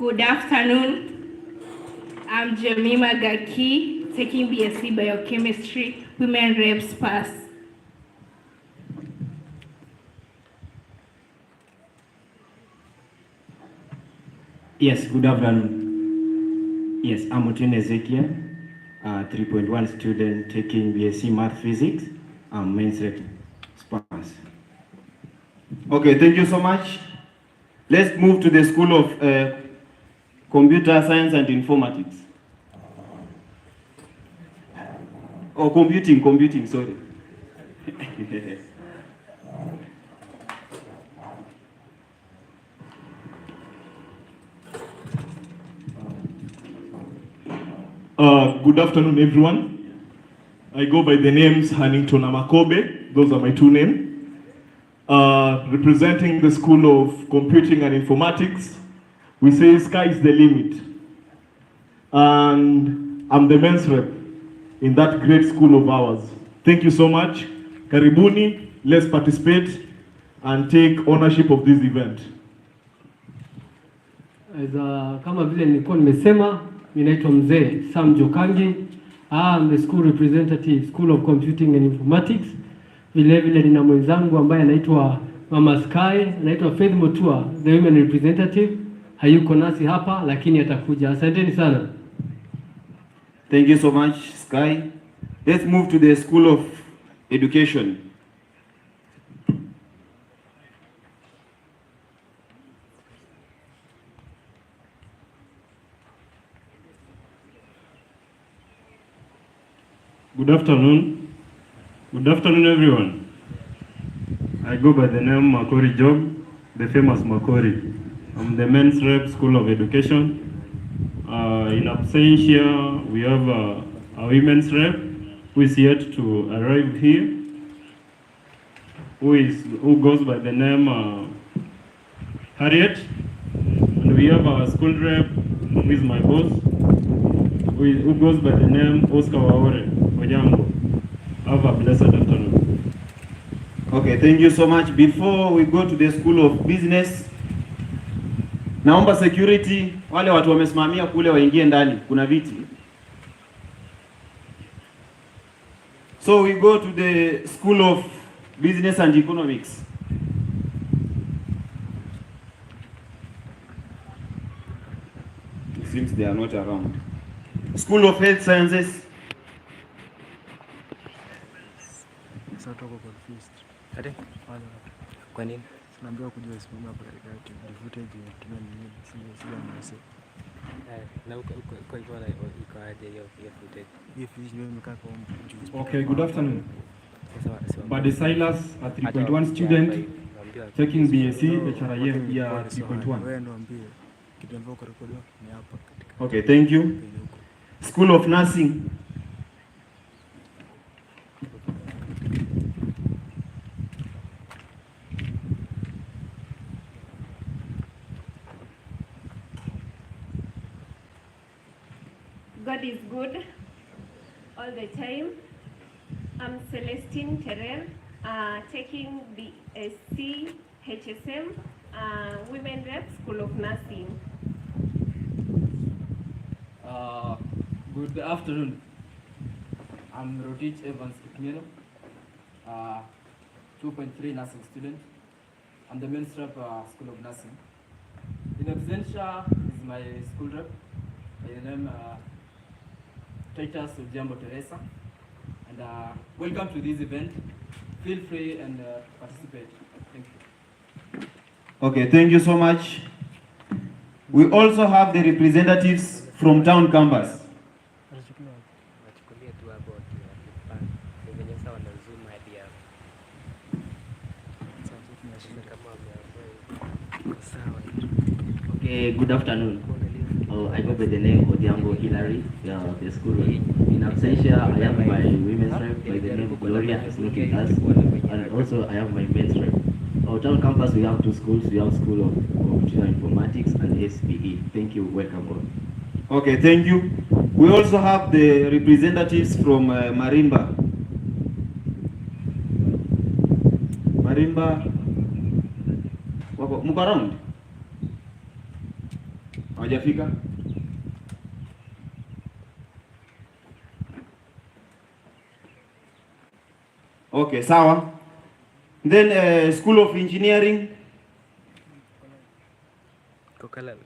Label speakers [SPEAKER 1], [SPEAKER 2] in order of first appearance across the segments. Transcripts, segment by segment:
[SPEAKER 1] Good afternoon. I'm Jemima Gaki, taking BSc Biochemistry, Women Reps Pass.
[SPEAKER 2] Yes, good afternoon. Yes, I'm Otin Ezekiel, 3.1 student taking BSc Math Physics. I'm Men's Rep Pass. Okay, thank you so much. Let's move to the School of Computer Science and Informatics. Oh, computing, sorry.
[SPEAKER 3] Good afternoon, everyone. I go by the names Hannington Amakobe. Those are my two names. Representing the School of Computing and Informatics, we say sky is the limit. And I'm the men's rep in that great school of ours. Thank you so much. Karibuni, let's participate and take ownership of this event.
[SPEAKER 4] Kama vile nilikuwa nimesema, ninaitwa mzee Sam Jokangi. I'm the school representative, School of Computing and Informatics. Vile vile nina mwenzangu ambaye anaitwa Mama Sky, anaitwa Faith Motua, the women representative. Hayuko nasi hapa lakini atakuja. Asanteni sana.
[SPEAKER 2] Thank you so much, Sky. Let's move to the School of Education.
[SPEAKER 5] Good afternoon. Good afternoon, everyone. I go by the name Makori Job, the famous Makori. I'm the men's rep, School of Education. In absentia, we have a women's rep who is yet to arrive here, who goes by the name Harriet, and we have our school rep, who is my boss, who goes by the name Oscar Waore Ojango. Have a blessed afternoon.
[SPEAKER 2] Okay, thank you so much. Before we go to the School of Business, naomba security, wale watu wamesimamia kule waingie ndani, kuna viti. So we go to the School of Business and Economics. It seems they are not around. School of Health Sciences.
[SPEAKER 6] Kwa nini?
[SPEAKER 7] Tunaambiwa kuja usimame hapo katikati. Nivute hivi tuna nini? Sija mnase.
[SPEAKER 6] Na kwa hivyo iko aje hiyo footage?
[SPEAKER 7] Hiyo footage ndio imekaa kwa juu.
[SPEAKER 5] Okay, good afternoon. Badi Silas, a 3.1 student taking BSc HRIM year 3.1.
[SPEAKER 7] Wewe ndio ambie kitu ambacho kurekodiwa ni hapa katikati.
[SPEAKER 2] Okay, thank you. School of Nursing.
[SPEAKER 1] God is good all the time. I'm Celestine Terrell, taking BSc HSM, Women Rep, School of Nursing.
[SPEAKER 8] Good afternoon. I'm Rodich Evans Kipmelo, 2.3 nursing student. I'm the men's rep, School of Nursing. In absentia is my school rep, by the name Titus Ujambo Teresa, and welcome to this event. Feel free and participate. Thank you.
[SPEAKER 2] Okay, thank you so much. We also have the representatives from town campus.
[SPEAKER 9] Okay, good afternoon. I go by the name Odiambo Hilary, the school. In absentia, I have my women's rep by the name Gloria, is not with us, and also I have my men's rep. Our town campus, we have two schools. We have School of Computer Informatics and SPE. Thank you. Welcome all.
[SPEAKER 2] Okay, thank you. We also have the representatives from Marimba. Marimba, mko around? Hawajafika? Okay, sawa. Then School of Engineering.
[SPEAKER 6] Kokalal.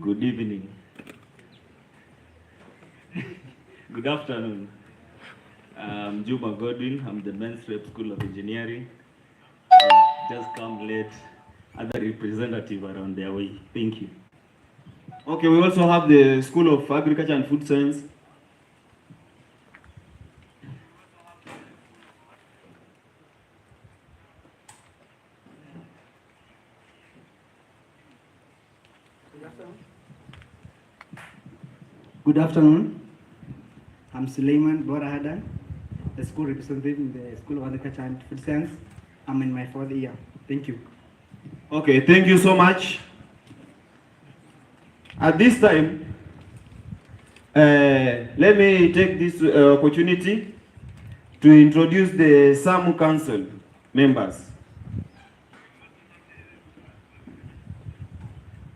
[SPEAKER 10] Good evening. Good afternoon. I'm Juma Godwin. I'm the Men's Rep School of Engineering. I've just come late. Other representative are on their way. Thank you.
[SPEAKER 2] Okay, we also have the School of Agriculture and Food Science.
[SPEAKER 11] Good afternoon. I'm Suleiman Borahadan, the school representative in the School of Agriculture and Food Science. I'm in my 4th year. Thank you.
[SPEAKER 2] Okay, thank you so much. At this time, let me take this opportunity to introduce the SAMU Council members.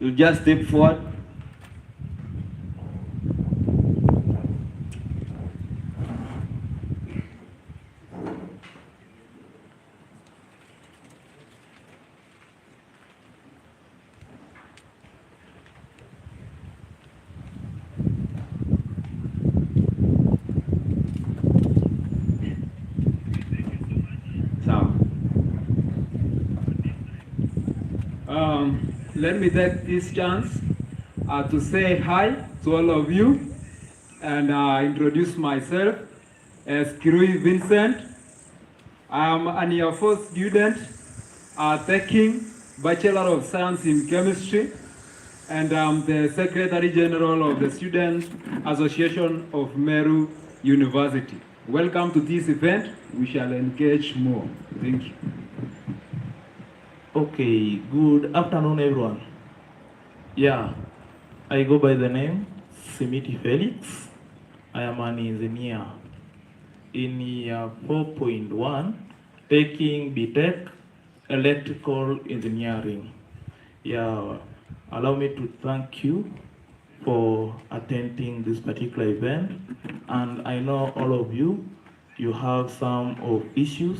[SPEAKER 2] You just step forward.
[SPEAKER 12] Let me take this chance to say hi to all of you and introduce myself as Kirui Vincent. I'm an year 4 student taking Bachelor of Science in Chemistry, and I'm the Secretary General of the Student Association of Meru University. Welcome to this event. We shall engage more. Thank you.
[SPEAKER 13] Okay, good afternoon, everyone. Yeah, I go by the name Simiti Felix. I am an engineer in year 4.1, taking BTech Electrical Engineering. Yeah, allow me to thank you for attending this particular event. And I know all of you have some of issues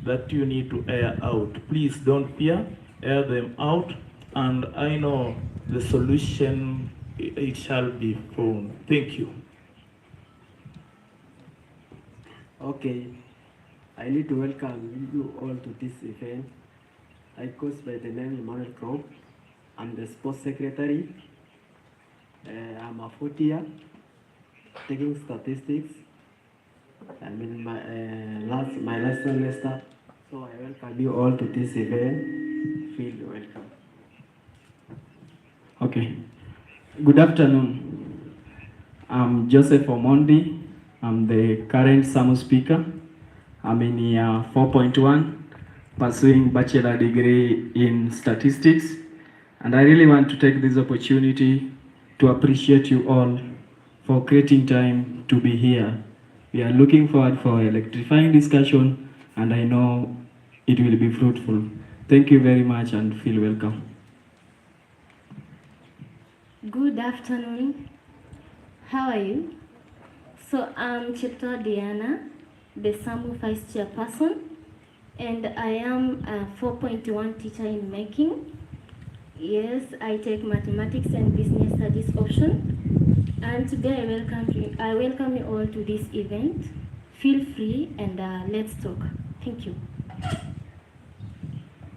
[SPEAKER 13] that you need to air out. Please don't fear, air them out, and I know the solution, it shall be found. Thank you.
[SPEAKER 4] Okay, I need to welcome you all to this event. I go by the name Emmanuel Krop. I'm the sports secretary. I'm a 4th year, taking statistics. I'm in my last semester. So I welcome you all to this event. Feel welcome.
[SPEAKER 14] Okay. Good afternoon. I'm Joseph Omondi. I'm the current SAMU speaker. I'm in year 4.1, pursuing bachelor degree in statistics. And I really want to take this opportunity to appreciate you all for creating time to be here. We are looking forward for electrifying discussion, and I know it will be fruitful. Thank you very much and feel welcome.
[SPEAKER 15] Good afternoon. How are you? So I'm Chepto Diana, the SAMU Vice Chairperson, and I am a 4.1 teacher in making. Yes, I take mathematics and business studies option. And today I welcome you all to this event. Feel free and let's talk. Thank you.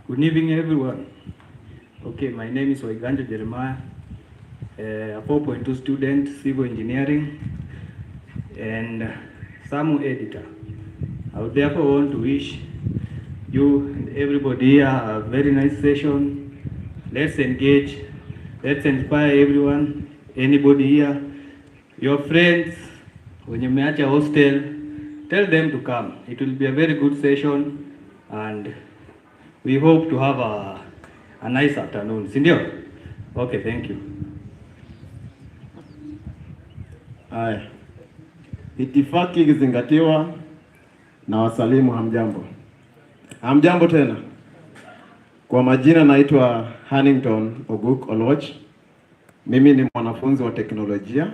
[SPEAKER 16] Good evening, everyone. Okay, my name is Oigande Jeremiah, a 4.2 student, civil engineering, and SAMU editor. I would therefore want to wish you and everybody here a very nice session. Let's engage, let's inspire everyone, anybody here, your friends, when you match a hostel, tell them to come. It will be a very good session, and we hope to have a nice afternoon. Sindio? Okay, thank you.
[SPEAKER 2] Haya, itifaki ikizingatiwa,
[SPEAKER 3] na wasalimu hamjambo. Hamjambo tena. Kwa majina naitwa Hannington Oguk Oloch. Mimi ni mwanafunzi wa teknolojia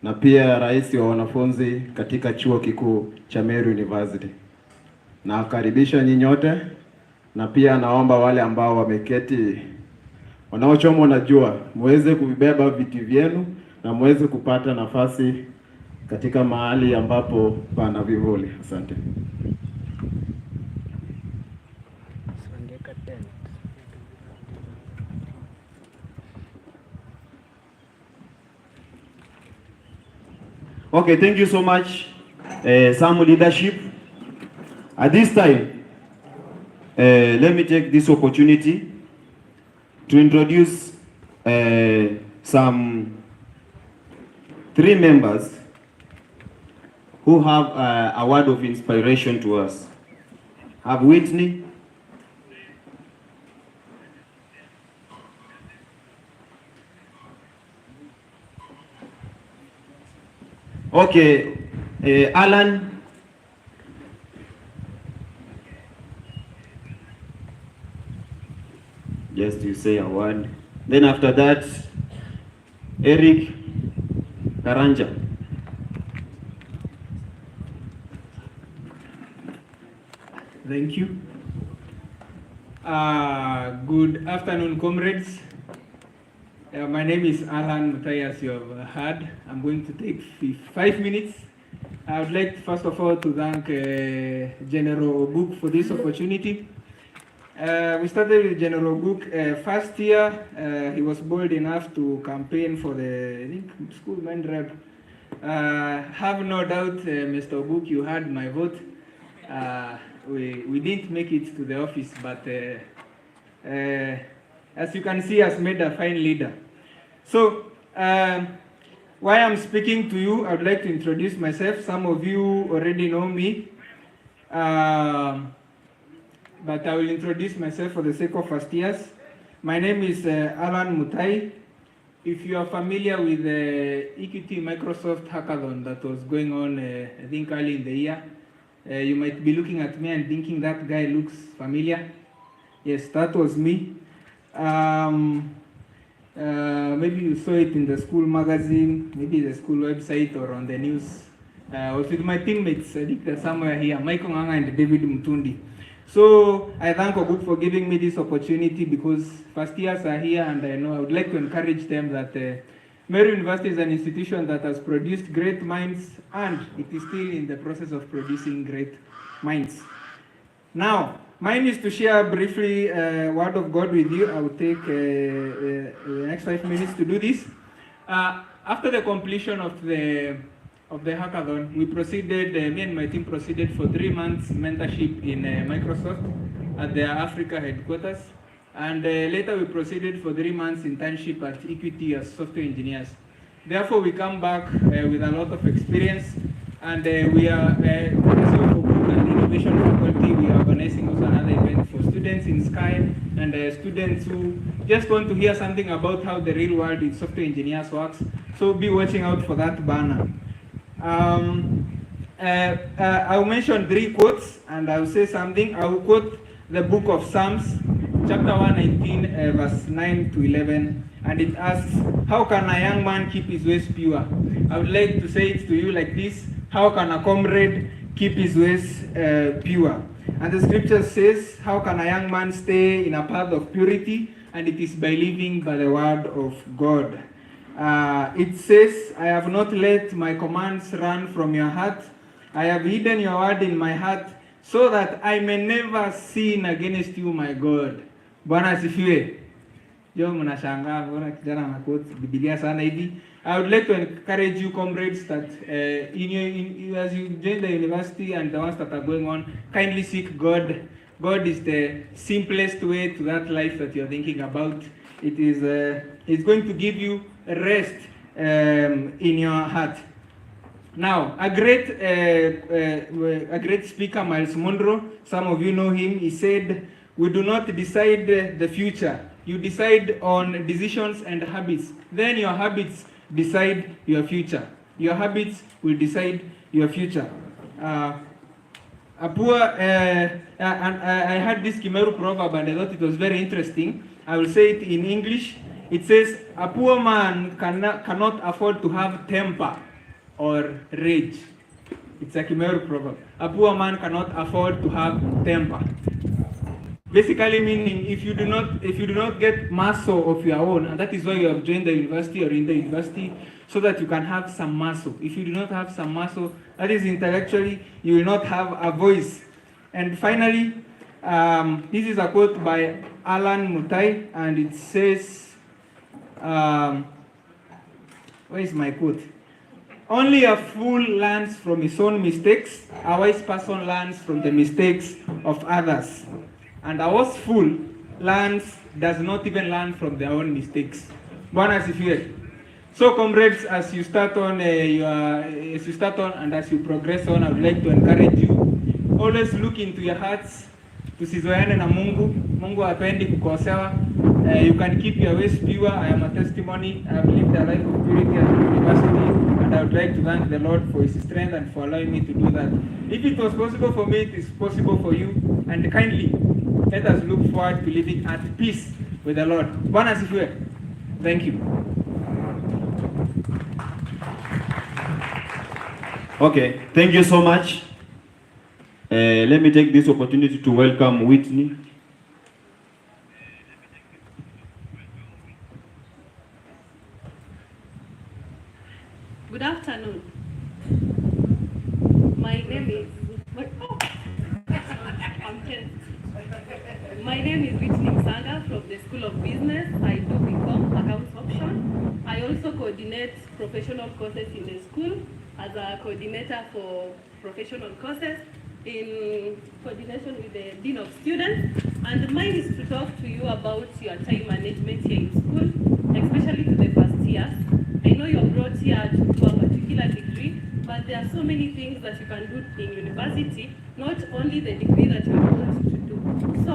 [SPEAKER 3] na pia rais wa wanafunzi katika chuo kikuu cha Meru University. Nawakaribisha nyinyi nyote na pia naomba wale ambao wameketi wanaochomwa na jua muweze kubeba viti vyenu na muweze kupata nafasi katika mahali ambapo pana vivuli. Asante.
[SPEAKER 2] Okay, thank you so much, some leadership. At this time, let me take this opportunity to introduce some 3 members who have a word of inspiration to us. Have Whitney, okay, Alan, just to say a word. Then after that, Eric Karanja.
[SPEAKER 17] Thank you. Good afternoon, comrades. My name is Alan Mutai, as you have heard. I'm going to take 5 minutes. I would like, first of all, to thank General Oguk for this opportunity. We started with General Oguk first year. He was bold enough to campaign for the, I think, school men rep. Have no doubt, Mr. Oguk, you had my vote. We didn't make it to the office, but as you can see, has made a fine leader. So, while I'm speaking to you, I would like to introduce myself. Some of you already know me, but I will introduce myself for the sake of first years. My name is Alan Mutai. If you are familiar with the EQT Microsoft hackathon that was going on, I think early in the year, you might be looking at me and thinking that guy looks familiar. Yes, that was me. Maybe you saw it in the school magazine, maybe the school website or on the news. I was with my teammates, I think they're somewhere here, Michael Nganga and David Mutundi. So I thank Oguk for giving me this opportunity because first years are here, and I know I would like to encourage them that Meru University is an institution that has produced great minds, and it is still in the process of producing great minds. Now, mine is to share briefly word of God with you. I will take the next 5 minutes to do this. After the completion of the hackathon, we proceeded, me and my team proceeded for 3 months mentorship in Microsoft at their Africa headquarters. And later we proceeded for 3 months internship at EQT as software engineers. Therefore, we come back with a lot of experience, and we are, so for Book and Innovation Faculty, we are organizing also another event for students in Sky and students who just want to hear something about how the real world in software engineers works. So be watching out for that banner. I'll mention 3 quotes, and I'll say something. I will quote the book of Psalms, chapter 119, verse 9 to 11, and it asks, how can a young man keep his ways pure? I would like to say it to you like this: how can a comrade keep his ways pure? And the scripture says, how can a young man stay in a path of purity? And it is by living by the word of God. It says, I have not let my commands run from your heart. I have hidden your word in my heart, so that I may never sin against you, my God. Bwana asifiwe. Jo mnashangaa mbona kijana ana quote Biblia sana hivi. I would like to encourage you, comrades, that as you join the university and the ones that are going on, kindly seek God. God is the simplest way to that life that you're thinking about. It is it's going to give you rest in your heart. Now, a great speaker, Miles Monroe, some of you know him, he said, we do not decide the future. You decide on decisions and habits. Then your habits decide your future. Your habits will decide your future. I heard this Kimeru proverb and I thought it was very interesting. I will say it in English. It says, a poor man cannot afford to have temper or rage. It's a Kimeru proverb. A poor man cannot afford to have temper. Basically meaning if you do not get muscle of your own, and that is why you have joined the university or in the university, so that you can have some muscle. If you do not have some muscle, that is intellectually, you will not have a voice. And finally, this is a quote by Alan Mutai, and it says, where is my quote? Only a fool learns from his own mistakes. A wise person learns from the mistakes of others. And a wise fool does not even learn from their own mistakes. Bwana asifiwe. So, comrades, as you start on and as you progress on, I would like to encourage you, always look into your hearts. Tusizoeane na Mungu. Mungu hapendi kukosewa. You can keep your ways pure. I am a testimony. I have lived a life of purity at the university, and I would like to thank the Lord for His strength and for allowing me to do that. If it was possible for me, it is possible for you. And kindly, let us look forward to living at peace with the Lord. Bwana asifiwe. Thank you.
[SPEAKER 2] Okay, thank you so much. Let me take this opportunity to welcome Whitney.
[SPEAKER 18] Good afternoon. My name is My name is Whitney Sanga from the School of Business. I do become accounts option. I also coordinate professional courses in the school as a coordinator for professional courses in coordination with the Dean of Students. And mine is to talk to you about your time management here in school, especially to the first years. I know you're brought here to do a particular degree, but there are so many things that you can do in university, not only the degree that you're called to do. So,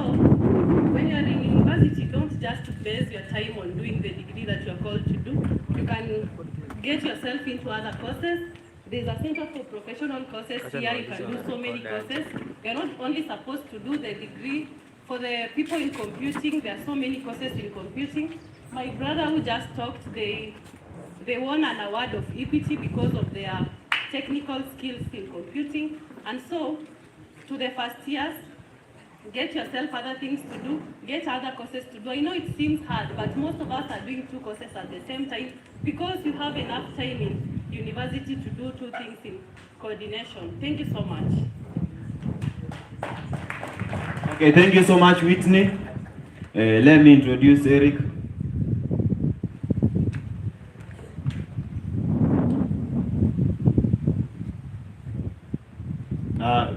[SPEAKER 18] when you're in university, don't just base your time on doing the degree that you're called to do. You can get yourself into other courses. There's a center for professional courses here. You can do so many courses. You're not only supposed to do the degree. For the people in computing, there are so many courses in computing. My brother who just talked, they won an award of equity because of their technical skills in computing. And so, to the first years, get yourself other things to do, get other courses to do. I know it seems hard, but most of us are doing 2 courses at the same time because you have enough time in university to do 2 things in coordination. Thank you so much.
[SPEAKER 2] Okay, thank you so much, Whitney. Let me introduce Eric.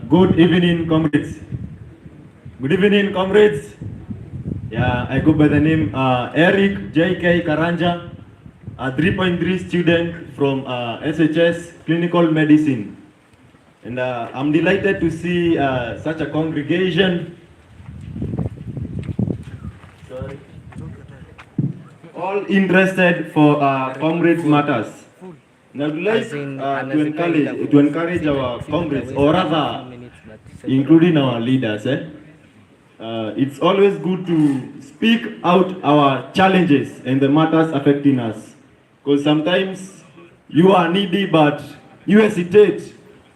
[SPEAKER 2] Good evening, comrades. Good evening, comrades. Yeah, I go by the name Eric J.K. Karanja, a 3.3 student from SHS Clinical Medicine. And I'm delighted to see such a congregation. Sorry. All interested for comrades matters. And I would like to encourage our comrades, or rather, including our leaders. It's always good to speak out our challenges and the matters affecting us. Because sometimes you are needy, but you hesitate,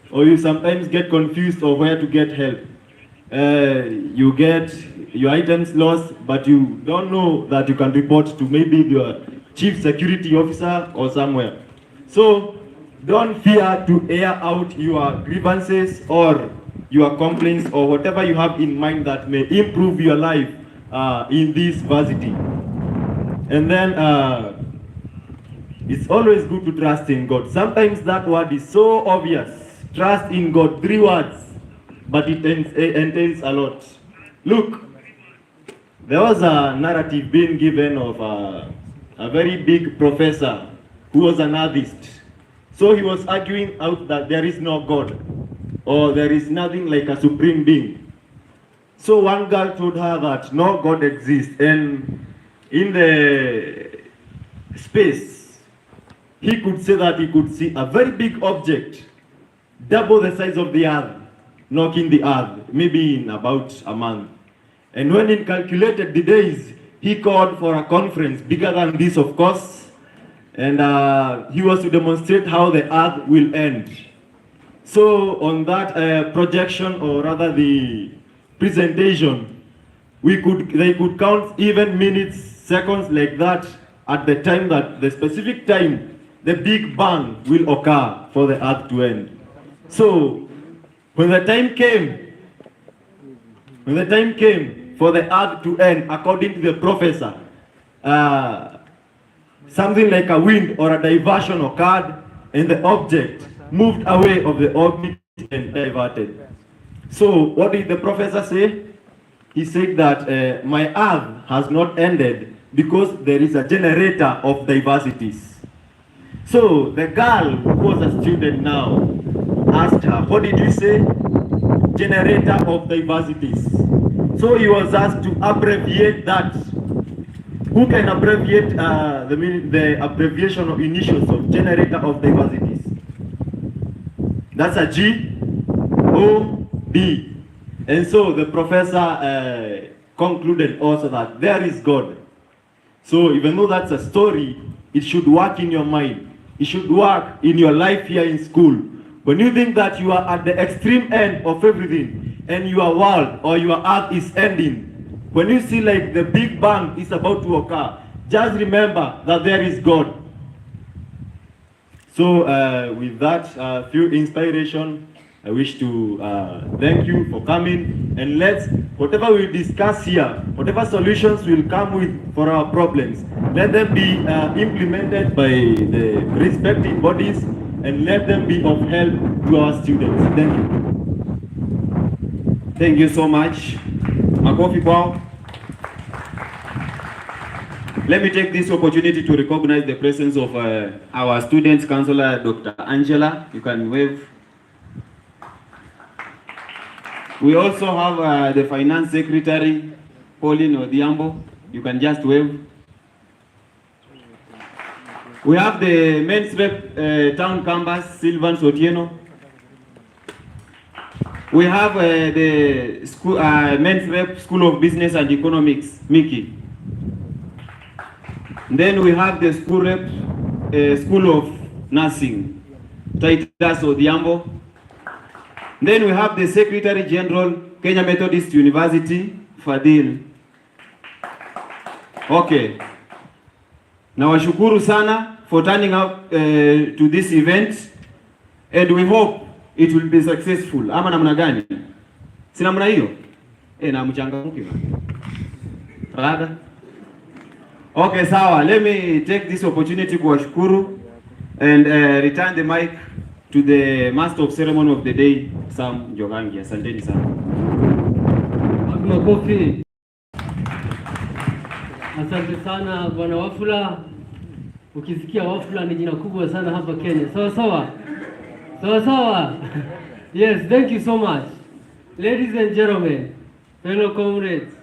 [SPEAKER 2] or you sometimes get confused of where to get help. You get your items lost, but you don't know that you can report to maybe your chief security officer or somewhere. So don't fear to air out your grievances or your complaints or whatever you have in mind that may improve your life in this varsity. And then it's always good to trust in God. Sometimes that word is so obvious. Trust in God, 3 words, but it entails a lot. Look, there was a narrative being given of a very big professor who was an atheist. So he was arguing out that there is no God, or there is nothing like a supreme being. So one girl told her that no God exists, and in the space, he could say that he could see a very big object, double the size of the earth,
[SPEAKER 19] knocking the earth, maybe in about a month. And when he calculated the days, he called for a conference bigger than this, of course, and he was to demonstrate how the earth will end. So on that projection, or rather the presentation, they could count even minutes, seconds like that at the time that the specific time the Big Bang will occur for the earth to end. So when the time came for the earth to end, according to the professor, something like a wind or a diversion occurred, and the object moved away of the orbit and diverted. So what did the professor say? He said that my earth has not ended because there is a generator of diversities. So the girl who was a student now asked her, what did you say? Generator of diversities. So he was asked to abbreviate that. Who can abbreviate the abbreviation of initials of generator of diversities? That's a G-O-D. And so the professor concluded also that there is God. So even though that's a story, it should work in your mind. It should work in your life here in school. When you think that you are at the extreme end of everything and your world or your earth is ending, when you see like the Big Bang is about to occur, just remember that there is God. So with that few inspiration, I wish to thank you for coming, and let's, whatever we discuss here, whatever solutions we'll come with for our problems, let them be implemented by the respective bodies, and let them be of help to our students. Thank you.
[SPEAKER 3] Thank you so much. Makofi kwao. Let me take this opportunity to recognize the presence of our students counselor, Dr. Angela. You can wave. We also have the finance secretary, Pauline Odiambo. You can just wave. We have the men's rep town campus, Sylvan Sotieno. We have the school, men's rep School of Business and Economics, Mickey. Then we have the school rep School of Nursing, Titus Odiambo. Then we have the Secretary General, Kenya Methodist University, Fadil. Okay. Nawashukuru sana for turning out to this event, and we hope it will be successful. Ama namna gani? Si namna hiyo? Na mchangamke. Rada. Okay, sawa. Let me take this opportunity kuwashukuru and return the mic to the master of ceremony of the day, Sam Jogangi. Asanteni sana.
[SPEAKER 4] Makofi. Asante sana Bwana Wafula. Ukisikia Wafula ni jina kubwa sana hapa Kenya. Sawa sawa. Sawa sawa. Yes, thank you so much. Ladies and gentlemen, fellow comrades.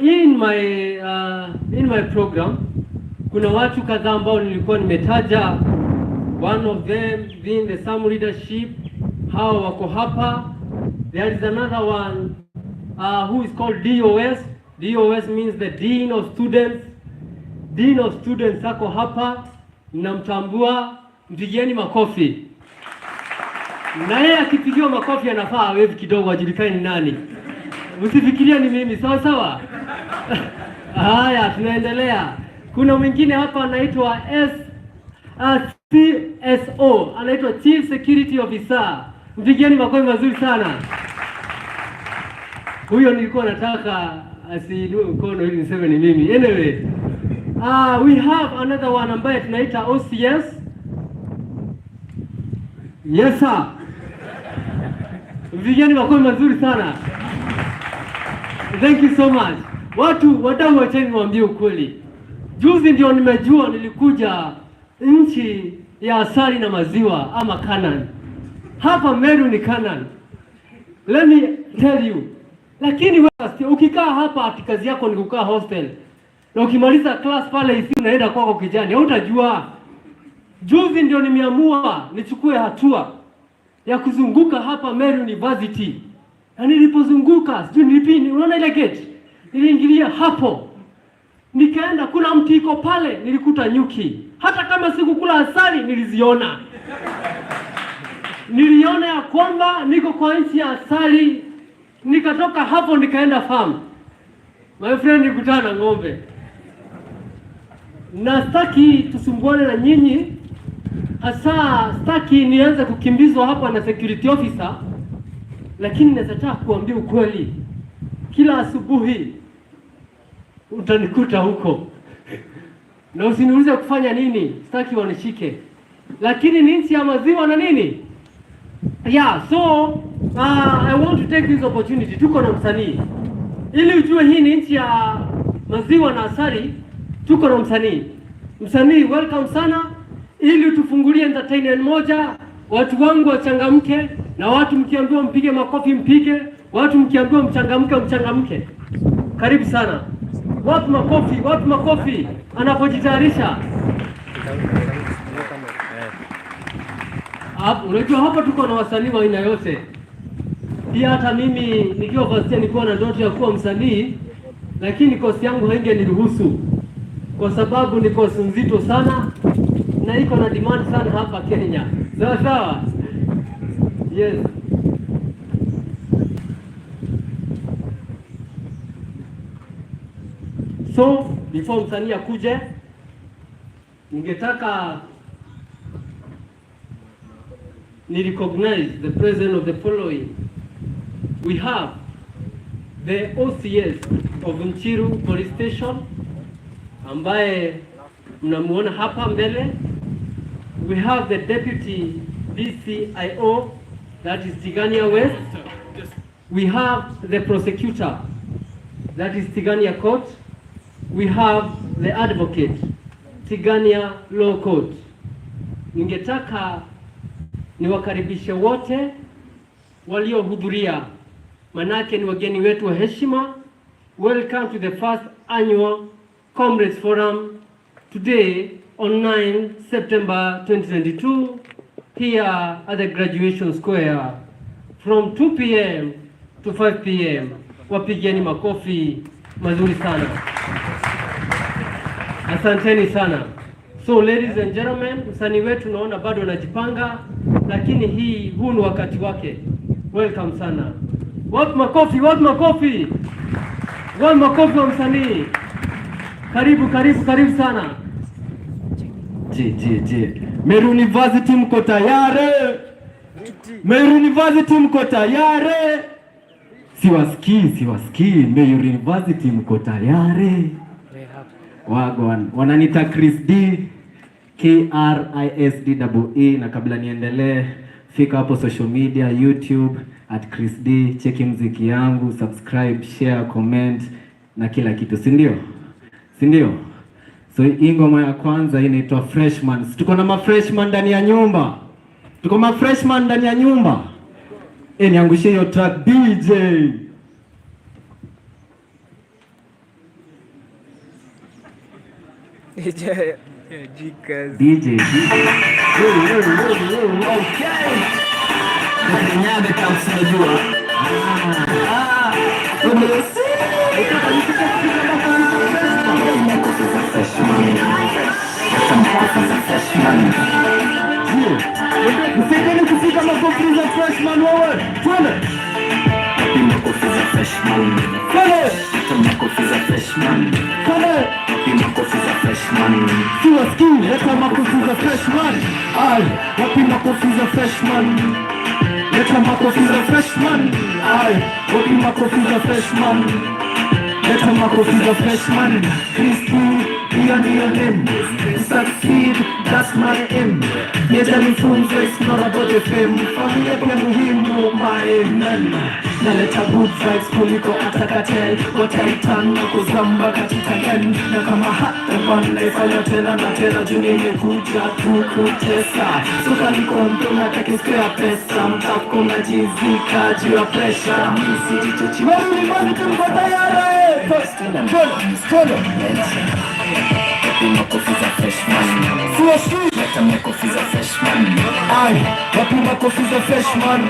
[SPEAKER 4] In my program kuna watu kadhaa ambao nilikuwa nimetaja, one of them being the SAMU leadership, hao wako hapa. There is another one who is called DOS. DOS means the Dean of Students. Dean of Students ako hapa, mnamtambua, mpigieni makofi. Na yeye akipigiwa makofi anafaa awevi kidogo ajulikane ni nani. Msifikiria ni mimi, sawa sawa? Haya, tunaendelea. Kuna mwingine hapa anaitwa CSO, anaitwa Chief Security Officer. Mpigieni makofi mazuri sana. Huyo nilikuwa nataka asiinue mkono ili niseme ni mimi. Anyway, we have another one ambaye tunaita OCS. Yes sir. Mpigieni makofi mazuri sana. Thank you so much. Wadau wacheni niwaambie ukweli. Juzi ndio nimejua nilikuja nchi ya asali na maziwa ama Canaan. Hapa Meru ni Canaan. Let me tell you. Lakini wewe ukikaa hapa ati kazi yako ni kukaa hostel. Na ukimaliza class pale isi unaenda kwako kijani, hautajua. Juzi ndio nimeamua nichukue hatua. ya kuzunguka hapa Meru University. Na nilipozunguka, sijui nilipini, unaona ile gate? Niliingilia hapo. Nikaenda, kuna mti iko pale, nilikuta nyuki. Hata kama sikukula asali, niliziona. Niliona ya kwamba niko kwa nchi ya asali. Nikatoka hapo nikaenda farm. My friend, nikutana na ng'ombe. Na sitaki tusumbuane na nyinyi. Hasa sitaki nianze kukimbizwa hapa na security officer. Lakini nataka kuambia ukweli. Kila asubuhi utanikuta huko. Na usiniulize kufanya nini, sitaki wanishike. Lakini ni nchi ya maziwa na nini? Yeah, so I want to take this opportunity. Tuko na msanii. Ili ujue hii ni nchi ya maziwa na asali, tuko na msanii. Msanii, welcome sana. Ili tufungulie entertainment moja, watu wangu wachangamke, na watu mkiambiwa mpige makofi mpige, watu mkiambiwa mchangamke mchangamke. Karibu sana. Watu makofi anapojitayarisha. Unajua hapa tuko na wasanii wa aina yote. Pia hata mimi nikiwa vasia nilikuwa na ndoto ya kuwa msanii, lakini kosi yangu haingeniruhusu kwa sababu ni kosi nzito sana na iko na demand sana hapa Kenya. Sawa sawa? Yes. So, before msanii akuje, ningetaka ni recognize the president of the following. We have the OCS of Nchiru Police Station ambaye mnamuona hapa mbele. We have the deputy DCIO, that is Tigania West. We have the prosecutor, that is Tigania Court. We have the advocate, Tigania Law Court. Ningetaka niwakaribishe wote waliohudhuria, manake ni wageni wetu wa heshima. Welcome to the first annual Comrades Forum today on 9 September 2022 here at the Graduation Square from 2 p.m. to 5 p.m. Wapigeni makofi mazuri sana. Asanteni sana. So ladies and gentlemen, msanii wetu naona bado anajipanga, lakini huu ni wakati wake. Welcome sana. Wapi makofi wa msanii. Karibu sana.
[SPEAKER 19] Meru University mko tayari? Meru University mko tayari? Siwasikii. Meru University mko tayari? Wagwan, wananita Chris D, KRISDEE, na kabla niendelee, fika hapo social media, YouTube at Chris D, cheki mziki yangu, subscribe, share, comment na kila kitu, si ndio? So hii ngoma ya kwanza inaitwa Freshman. Tuko na freshman ndani ya nyumba. Niangushie hiyo track DJ. DJ. Nyabe kama unajua. Msaidieni kufika makofi za freshman wewe. Twende. Makofi za freshman. Siwasikii, leta makofi za freshman. Wapi makofi za freshman? Leta makofi za freshman. Wapi makofi za freshman? Leta makofi za freshman. Christy, hiyo ndiyo name. Succeed, that's my aim. Nifunze, it's not about the fame. Familia pia muhimu, my amen. Naleta good vibes kuliko atakatel. Wataitan na kuzamba katika gen. Na kama hata naifanya tena na tena. Juu nimekuja tu kutesa. Suka nikonto na kakisikia pesa. Mtako na jizika juu ya pressure. Misi jichochi wewe ni mani tulikuwa tayari. Tolo Leta makofi za freshman. Leta makofi za freshman.
[SPEAKER 20] Aye, wapi makofi za freshman?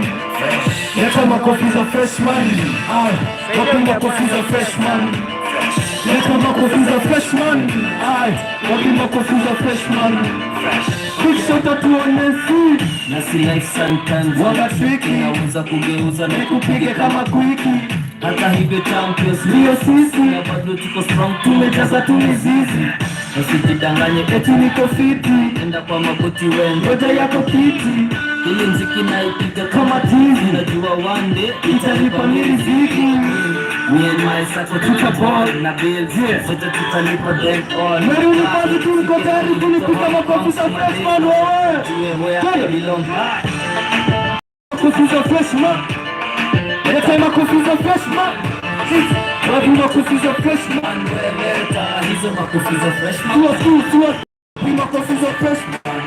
[SPEAKER 20] Leta makofi za freshman. Aye, wapi makofi za freshman? Leta makofi za freshman. Aye, wapi makofi za freshman? Quick shot atuone si
[SPEAKER 21] Nasi life sometimes
[SPEAKER 20] Wanafiki
[SPEAKER 21] inaweza kugeuza na
[SPEAKER 20] nikupige kama kwiki.
[SPEAKER 21] hata hivyo champions
[SPEAKER 20] Ndio sisi
[SPEAKER 21] na bado tuko strong,
[SPEAKER 20] tumejaza tu mizizi.
[SPEAKER 21] usijidanganye
[SPEAKER 20] eti niko fiti,
[SPEAKER 21] enda kwa magoti wende
[SPEAKER 20] ngoja yako kiti.
[SPEAKER 21] hili mziki naipiga
[SPEAKER 20] kama tizi,
[SPEAKER 21] najua one day
[SPEAKER 20] italipa riziki.
[SPEAKER 21] Me and my sako tutaball na bills, sote tutalipa them all.
[SPEAKER 20] Meri unipazi tu niko tayari kulipiga makofi za freshman wewe. Makofi za freshman. Leta makofi za freshman. Wapi makofi za freshman?
[SPEAKER 21] Leta hizo makofi za freshman.
[SPEAKER 20] Tuwa. Wapi makofi za freshman?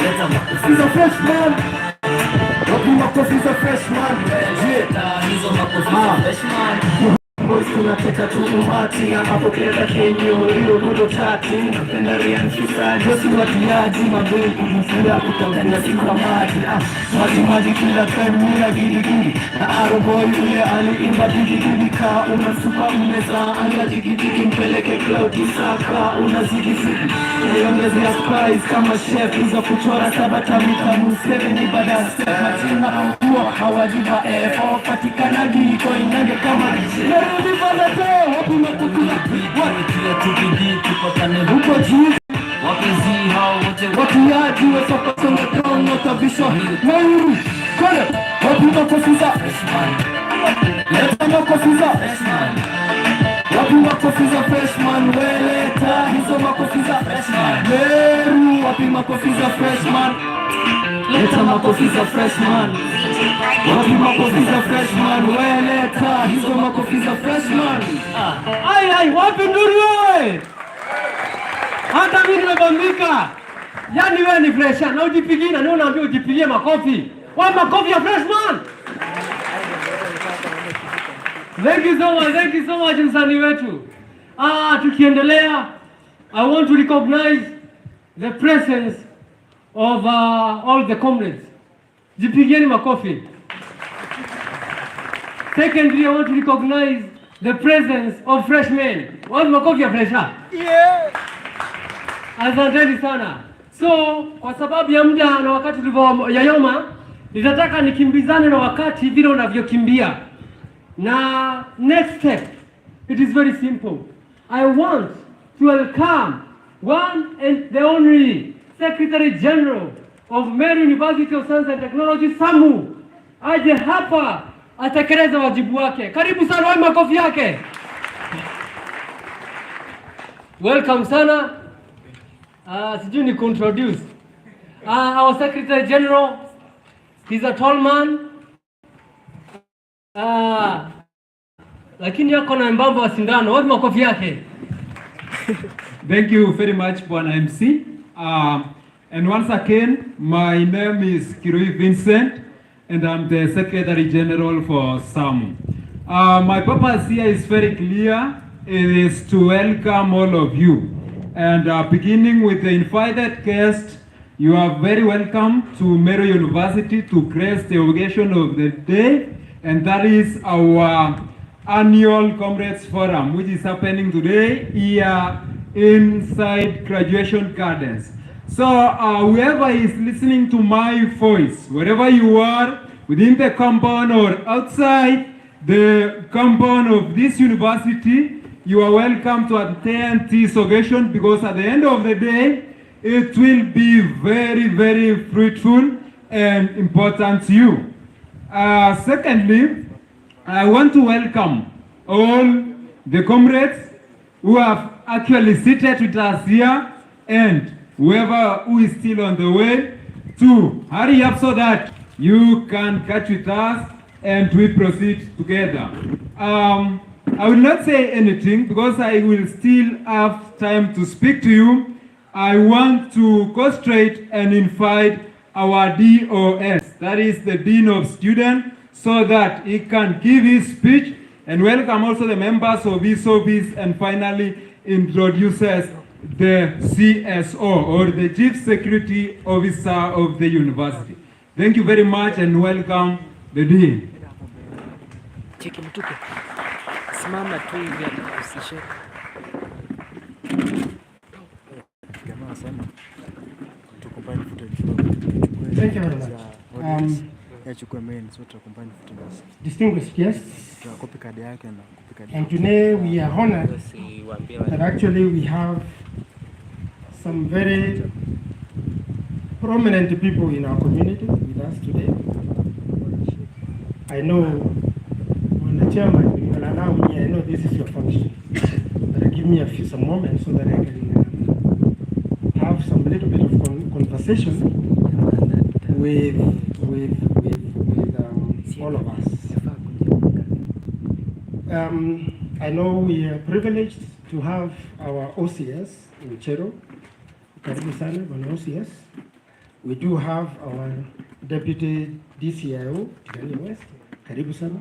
[SPEAKER 21] Leta makofi
[SPEAKER 20] za freshman. Wapi makofi za freshman?
[SPEAKER 21] Leta hizo makofi za freshman.
[SPEAKER 20] Boys tunateka tu umati anapokeza kenyo hiyo nudo chati napenda rian kisa josi watiaji mabei kumusira kutanganya sika maji kila time mira gidi na aroboy ule ali imba gidi ka unasuka umeza anga jigidi mpeleke cloud isaka unazidi niongezea spice kama chef za kuchora sabata mitamu 7 ibada step majina huwa hawajiba efo patikana giko inage kama wapi makofi huko juu
[SPEAKER 21] wapenzi hao wote
[SPEAKER 20] wakiaji wasopasonga crown notabishwa Meru kone wapi makofi za leta makofi za wapi makofi za freshman weleta hizo makofi za Meru wapi makofi za freshman leta makofi za freshman wapi makofi za freshman weleta hizo makofi za freshman.
[SPEAKER 4] Ai, wapi nduru wewe? Hata mimi nimebambika. Yaani wewe ni fresha na ujipigie na leo unaambia ujipigie makofi. Wapi makofi ya freshman? Thank you so much msanii wetu. Tukiendelea, I want to recognize the presence of all the comrades. Jipigieni makofi. Secondly, I want to recognize the presence of freshmen. Wapi makofi ya fresha? Yeah. Asanteni sana. So, kwa sababu ya muda na wakati ulivyoyayoma, nitataka nikimbizane na wakati vile unavyokimbia. Na next step, it is very simple. I want to welcome one and the only Secretary General of Meru University of Science and Technology, Samu, aje hapa atekeleza wajibu wake. Karibu sana, wapi makofi yake. Welcome sana. Sijui ni introduce. Our Secretary General, he's a tall man. Lakini yako na mbamba wa sindano. Wapi makofi yake.
[SPEAKER 12] Thank you very much, Bwana MC. And once again, my name is Kirui Vincent, and I'm the Secretary General for SAMU. My purpose here is very clear. It is to welcome all of you. And beginning with the invited guest, you are very welcome to Meru University to grace the occasion of the day, and that is our annual Comrades Forum, which is happening today here inside Graduation Gardens. So whoever is listening to my voice, wherever you are, within the compound or outside the compound of this university, you are welcome to attend this occasion, because at the end of the day, it will be very, very fruitful and important to you. Secondly, I want to welcome all the comrades who have actually seated with us here, and whoever who is still on the way, to hurry up so that you can catch with us and we proceed together. I will not say anything because I will still have time to speak to you. I want to go straight and invite our DOS, that is the Dean of Students, so that he can give his speech and welcome also the members of his office and finally introduces the CSO, or the Chief Security Officer of the university. Thank you very much and welcome the Dean.
[SPEAKER 6] Cheki mtuke. Simama tu hivi atakusishe.
[SPEAKER 7] Jamaa sana. Tukombine footage.
[SPEAKER 5] Thank you very much.
[SPEAKER 7] Yachukue main, so tukombine footage.
[SPEAKER 5] Distinguished guests,
[SPEAKER 7] Copy card yake na copy card.
[SPEAKER 5] and today we are honored that actually we have some very prominent people in our community with us today. I know, when the chairman, you will allow me, I know this is your function, but give me some moments so that I can have some little bit of conversation with all of us. I know we are privileged to have our OCS in Chero, Karibu sana, Bwana OCS. We do have our Deputy DCIO, Tigani West, Karibu sana.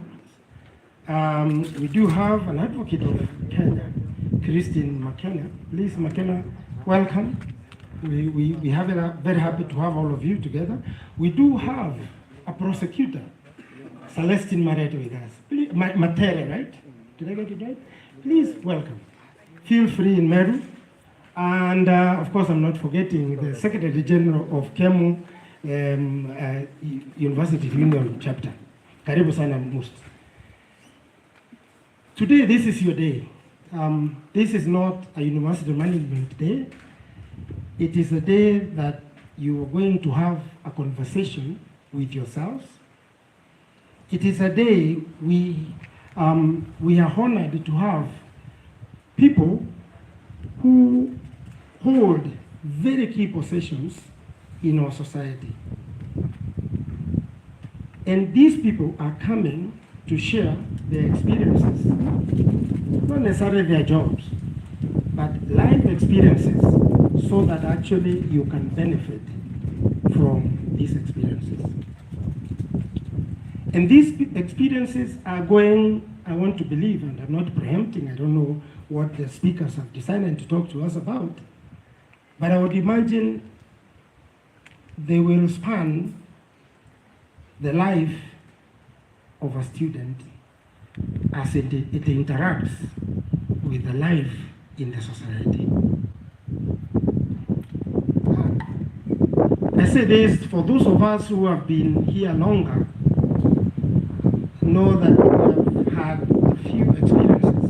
[SPEAKER 5] We do have an advocate of Kenya, Christine McKenna. Please, McKenna, welcome. We have it very happy to have all of you together. We do have a prosecutor, Celestine Marete with us. Please, Matere, right? Did I get it right? Please, welcome. Feel free in Meru. And of course, I'm not forgetting the Secretary General of Kemu University Union Chapter. Karibu sana most. Today, this is your day. This is not a university management day. It is a day that you are going to have a conversation with yourselves. It is a day we are honored to have people who hold very key positions in our society. And these people are coming to share their experiences, not necessarily their jobs, but life experiences, so that actually you can benefit from these experiences. And these experiences are going, I want to believe, and I'm not preempting, I don't know what the speakers have decided to talk to us about, but I would imagine they will span the life of a student as it interacts with the life in the society. I say this for those of us who have been here longer, know that we have had a few experiences,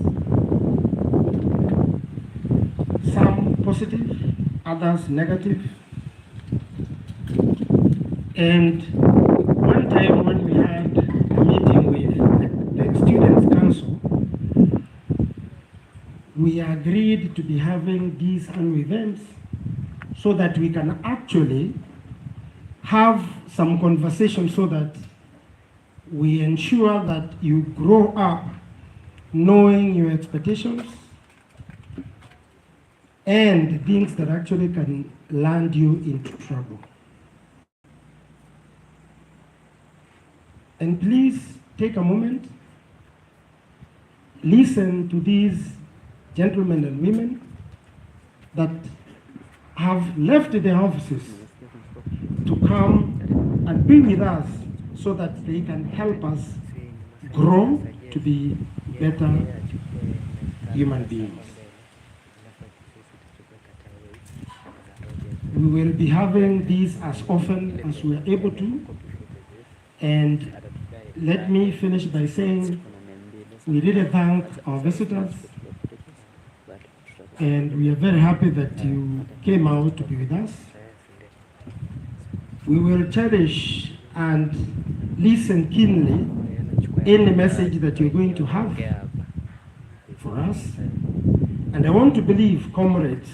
[SPEAKER 5] some positive, others negative. And one time when we had a meeting with the Students' Council, we agreed to be having these annual events so that we can actually have some conversation, so that we ensure that you grow up knowing your expectations and things that actually can land you into trouble. And please take a moment, listen to these gentlemen and women that have left their offices to come and be with us so that they can help us grow to be better human beings. We will be having these as often as we are able to. And let me finish by saying we really thank our visitors, and we are very happy that you came out to be with us. We will cherish and listen keenly any message that you're going to have for us. And I want to believe, comrades,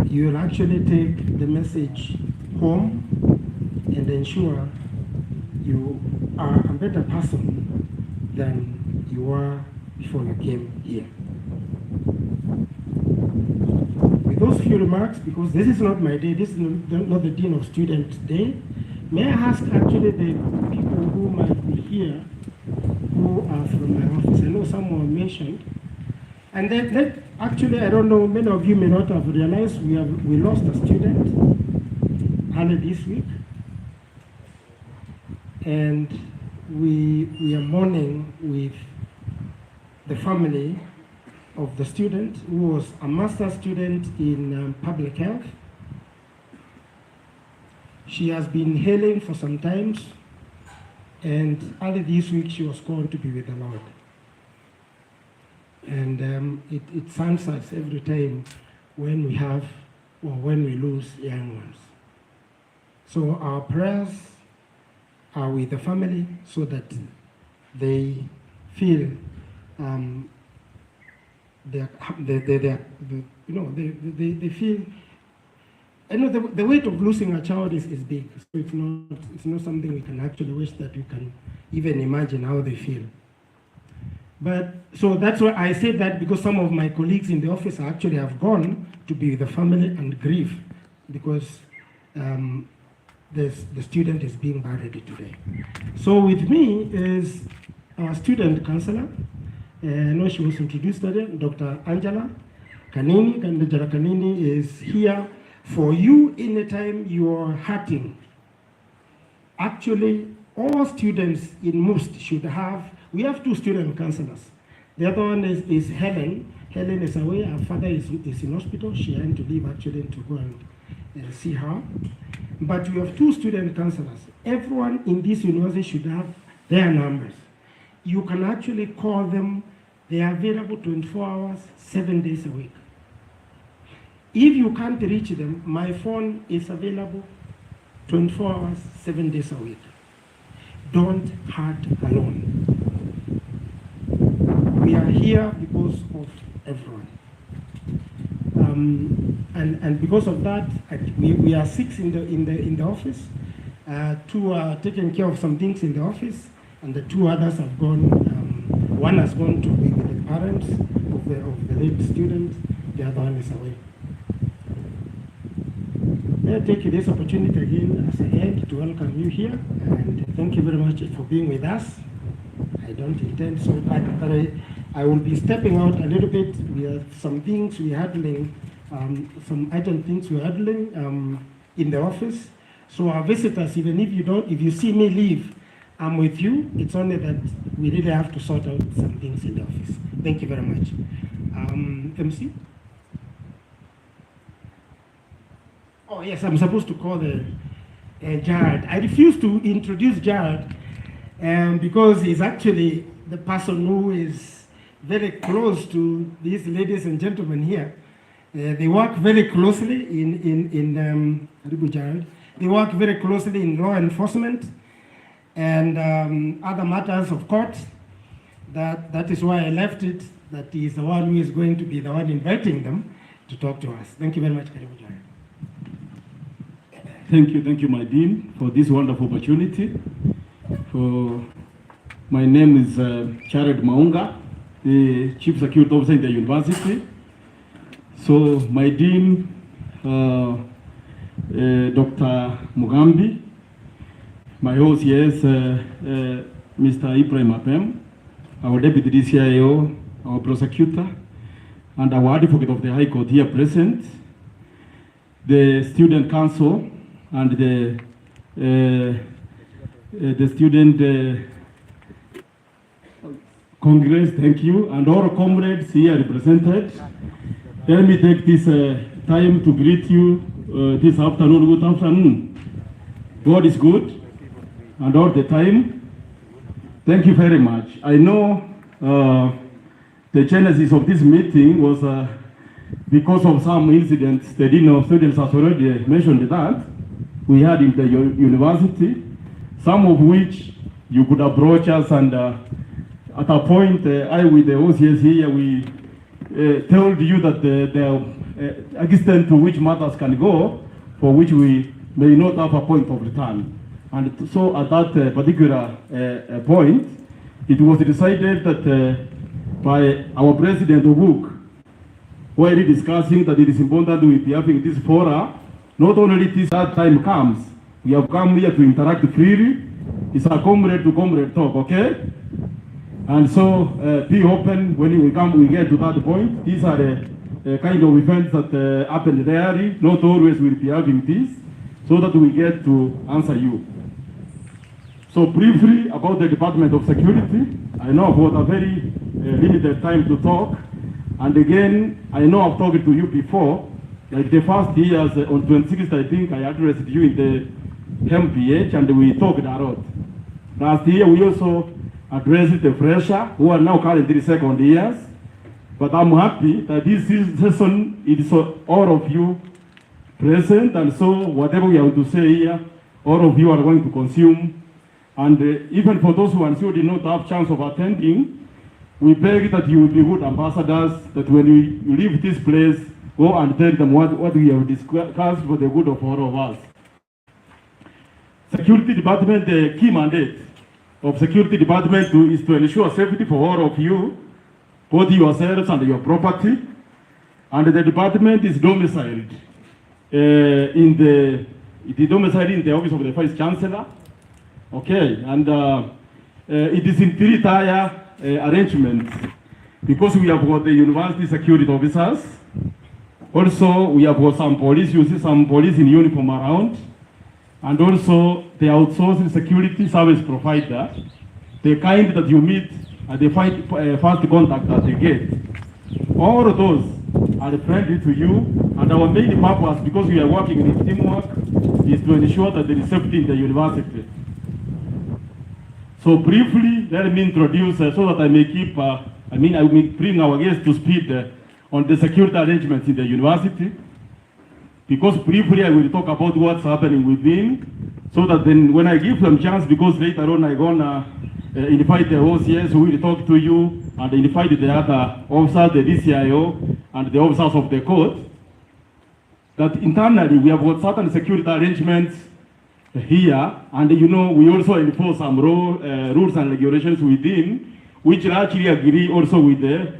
[SPEAKER 5] you will actually take the message home and ensure you are a better person than you were before you came here. With those few remarks, because this is not my day, this is not the Dean of Students Day, may I ask actually the people who might be here who are from my office? I know someone mentioned And then actually, I don't know, many of you may not have realized we lost a student early this week. And we are mourning with the family of the student who was a master's student in public health. She has been hailing for some time, and early this week she was called to be with the Lord. And it saddens us every time when we have or when we lose young ones. So our prayers are with the family so that they feel they feel. I know the weight of losing a child is big. So it's not something we can actually wish that we can even imagine how they feel. But so that's why I say that, because some of my colleagues in the office actually have gone to be with the family and grieve, because the student is being buried today. So with me is our student counselor. I know she was introduced earlier, Dr. Angela Kanini. And Dr. Kanini is here for you anytime you are hurting. Actually, all students in MUST should have, we have 2 student counselors. The other one is Helen. Helen is away, her father is in hospital. She had to leave actually to go and see her. But we have 2 student counselors. Everyone in this university should have their numbers. You can actually call them. They are available 24 hours, 7 days a week. If you can't reach them, my phone is available 24 hours, 7 days a week. Don't hurt alone. We are here because of everyone. And because of that, we are 6 in the office. 2 are taking care of some things in the office, and the 2 others have gone. One has gone to be with the parents of the late student. The other one is away. May I take this opportunity again as a head to welcome you here, and thank you very much for being with us. I don't intend so, but I will be stepping out a little bit. We have some things we're handling, some urgent things we're handling in the office. So our visitors, even if you see me leave, I'm with you. It's only that we really have to sort out some things in the office. Thank you very much. MC? Oh yes, I'm supposed to call the Jared. I refuse to introduce Jared because he's actually the person who is very close to these ladies and gentlemen here. They work very closely in Jared. They work very closely in law enforcement and other matters of court. That is why I left it, that he is the one who is going to be the one inviting them to talk to us. Thank you very much, Karibu Jared.
[SPEAKER 1] Thank you, my Dean, for this wonderful opportunity. My name is Jared Maunga, the Chief Security Officer in the university. So my Dean, Dr. Mugambi, my host here is Mr. Ibrahim Apem, our Deputy DCIO, our prosecutor, and our advocate of the High Court here present, the Student Council, and the Student Congress, thank you, and all comrades here represented. Let me take this time to greet you this afternoon. Good afternoon. God is good, and all the time. Thank you very much. I know the genesis of this meeting was because of some incidents. The Dean of Students has already mentioned that we had in the university, some of which you could approach us, and at a point, I with the OCS here, we told you that the extent to which matters can go, for which we may not have a point of return. And so at that particular point, it was decided that by our President Oguk, while discussing that it is important we be having this fora, not only this time comes, we have come here to interact freely. It's a comrade to comrade talk, okay? And so be open when we get to that point. These are the kind of events that happen rarely. Not always we'll be having this, so that we get to answer you. So briefly about the Department of Security. I know I've got a very limited time to talk. And again, I know I've talked to you before. Like the first years, on 26th, I think I addressed you in the MPH and we talked a lot. Last year, we also addressed the fresher who are now currently second years. But I'm happy that this session, it is all of you present. And so whatever we have to say here, all of you are going to consume. And even for those who did not have chance of attending, we beg that you will be good ambassadors, that when you leave this place, go and tell them what we have discussed for the good of all of us. Security Department, the key mandate of Security Department is to ensure safety for all of you, both yourselves and your property. And the department is domiciled in the office of the Vice Chancellor. Okay, and it is in three-tier arrangements because we have got the university security officers. Also, we have got some police, you see some police in uniform around, and also the outsourced security service provider, the kind that you meet at the first contact at the gate. All of those are friendly to you, and our main purpose, because we are working in teamwork, is to ensure that there is safety in the university. So briefly, let me introduce so that I may keep, I will bring our guests to speed on the security arrangements in the university. Because briefly I will talk about what's happening within, so that then when I give them chance, because later on I'm gonna invite the OCS who will talk to you, and invite the other officers, the DCIO, and the officers of the court, that internally we have got certain security arrangements here, and we also enforce some rules and regulations within, which largely agree also with the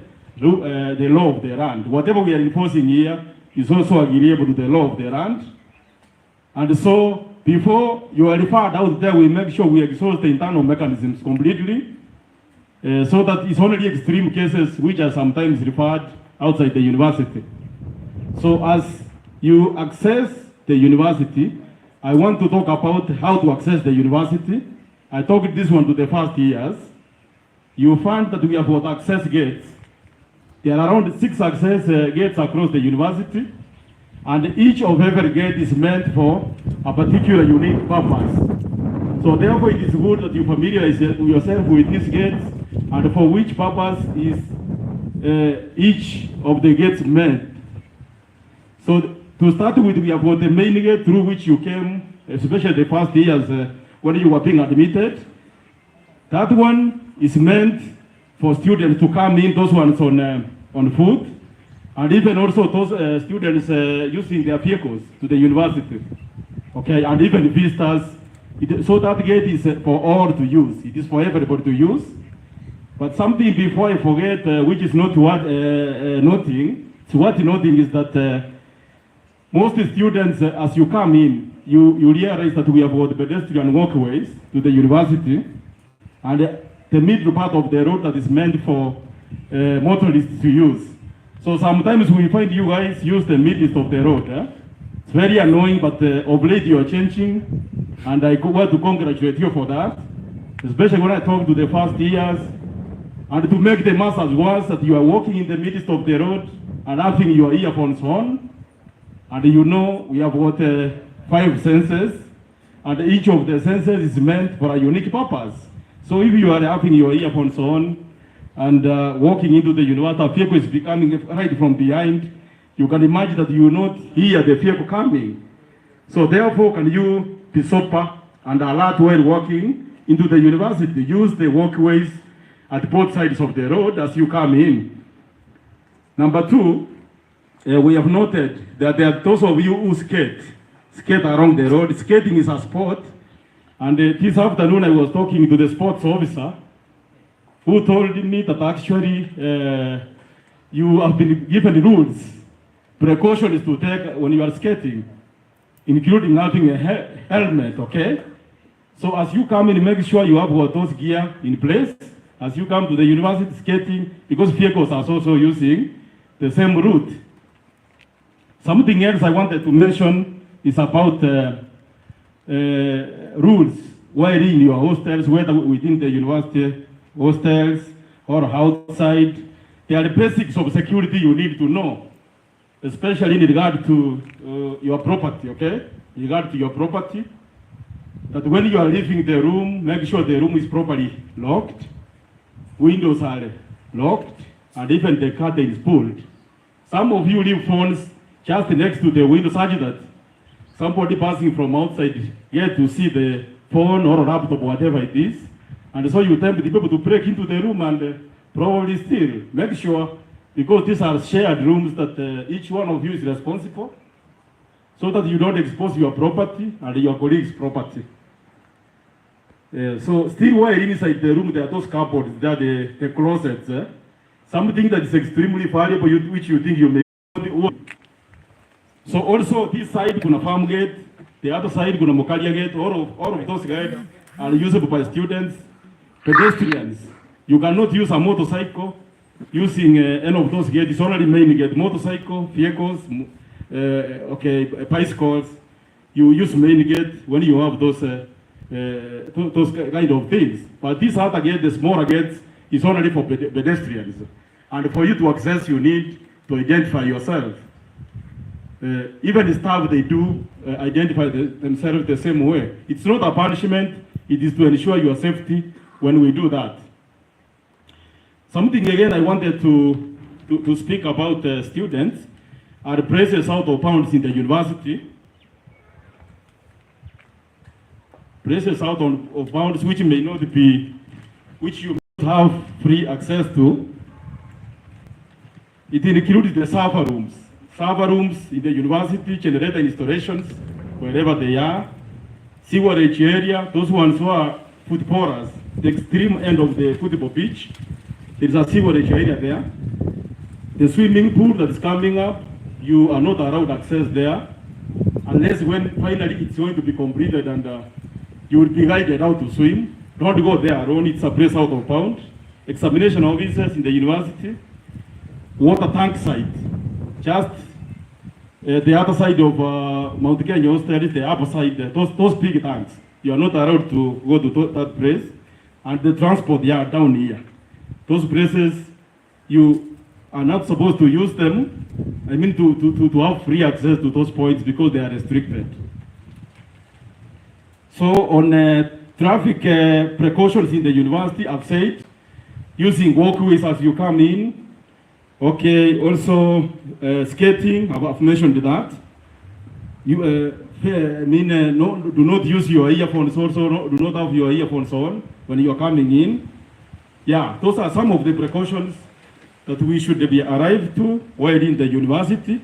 [SPEAKER 1] law of the land. Whatever we are enforcing here is also agreeable to the law of the land. And so before you are referred out there, we make sure we exhaust the internal mechanisms completely, so that it's only extreme cases which are sometimes referred outside the university. So as you access the university, I want to talk about how to access the university. I talked this one to the first years. You find that we have got access gates. There are around 6 access gates across the university, and each of every gate is meant for a particular unique purpose. So therefore it is good that you familiarize yourself with these gates and for which purpose is each of the gates meant. So to start with, we have got the main gate through which you came, especially the first years when you were being admitted. That one is meant for students to come in, those ones on foot, and even also those students using their vehicles to the university. Okay, and even visitors. So that gate is for all to use. It is for everybody to use. But something before I forget, which is not worth noting, it's worth noting is that most students, as you come in, you realize that we have got pedestrian walkways to the university, and the middle part of the road that is meant for motorists to use. So sometimes we find you guys use the middle of the road. It's very annoying, but of late you are changing, and I want to congratulate you for that, especially when I talk to the first years, and to make the matters worse, that you are walking in the middle of the road and having your earphones on. And we have got 5 senses, and each of the senses is meant for a unique purpose. So if you are having your earphones on and walking into the university, a vehicle is becoming right from behind, you can imagine that you will not hear the vehicle coming. So therefore, can you be sober and alert while walking into the university? Use the walkways at both sides of the road as you come in. Number 2, we have noted that there are those of you who skate along the road. Skating is a sport. And this afternoon I was talking to the sports officer who told me that actually you have been given rules, precautions to take when you are skating, including having a helmet, okay? So as you come in, make sure you have got those gear in place as you come to the university skating, because vehicles are also using the same route. Something else I wanted to mention is about rules while in your hostels, whether within the university hostels or outside. There are the basics of security you need to know, especially in regard to your property, okay? In regard to your property, that when you are leaving the room, make sure the room is properly locked, windows are locked, and even the curtain is pulled. Some of you leave phones just next to the window such that somebody passing from outside get to see the phone or laptop, whatever it is, and so you tempt the people to break into the room and probably steal. Make sure, because these are shared rooms, that each one of you is responsible, so that you don't expose your property and your colleagues' property. So still while inside the room, there are those cupboards, there are the closets, something that is extremely valuable, which you think you may want. So also this side kuna farm gate, the other side kuna Mokalia gate, all of those gates are usable by students, pedestrians. You cannot use a motorcycle using any of those gates. It's only main gate, motorcycle, vehicles, bicycles. You use main gate when you have those kind of things. But this other gate, the smaller gates, is only for pedestrians. And for you to access, you need to identify yourself. Even the staff, they do identify themselves the same way. It's not a punishment, it is to ensure your safety when we do that. Something again I wanted to speak about students are places out of bounds in the university. Places out of bounds which may not be, which you must have free access to. It includes the server rooms. Server rooms in the university, generator installations, wherever they are, sewerage area, those ones who are footballers, the extreme end of the football pitch, there is a sewerage area there. The swimming pool that is coming up, you are not allowed access there, unless when finally it's going to be completed and you will be guided how to swim. Don't go there alone, it's a place out of bounds. Examination officers in the university, water tank site, just the other side of Mount Kenya Hostel is the upper side, those big tanks. You are not allowed to go to that place. And the transport, yeah, down here. Those places, you are not supposed to use them. I mean to have free access to those points because they are restricted. So on traffic precautions in the university, I've said, using walkways as you come in. Okay, also skating, I've mentioned that. You do not use your earphones also, do not have your earphones on when you are coming in. Yeah, those are some of the precautions that we should be arrived to while in the university,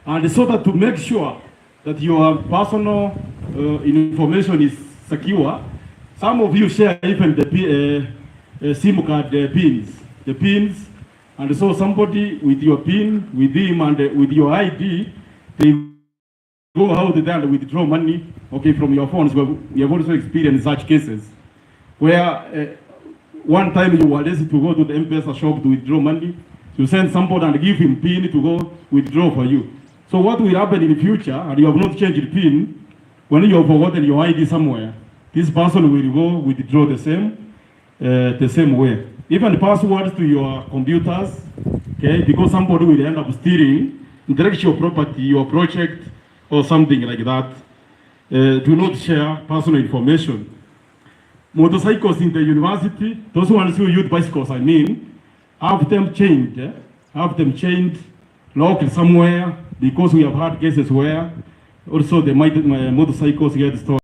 [SPEAKER 1] and so that to make sure that your personal information is secure. Some of you share even the SIM card pins, the pins. And so somebody with your PIN, with him and with your ID, they go out there and withdraw money, okay, from your phones. We have also experienced such cases where one time you were lazy to go to the M-Pesa shop to withdraw money. You send somebody and give him PIN to go withdraw for you. So what will happen in the future, and you have not changed the PIN, when you have forgotten your ID somewhere, this person will go withdraw the same way. Even passwords to your computers, okay, because somebody will end up stealing intellectual property, your project, or something like that. Do not share personal information. Motorcycles in the university, those ones who use bicycles, I mean, have them chained, locked somewhere, because we have had cases where also the motorcycles get stolen.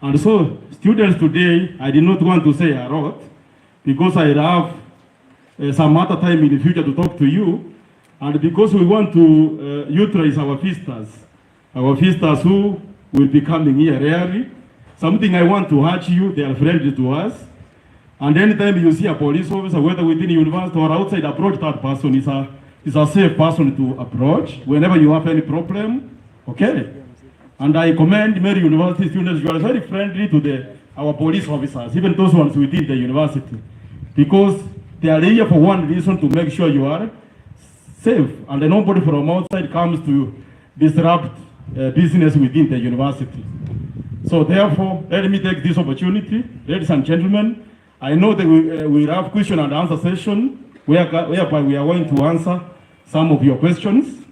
[SPEAKER 1] And so students today, I did not want to say a lot, because I have some other time in the future to talk to you, and because we want to utilize our visitors who will be coming here rarely. Something I want to urge you, they are friendly to us, and anytime you see a police officer, whether within the university or outside, approach that person. Is a safe person to approach whenever you have any problem, okay? And I commend many university students, you are very friendly to our police officers, even those ones within the university. because they are here for one reason, to make sure you are safe and nobody from outside comes to disrupt business within the university. So therefore, let me take this opportunity, ladies and gentlemen. I know that we have question and answer session whereby we are going to answer some of your questions.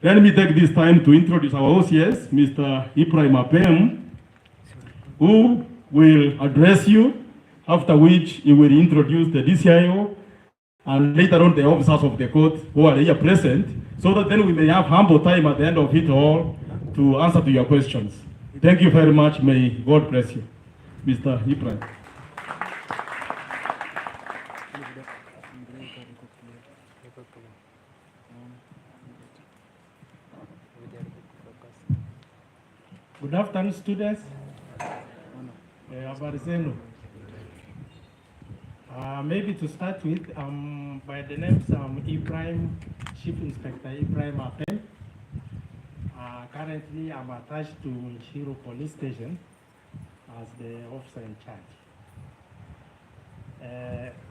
[SPEAKER 1] Let me take this time to introduce our OCS, Mr. Ibrahim Apem, who will address you, after which he will introduce the DCIO and later on the officers of the court who are here present, so that then we may have ample time at the end of it all to answer to your questions. Thank you very much. May God bless you. Mr. Ibrahim.
[SPEAKER 5] Good afternoon, students. Habari zenu. Maybe to start with, by the names, Ibrahim, Chief Inspector Ibrahim Apem. Currently, I'm attached to Shiro Police Station as the officer in charge.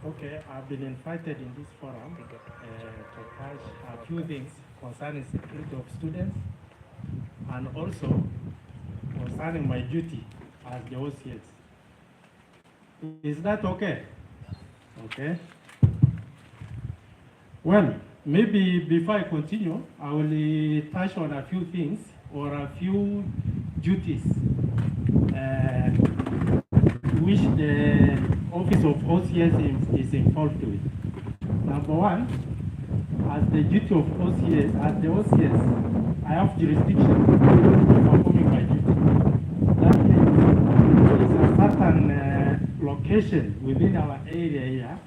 [SPEAKER 5] Okay, I've been invited in this forum to touch a few things concerning security of students and also concerning my duty as the OCS. Is that okay? Okay. Well, maybe before I continue, I will touch on a few things or a few duties which the Office of OCS is involved with. Number one, as the duty of OCS, as the OCS, I have jurisdiction in performing my duty. That means there is a certain location within our area here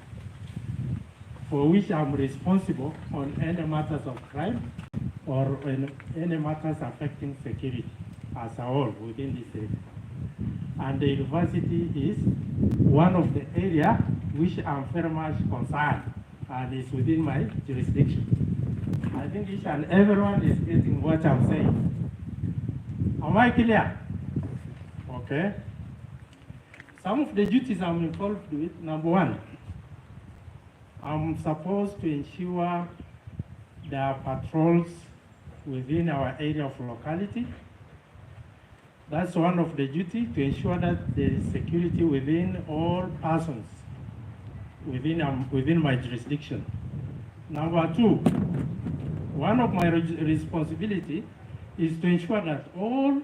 [SPEAKER 5] for which I'm responsible on any matters of crime or in any matters affecting security as a whole within this area. And the university is one of the areas which I'm very much concerned and is within my jurisdiction. I think each and everyone is getting what I'm saying. Am I clear? Okay. Some of the duties I'm involved with, number one, I'm supposed to ensure there are patrols within our area of locality. That's one of the duties, to ensure that there is security within all persons within my jurisdiction. Number two, one of my responsibility is to ensure that all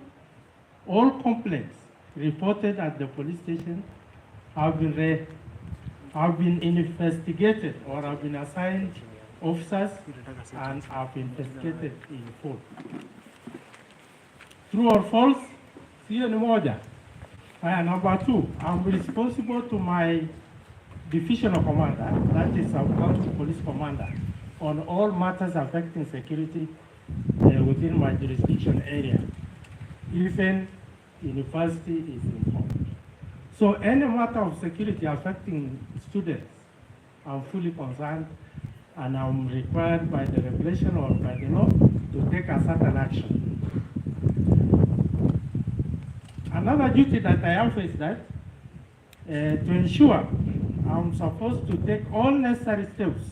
[SPEAKER 5] complaints reported at the police station have been investigated or have been assigned officers and have been investigated in full. True or false? Sio ni moja. Number two, I'm responsible to my divisional commander, that is our county police commander, on all matters affecting security within my jurisdiction area. Even university is involved. So any matter of security affecting students, I'm fully concerned and I'm required by the regulation or by the law to take a certain action. Another duty that I have is that to ensure I'm supposed to take all necessary steps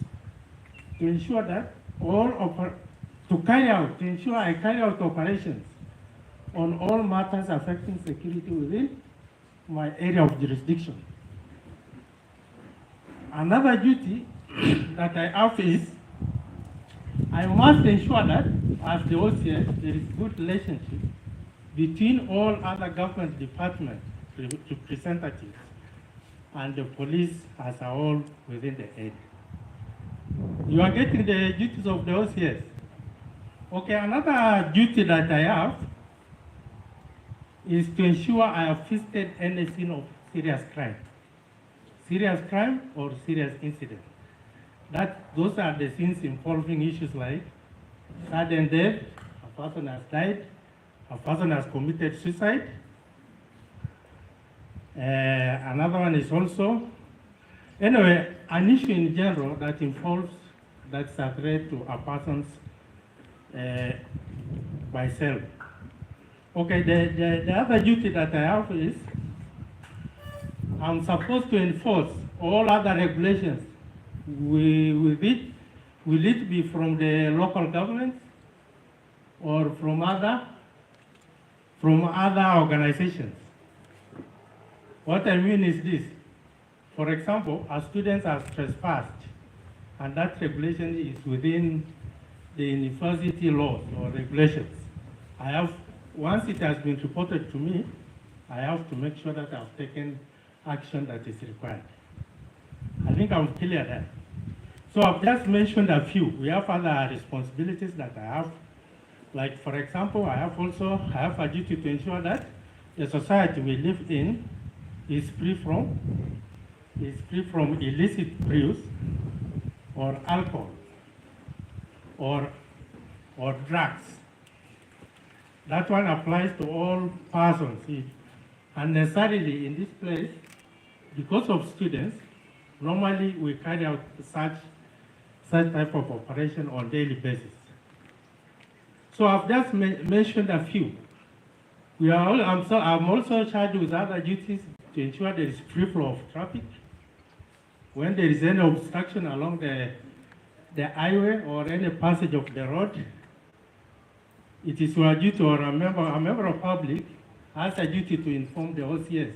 [SPEAKER 5] to ensure that to ensure I carry out operations on all matters affecting security within my area of jurisdiction. Another duty that I have is I must ensure that as the OCS there is good relationship between all other government departments, representatives, and the police as a whole within the area. You are getting the duties of the OCS. Okay, another duty that I have is to ensure I have visited any scene of serious crime. Serious crime or serious incident. Those are the scenes involving issues like sudden death, a person has died, a person has committed suicide. Another one is also, anyway, an issue in general that involves, that's a threat to a person's by self. Okay, the other duty that I have is I'm supposed to enforce all other regulations, will it be from the local government or from other organizations? What I mean is this. For example, our students are trespassed, and that regulation is within the university laws or regulations. Once it has been reported to me, I have to make sure that I've taken action that is required. I think I'm clear there. So I've just mentioned a few. We have other responsibilities that I have. Like, for example, I have a duty to ensure that the society we live in is free from illicit use or alcohol or drugs. That one applies to all persons. And necessarily in this place, because of students, normally we carry out such type of operation on a daily basis. So I've just mentioned a few. I'm also charged with other duties to ensure there is free flow of traffic. When there is any obstruction along the highway or any passage of the road, it is your duty, or a member of public has a duty to inform the OCS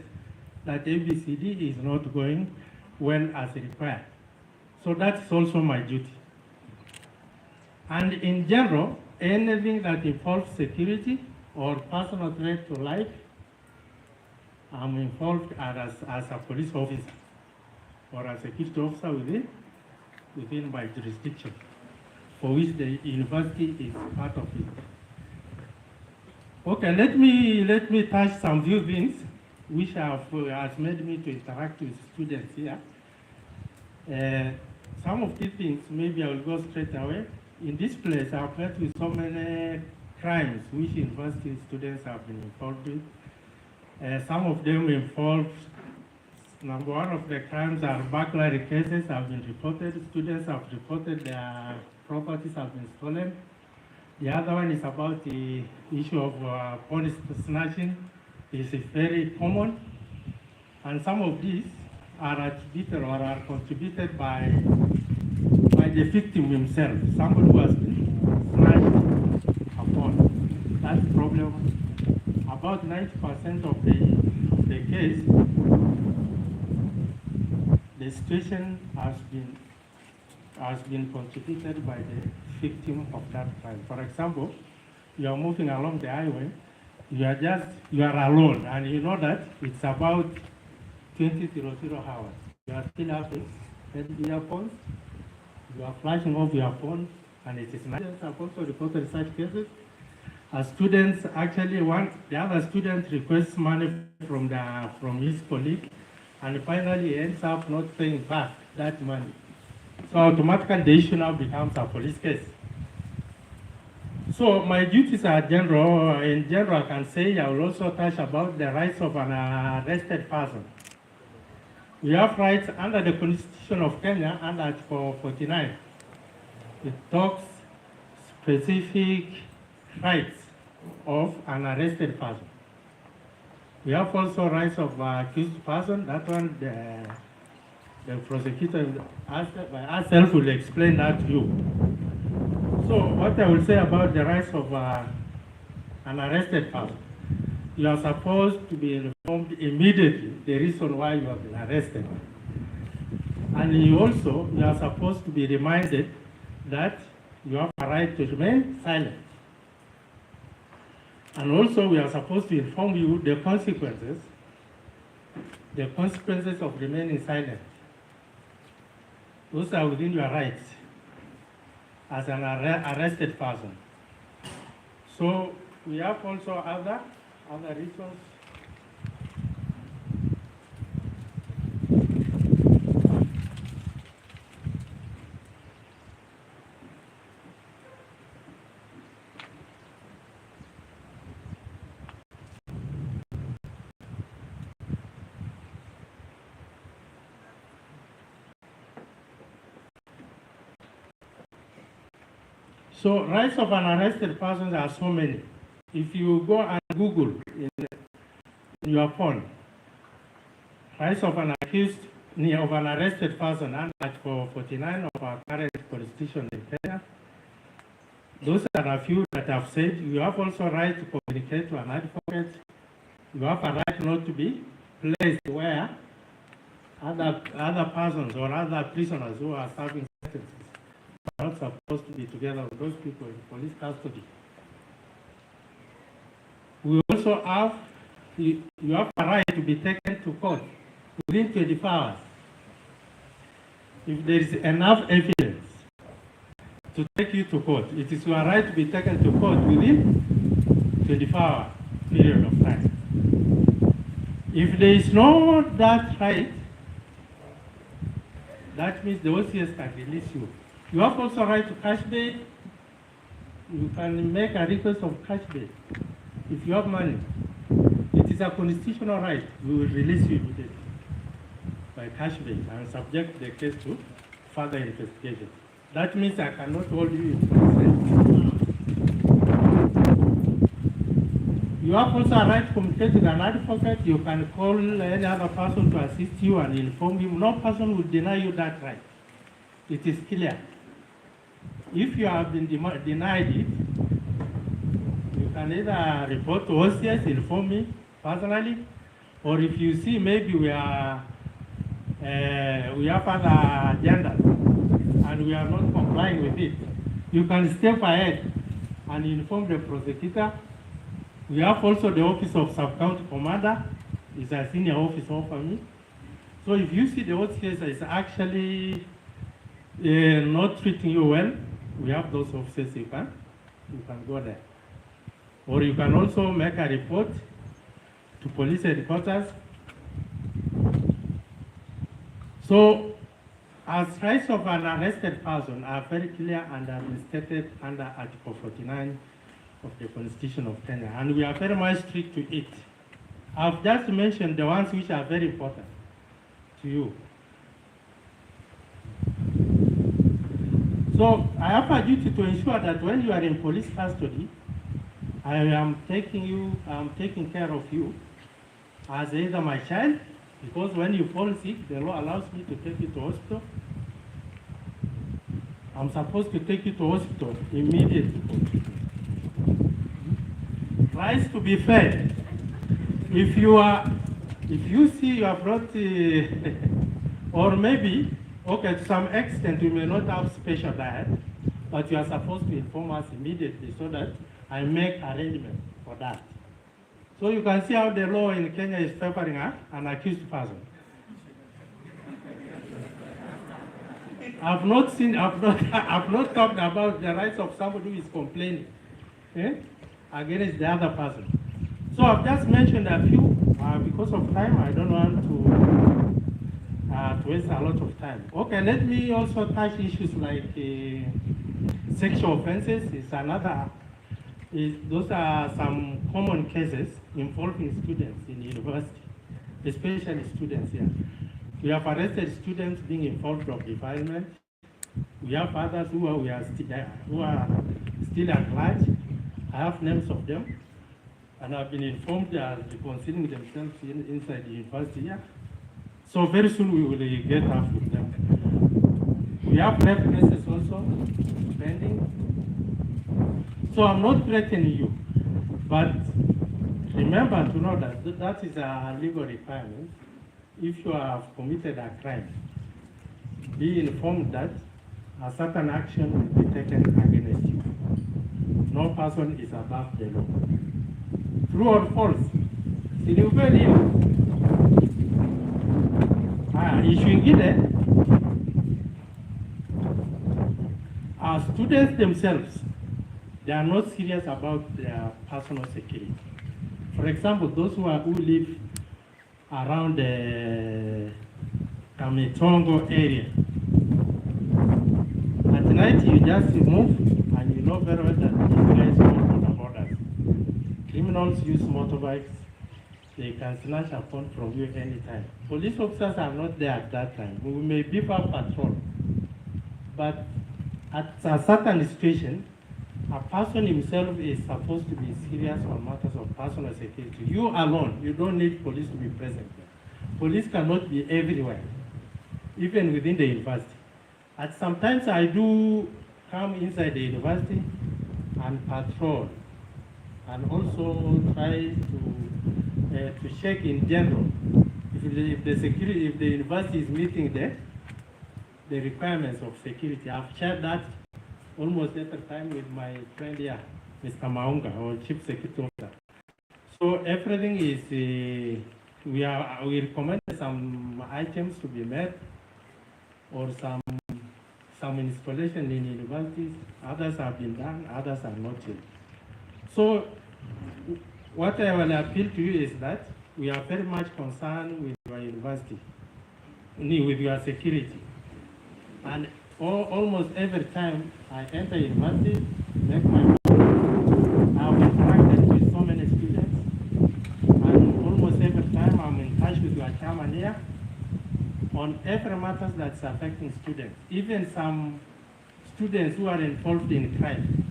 [SPEAKER 5] that ABCD is not going well as required. So that's also my duty. And in general, anything that involves security or personal threat to life, I'm involved as a police officer or a security officer within my jurisdiction, for which the university is part of it. Okay, let me touch some few things which has made me to interact with students here. Some of these things, maybe I will go straight away. In this place, I've met with so many crimes which university students have been involved with. Some of them involve, number one of the crimes are burglary cases have been reported. Students have reported their properties have been stolen. The other one is about the issue of phone snatching. This is very common. And some of these are attributed or are contributed by the victim himself, somebody who has been snatched upon. That's the problem. About 90% of the case, the situation has been contributed by the victim of that crime. For example, you are moving along the highway, you are alone, and you know that it's about 20:00 hours. You are still having earphones, you are flashing off your phone, and it is not. Students have also reported such cases. Students actually the other student requests money from his colleague, and finally he ends up not paying back that money. So automatically the issue now becomes a police case. So my duties are general. In general, I can say I will also touch about the rights of an arrested person. We have rights under the Constitution of Kenya, under Article 49. It talks specific rights of an arrested person. We have also rights of accused person. That one, the prosecutor herself will explain that to you. So what I will say about the rights of an arrested person, you are supposed to be informed immediately the reason why you have been arrested. And you are supposed to be reminded that you have a right to remain silent. And also we are supposed to inform you the consequences of remaining silent. Those are within your rights as an arrested person. So we have also other reasons. So rights of an arrested person are so many. If you go and Google in your phone, rights of an accused of an arrested person under Article 49 of our current constitution in Kenya. Those are a few that I've said. You have also right to communicate to an advocate. You have a right not to be placed where other persons or other prisoners who are serving sentences are not supposed to be together with those people in police custody. We also have, you have a right to be taken to court within 24 hours. If there is enough evidence to take you to court, it is your right to be taken to court within 24-hour period of time. If there is no that right, that means the OCS can release you. You have also right to cash bail. You can make a request of cash bail if you have money. It is a constitutional right. We will release you immediately by cash bail and subject the case to further investigation. That means I cannot hold you in consent. You have also a right to communicate with an advocate. You can call any other person to assist you and inform him. No person will deny you that right. It is clear. If you have been denied it, you can either report to OCS, inform me personally, or if you see maybe we have other agendas and we are not complying with it, you can step ahead and inform the prosecutor. We have also the office of sub-county commander, is a senior officer for me. So if you see the OCS is actually not treating you well, we have those officers you can go there. Or you can also make a report to police headquarters. So, as rights of an arrested person are very clear and are stated under Article 49 of the Constitution of Kenya, and we are very much strict to it. I've just mentioned the ones which are very important to you. So I have a duty to ensure that when you are in police custody, I am taking care of you as either my child, because when you fall sick, the law allows me to take you to hospital. I'm supposed to take you to hospital immediately. Rights to be fed. If you see you have brought, or maybe, okay, to some extent we may not have special diet, but you are supposed to inform us immediately so that I make arrangements for that. So you can see how the law in Kenya is favoring an accused person. I've not talked about the rights of somebody who is complaining against the other person. So I've just mentioned a few. Because of time, I don't want to waste a lot of time. Okay, let me also touch issues like sexual offenses. Those are some common cases involving students in university, especially students here. We have arrested students being involved of defilement. We have others who are still at large. I have names of them, and I've been informed they are concealing themselves inside the university here. So very soon we will get up with them. We have rape cases also pending. So I'm not threatening you, but remember to know that that is a legal requirement. If you have committed a crime, be informed that a certain action will be taken against you. No person is above the law. True or false? Students themselves, they are not serious about their personal security. For example, those who live around the Kamitongo area. At night you just move and you know very well that these guys are on the borders. Criminals use motorbikes. They can snatch a phone from you anytime. Police officers are not there at that time. We may beef up patrol. But at a certain situation, a person himself is supposed to be serious on matters of personal security. You alone, you don't need police to be present there. Police cannot be everywhere. even within the university. And sometimes I do come inside the university and patrol, and also try to check in general if the university is meeting the requirements of security. I've shared that almost every time with my friend here, Mr. Maunga, our Chief Security Officer. So everything is, we recommend some items to be met, or some installation in universities. Others have been done, others are not yet. So what I will appeal to you is that we are very much concerned with your university, with your security. And almost every time I enter university, make my I've interacted with so many students, and almost every time I'm in touch with your chairman here on every matter that's affecting students, even some students who are involved in crime.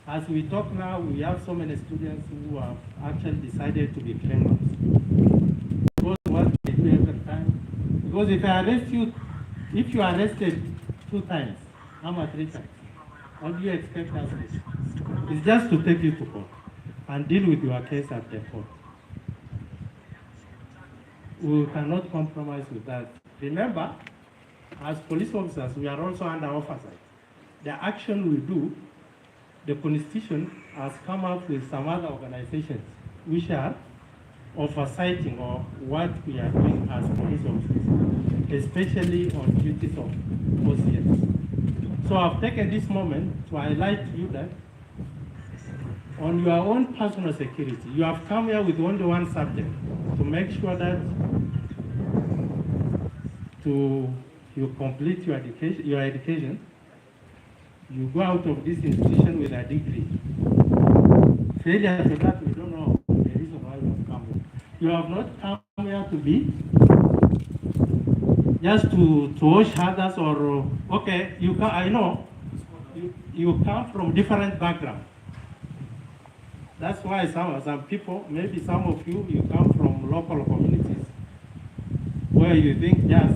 [SPEAKER 5] As we talk now, we have so many students who have actually decided to be criminals. Because what we do every time, because if I arrest you, if you are arrested 2 times, I'm at 3 times, what do you expect us to do? It's just to take you to court and deal with your case at the court. We cannot compromise with that. Remember, as police officers, we are also under oversight. The action we do, the Constitution has come up with some other organizations which are oversighting or what we are doing as police officers, especially on duties of OCS. So I've taken this moment to highlight to you that on your own personal security, you have come here with only one subject, to make sure that you complete your education, you go out of this institution with a degree. Failure to that, we don't know the reason why you have come here. You have not come here to be just to wash others, or okay, I know you come from different backgrounds. That's why some people, maybe some of you come from local communities where you think just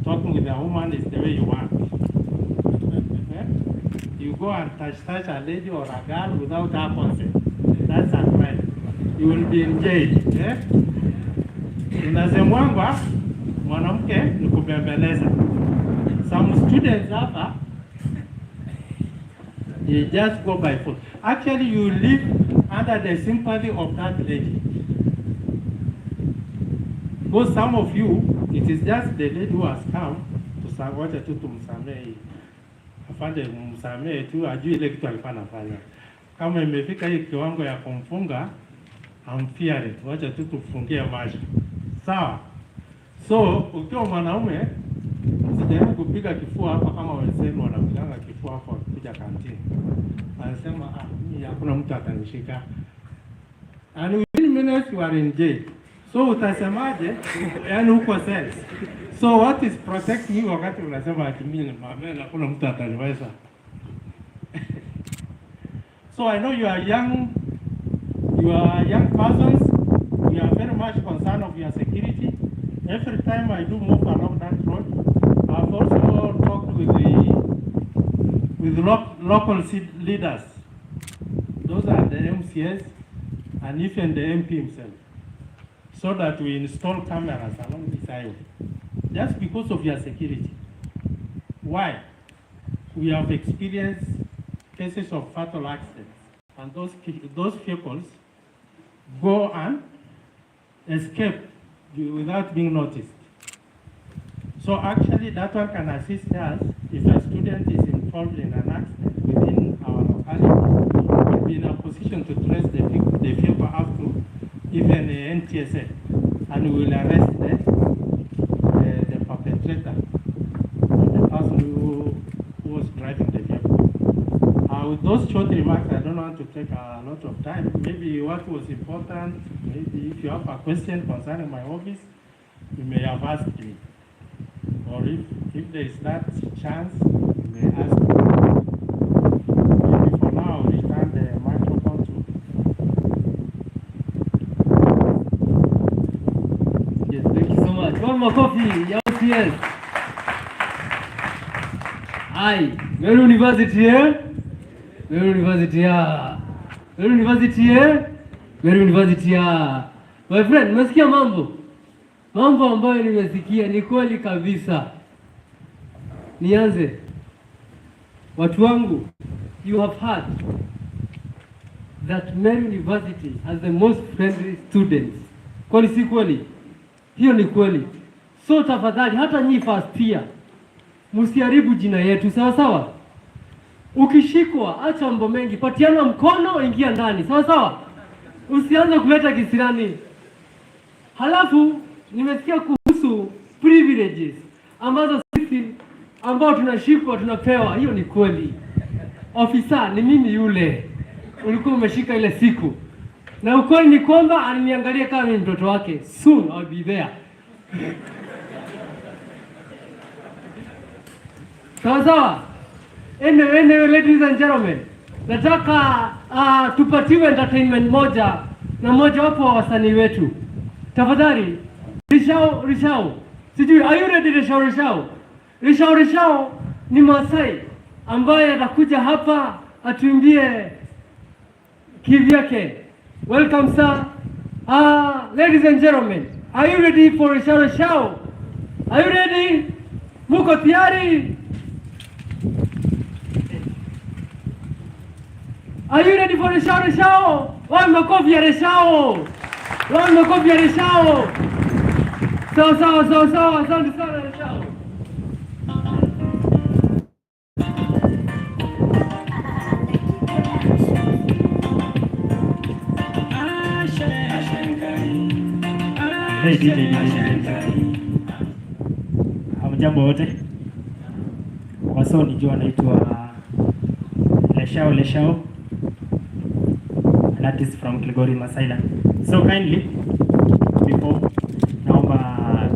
[SPEAKER 5] talking with a woman is the way you want. You go and touch a lady or a girl without her consent. That's a crime. You will be in jail. Unasemwangwa mwanamke ni kubembeleza. Some students hapa, you just go by foot. Actually, you live under the sympathy of that lady. Because some of you, it is just the lady who has come to wacha tu tumsamehe. Afande msamehe tu, ajui ile kitu alikuwa anafanya. Kama imefika hii kiwango ya kumfunga, I'm fearing. Wacha tu tufungie macho. Sawa? So, ukiwa mwanaume, usijaribu kupiga kifua hapa kama wenzenu wanapiganga kifua hapa kuja kantini. Anasema, mimi hakuna mtu atanishika. And within minutes you are in jail. So utasemaje? Yani uko sense. So what is protecting you wakati unasema ati mimi hakuna mtu ataniweza? So I know you are young persons. You are very much concerned of your security. Every time I do move along that road, I've also talked with local leaders. Those are the MCS and even the MP himself, so that we install cameras along this highway, just because of your security. Why? We have experienced cases of fatal accidents, and those vehicles go and escape without being noticed. So actually that one can assist us if a student is involved in an accident within our locality. We'll be in a position to trace the vehicle up to even the NTSA, and we will arrest the perpetrator, the person who was driving the vehicle. With those short remarks, I don't want to take a lot of time. Maybe what was important, maybe if you have a question concerning my office, you may have asked me. Or if there is that chance, you may ask me. Maybe for now, I'll return the microphone to.
[SPEAKER 4] Yes, thank you so much. One more coffee, Ai, Meru University Meru University Meru University Meru University My friend, umesikia mambo? Mambo ambayo nimesikia ni kweli kabisa. Nianze. Watu wangu, you have heard that Meru University has the most friendly students. Kweli si kweli? Hiyo ni kweli. So tafadhali hata nyi first year msiharibu jina yetu, sawa sawa? Ukishikwa acha mambo mengi, patiana mkono, ingia ndani, sawa sawa? Usianze kuleta kisirani. Halafu nimesikia kuhusu privileges ambazo sisi ambao tunashikwa tunapewa. Hiyo ni kweli. Ofisa ni mimi yule ulikuwa umeshika ile siku, na ukweli ni kwamba ananiangalia kama mimi mtoto wake. Soon I'll be there. Sawa sawa. Anyway, ladies and gentlemen, nataka tupatiwe entertainment moja na moja wapo wa wasanii wetu. Tafadhali, Rishao. Sijui, are you ready Rishao? Rishao ni Masai ambaye atakuja hapa atuimbie kivyake. Welcome sir. Ladies and gentlemen, are you ready for Rishao? Are you ready? Muko tayari? Are you ready for Rishao? Wapi makofi ya Rishao? Sawa, asante sana Rishao.
[SPEAKER 8] Hey DJ. Hamjambo wote. Waso nijua naitwa Leshao. An artist from Kilgori Masaila. So kindly, before naomba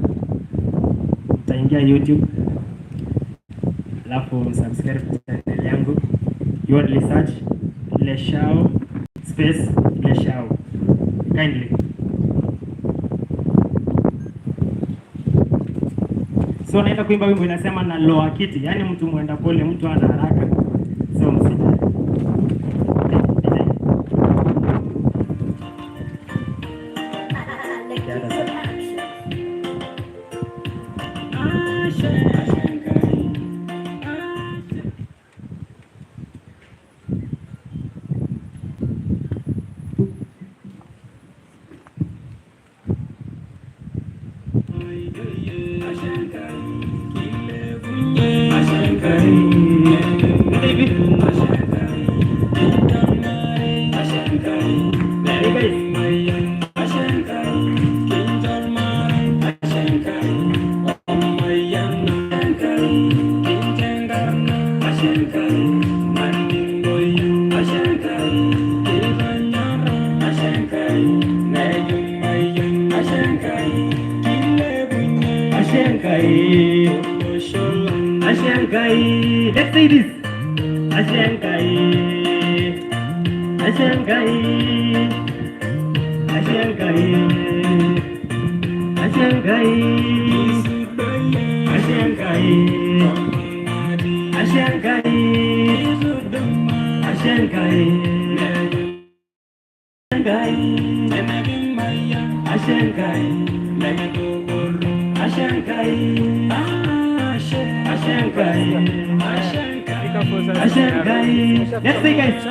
[SPEAKER 8] mtaingia YouTube alafu subscribe channel yangu. You only search Leshao space Leshao. Kindly. So naenda kuimba wimbo inasema na loa kiti, yani mtu mwenda pole, mtu ana haraka. So msije. Let's say this. Ashankai. Let's say guys.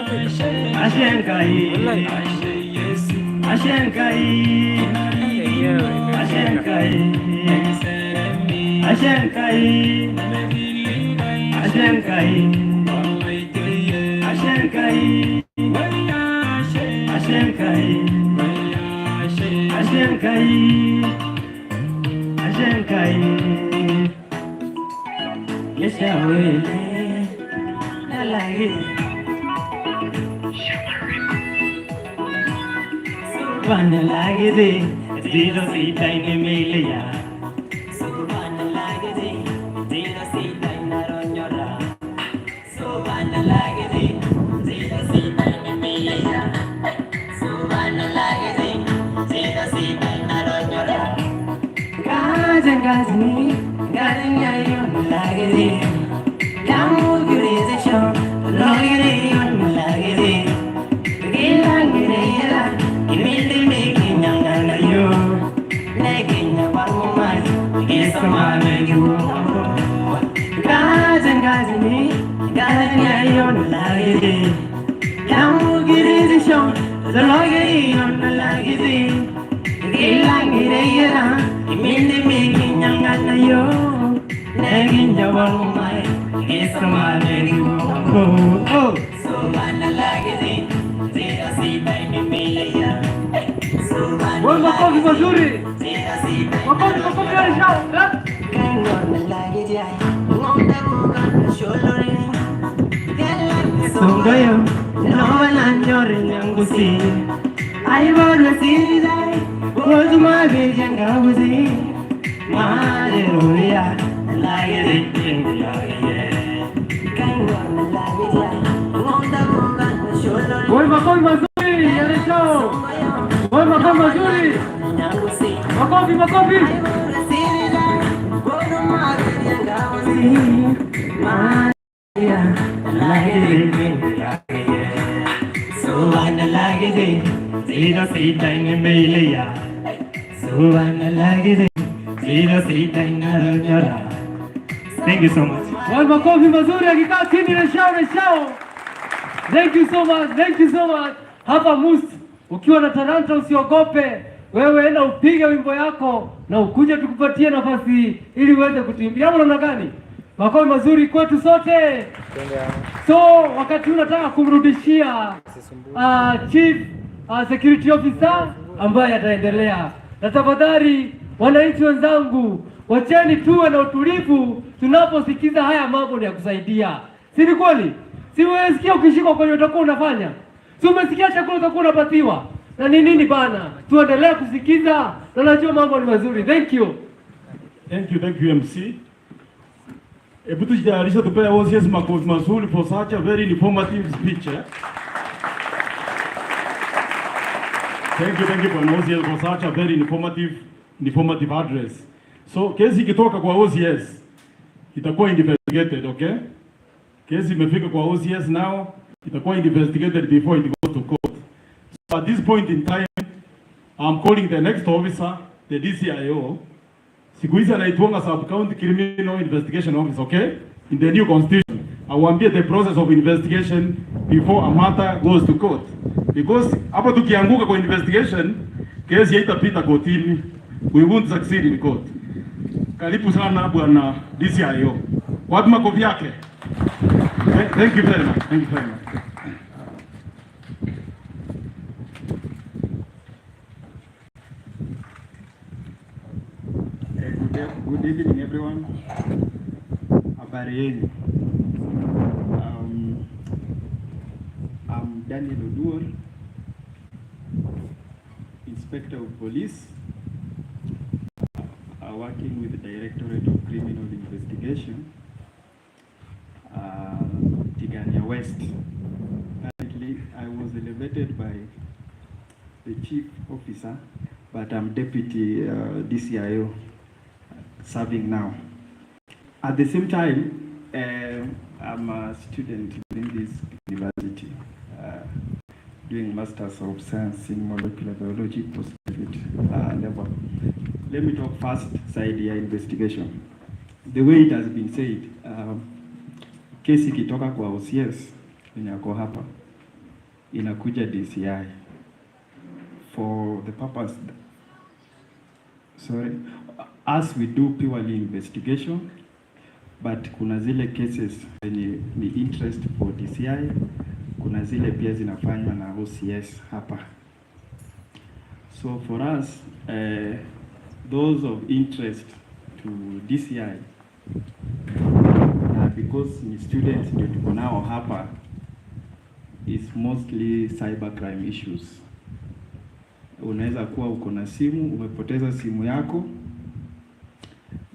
[SPEAKER 8] Yes, I will. I like it. Vanna like it. Zero seat in Emilia. So vanna like it. Zero seat in Aronyola. So vanna like it. Zero seat in Emilia. So vanna like it. Zero seat in Aronyola. Gajan gajan, gajan yayo like it.
[SPEAKER 4] Makofi mazuri. Makofi yalisha. Songayo, no lanjore nyangusi. I wanna see that. Was my vision gabusi. Hallelujah. Like it. Voy makofi mazuri yalisha. Voy makofi mazuri. Makofi.
[SPEAKER 10] Thank you so much.
[SPEAKER 4] Makofi mazuri akikaa chini na shao. Thank you so much. Hapa Mus, ukiwa na talanta usiogope. Wewe enda upige wimbo yako na ukuje tukupatie nafasi ili uweze kutuimbia. Hapo namna gani? Makofi mazuri kwetu sote. So wakati unataka kumrudishia chief security officer ambaye ataendelea. Na tafadhali wananchi wenzangu, wacheni tuwe na utulivu tunaposikiza haya mambo ni ya kusaidia. Si ni kweli? Si wewe sikia ukishika kwenye utakuwa unafanya. Si umesikia chakula utakuwa unapatiwa. Na ni nini bana? Tuendelee kusikiza na najua mambo ni mazuri. Thank you MC.
[SPEAKER 1] Hebu tujiarisha tupea OCS makofi mazuri for such a very informative speech. Thank you for OCS for such a very informative address. So kesi ikitoka kwa OCS itakuwa investigated, okay? Kesi imefika kwa OCS now, itakuwa investigated before it goes to court. So at this point in time, I'm calling the next officer, the DCIO. Siku hizi anaitwanga Sub County Criminal Investigation Office, okay? In the new constitution, awambie the process of investigation before a matter goes to court. Because hapa tukianguka kwa investigation, kesi haitapita kotini. We won't succeed in court. Karibu sana bwana DCIO. Wapi makofi yake? Thank you very much.
[SPEAKER 9] Good evening, everyone. Habari yenu. I'm Daniel Oduor, Inspector of Police, working with the Directorate of Criminal Investigation, Tigania West. Currently, I was elevated by the Chief Officer, but I'm Deputy DCIO. Serving now. At the same time, I'm a student in this university, doing Masters of Science in Molecular Biology, postgraduate level. Let me talk first side ya investigation. The way it has been said, kesi ikitoka kwa OCS yako hapa inakuja DCI for the purpose. As we do purely investigation, but kuna zile cases ni interest for DCI, kuna zile pia zinafanywa na OCS hapa. So for us, those of interest to DCI, because ni students ndio tuko nao hapa, is mostly cybercrime issues. Unaweza kuwa uko na simu, umepoteza simu yako.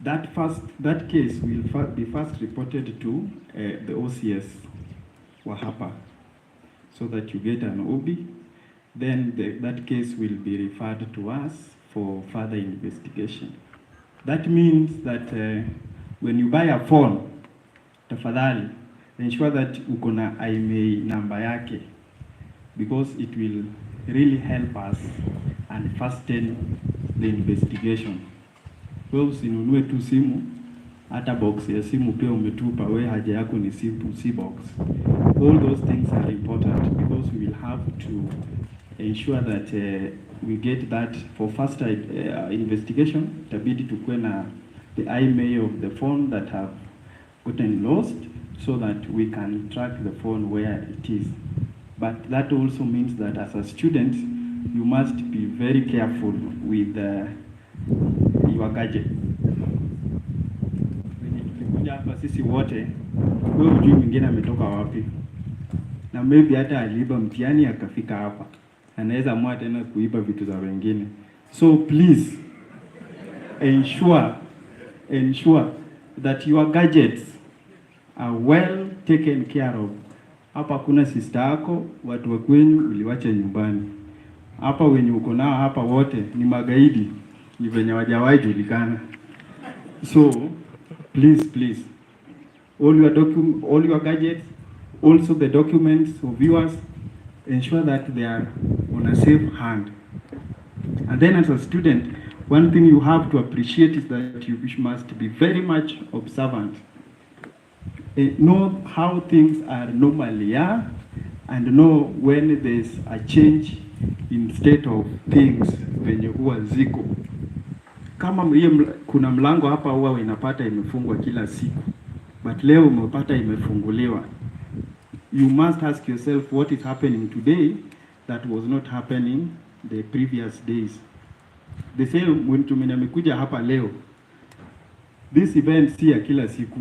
[SPEAKER 9] That case will be first reported to the OCS wa hapa, so that you get an OB. Then that case will be referred to us for further investigation. That means that when you buy a phone, tafadhali ensure that uko na IMEI namba yake, because it will really help us and fasten the investigation. Wewe usinunue tu simu, hata box ya simu pia umetupa, we haja yako ni simu, si box. All those things are important because we will have to ensure that we get that for faster investigation. Itabidi tukue na the IMEI of the phone that have gotten lost so that we can track the phone where it is. But that also means that as a student, you must be very careful with your gadget. Tulikuja hapa sisi wote, wewe hujui mwingine ametoka wapi, na maybe hata aliiba mtihani akafika hapa, anaweza amua tena kuiba vitu za wengine. So please ensure that your gadgets are well taken care of. Hapa kuna sister yako, watu wa kwenyu uliwacha nyumbani. Hapa wenye uko nao hapa wote ni magaidi, ni venye hawajawahi julikana. So please all your gadgets, also the documents of yours, ensure that they are on a safe hand. And then as a student, one thing you have to appreciate is that you must be very much observant. Know how things are normally are, and know when there's a change in state of things venye huwa ziko. Kama kuna mlango hapa huwa inapata imefungwa kila siku, but leo umepata imefunguliwa. You must ask yourself what is happening today that was not happening the previous days. The same when tumekuja hapa leo. This event si ya kila siku.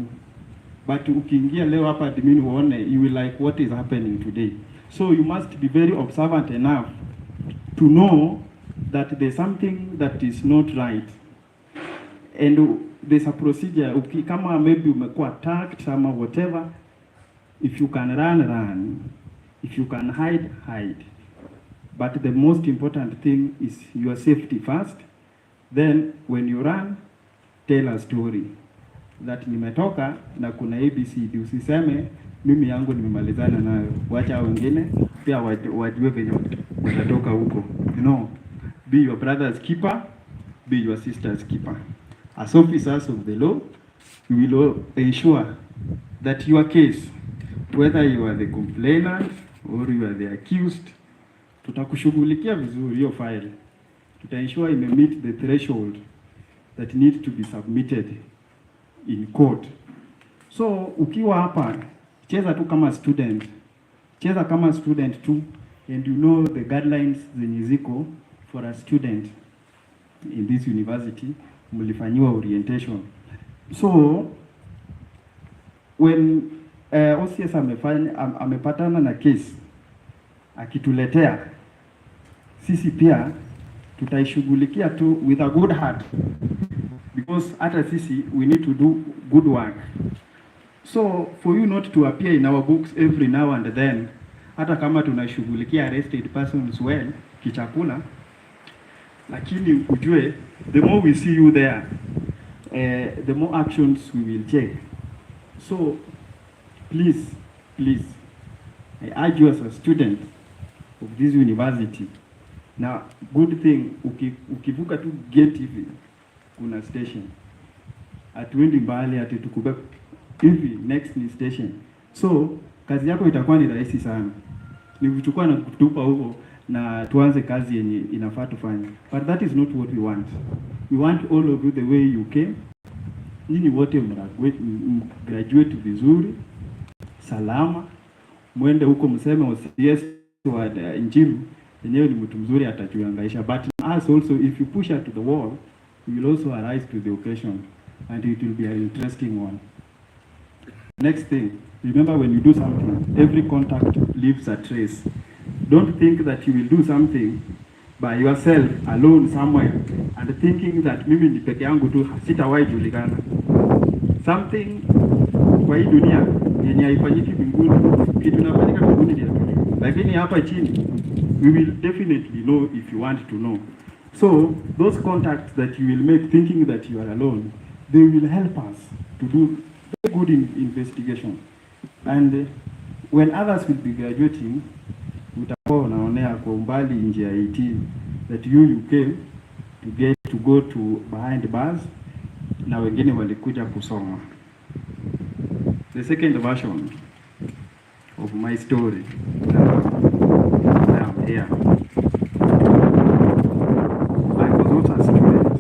[SPEAKER 9] But ukiingia leo hapa admin uone, you will like what is happening today. So you must be very observant enough to know that there's something that is not right. And there's a procedure. Kama maybe umekuwa attacked ama whatever, if you can run. If you can hide. But the most important thing is your safety first. Then when you run, tell a story that nimetoka na kuna ABCD. Usiseme mimi yangu nimemalizana nayo, wacha wengine pia wajue venye watatoka huko. You know, be your brother's keeper, be your sister's keeper. As officers of the law, we will ensure that your case, whether you are the complainant or you are the accused, tutakushughulikia vizuri hiyo file. Ensure ime meet the threshold that need to be submitted in court. So ukiwa hapa, cheza tu kama student. Cheza kama student tu, and you know the guidelines zenye ziko for a student in this university, mlifanyiwa orientation. So when OCS amepatana na case akituletea, sisi pia tutaishughulikia tu with a good heart, because hata sisi we need to do good work. So for you not to appear in our books every now and then, hata kama tunashughulikia arrested persons well kichakula, lakini ujue the more we see you there, the more actions we will take. So please, I urge you as a student of this university. Now, good thing, ukivuka tu gate hivi, kuna station. Hatuendi mbali ati tukubeba hivi, next ni station. So, kazi yako itakuwa ni rahisi sana. Ni kuchukua na kutupa huko na tuanze kazi yenye inafaa tufanye. But that is not what we want. We want all of you the way you came. Nyinyi wote graduate vizuri, salama. Mwende huko mseme OCS wa Njiru, yenyewe ni mtu mzuri atatuhangaisha. But us also, if you push her to the wall, we will also arise to the occasion, and it will be an interesting one. Next thing, remember when you do something, every contact leaves a trace. Don't think that you will do something by yourself, alone somewhere, and thinking that mimi ni peke yangu tu sitawahi julikana. Something kwa hii dunia yenye haifanyiki mbinguni, kitu inafanyika mbinguni ni lakini hapa chini, we will definitely know if you want to know. So those contacts that you will make thinking that you are alone, they will help us to do very good in investigation. And when others will be graduating, utakuwa unaonea kwa umbali nje ya 18 that you came to go to behind bars na wengine walikuja kusoma. The second version of my story. Now here. I was not a student